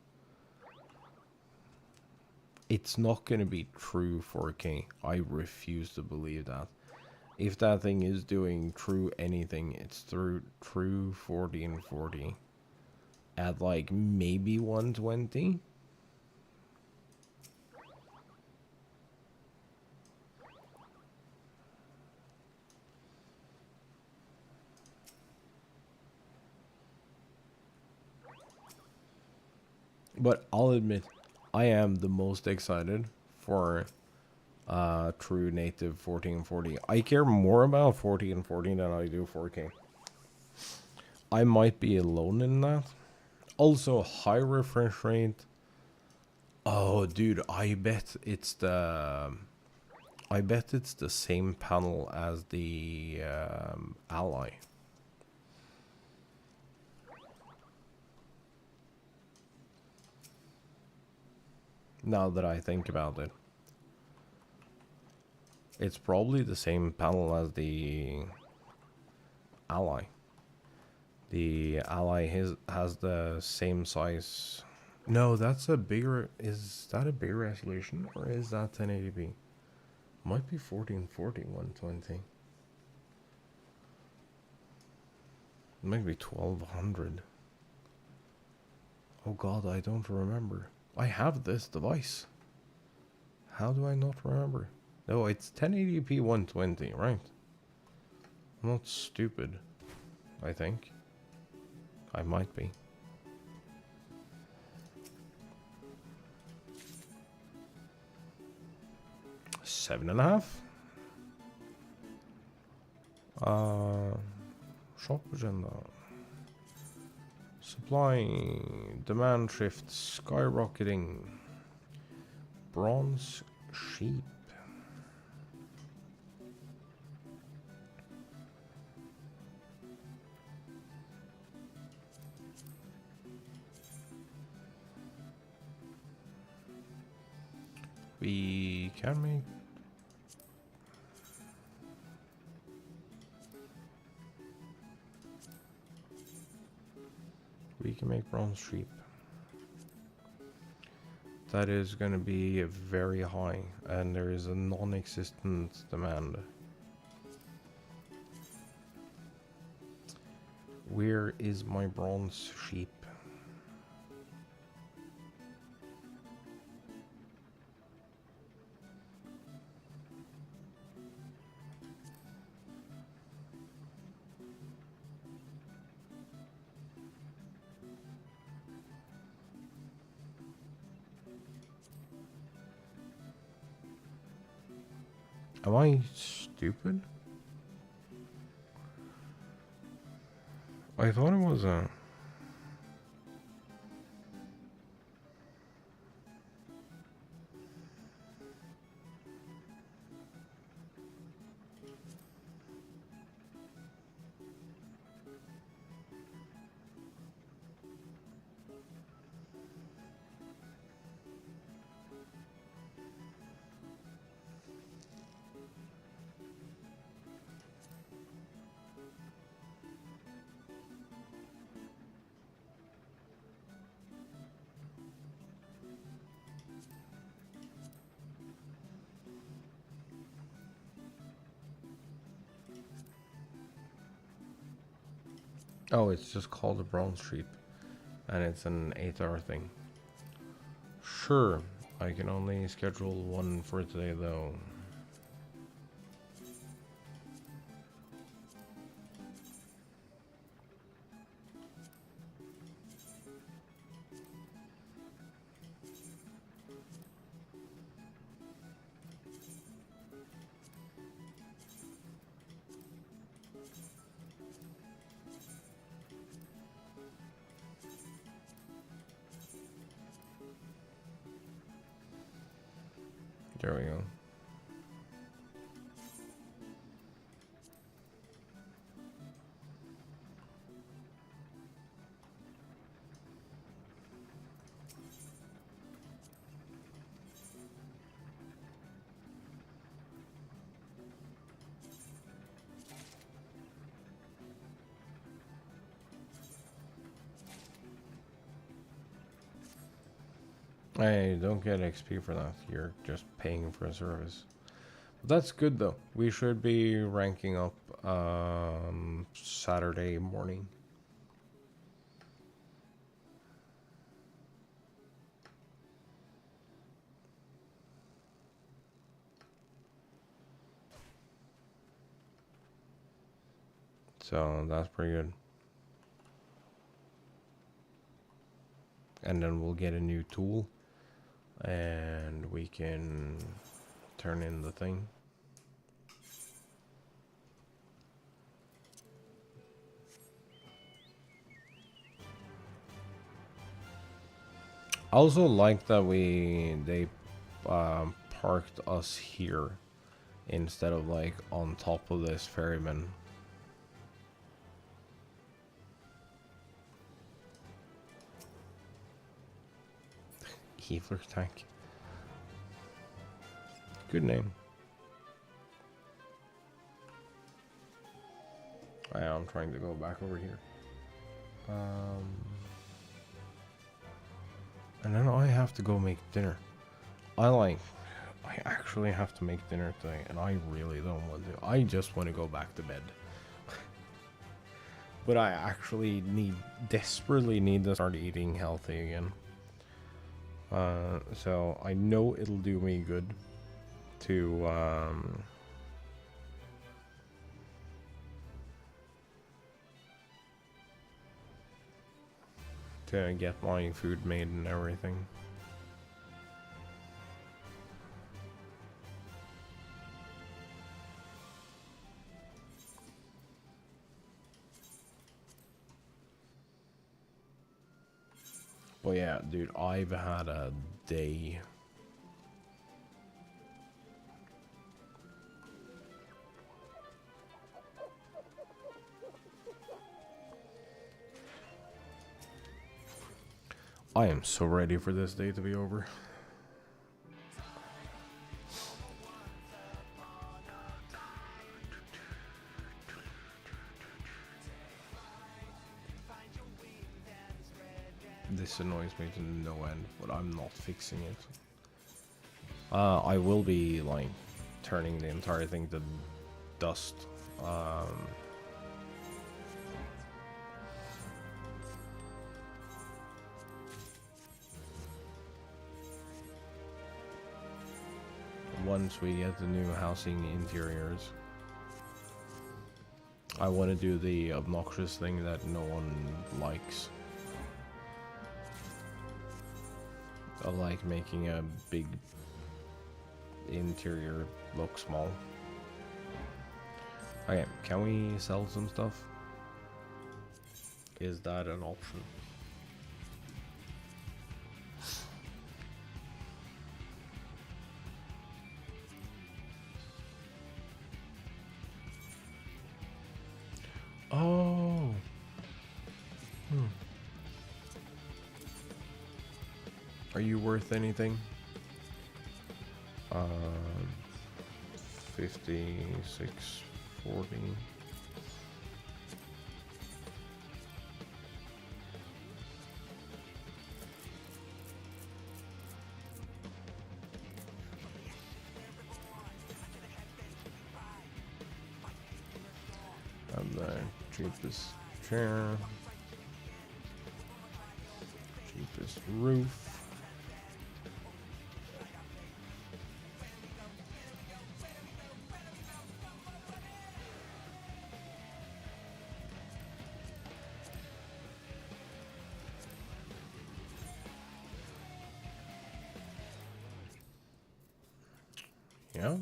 It's not going to be true 4K. I refuse to believe that. If that thing is doing true anything, it's through true 40 and 40 at like maybe 120. But I'll admit, I am the most excited for true native 40 and 40. I care more about 40 and 40 than I do 4K. I might be alone in that. Also, high refresh rate. Oh, dude, I bet it's the same panel as the Ally. Now that I think about it, it's probably the same panel as the Ally. The Ally has the same size. No, that's a bigger. Is that a bigger resolution, or is that 1080p? Might be 1440 120. Maybe 1200. Oh god, I don't remember. I have this device. How do I not remember? No, it's 1080p 120, right? I'm not stupid, I think. I might be. Seven and a half. Shop agenda. Supply demand shift skyrocketing. Bronze sheep. We can make. We can make bronze sheep. That is going to be very high, and there is a non-existent demand. Where is my bronze sheep? Am I stupid? I thought it was a... Oh, it's just called a bronze sheep. And it's an 8-hour thing. Sure, I can only schedule one for today though. There we go. I don't get XP for that. You're just paying for a service. But that's good though. We should be ranking up Saturday morning. So that's pretty good. And then we'll get a new tool. And we can turn in the thing. I also like that they parked us here instead of like on top of this ferryman. Healer tank. Good name. I'm trying to go back over here. And then I have to go make dinner. I actually have to make dinner today, and I really don't want to. I just want to go back to bed. But I actually desperately need to start eating healthy again. So I know it'll do me good to get my food made and everything. But yeah, dude, I've had a day. I am so ready for this day to be over. This annoys me to no end, but I'm not fixing it. I will be like turning the entire thing to dust. Once we get the new housing interiors, I want to do the obnoxious thing that no one likes. I like making a big interior look small. Okay, can we sell some stuff? Is that an option? Oh. Are you worth anything? 56.40. I'm the cheapest chair. Cheapest roof. Yeah.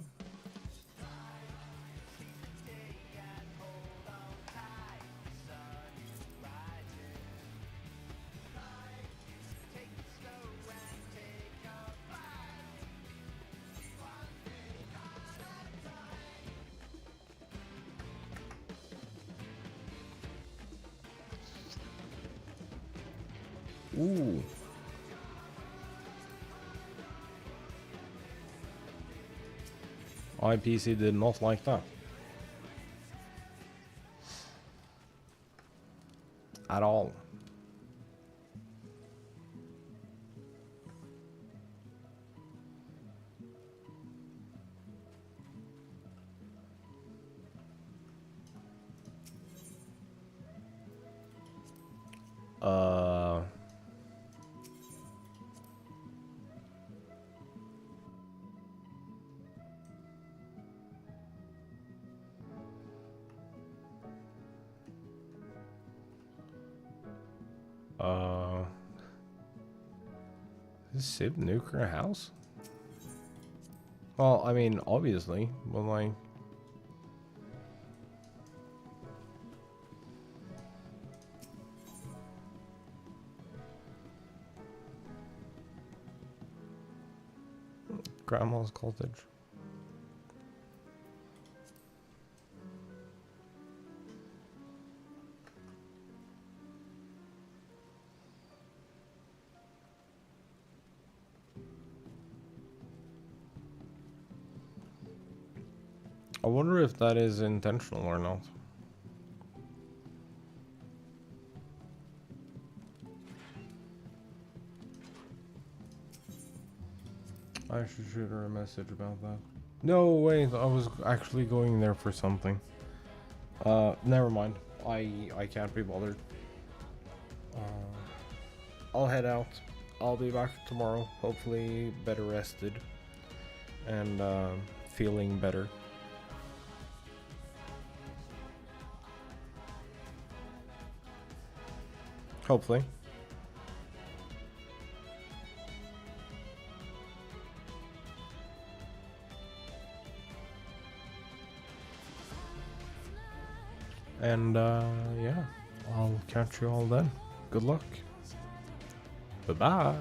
Ooh. IPC did not like that. At all. Is Sib nuclear house? Well, I mean, obviously, but like... Grandma's cottage. I wonder if that is intentional or not. I should shoot her a message about that. No, wait, I was actually going there for something. Never mind. I can't be bothered. I'll head out. I'll be back tomorrow, hopefully better rested and feeling better. Hopefully. And yeah, I'll catch you all then. Good luck. Bye-bye.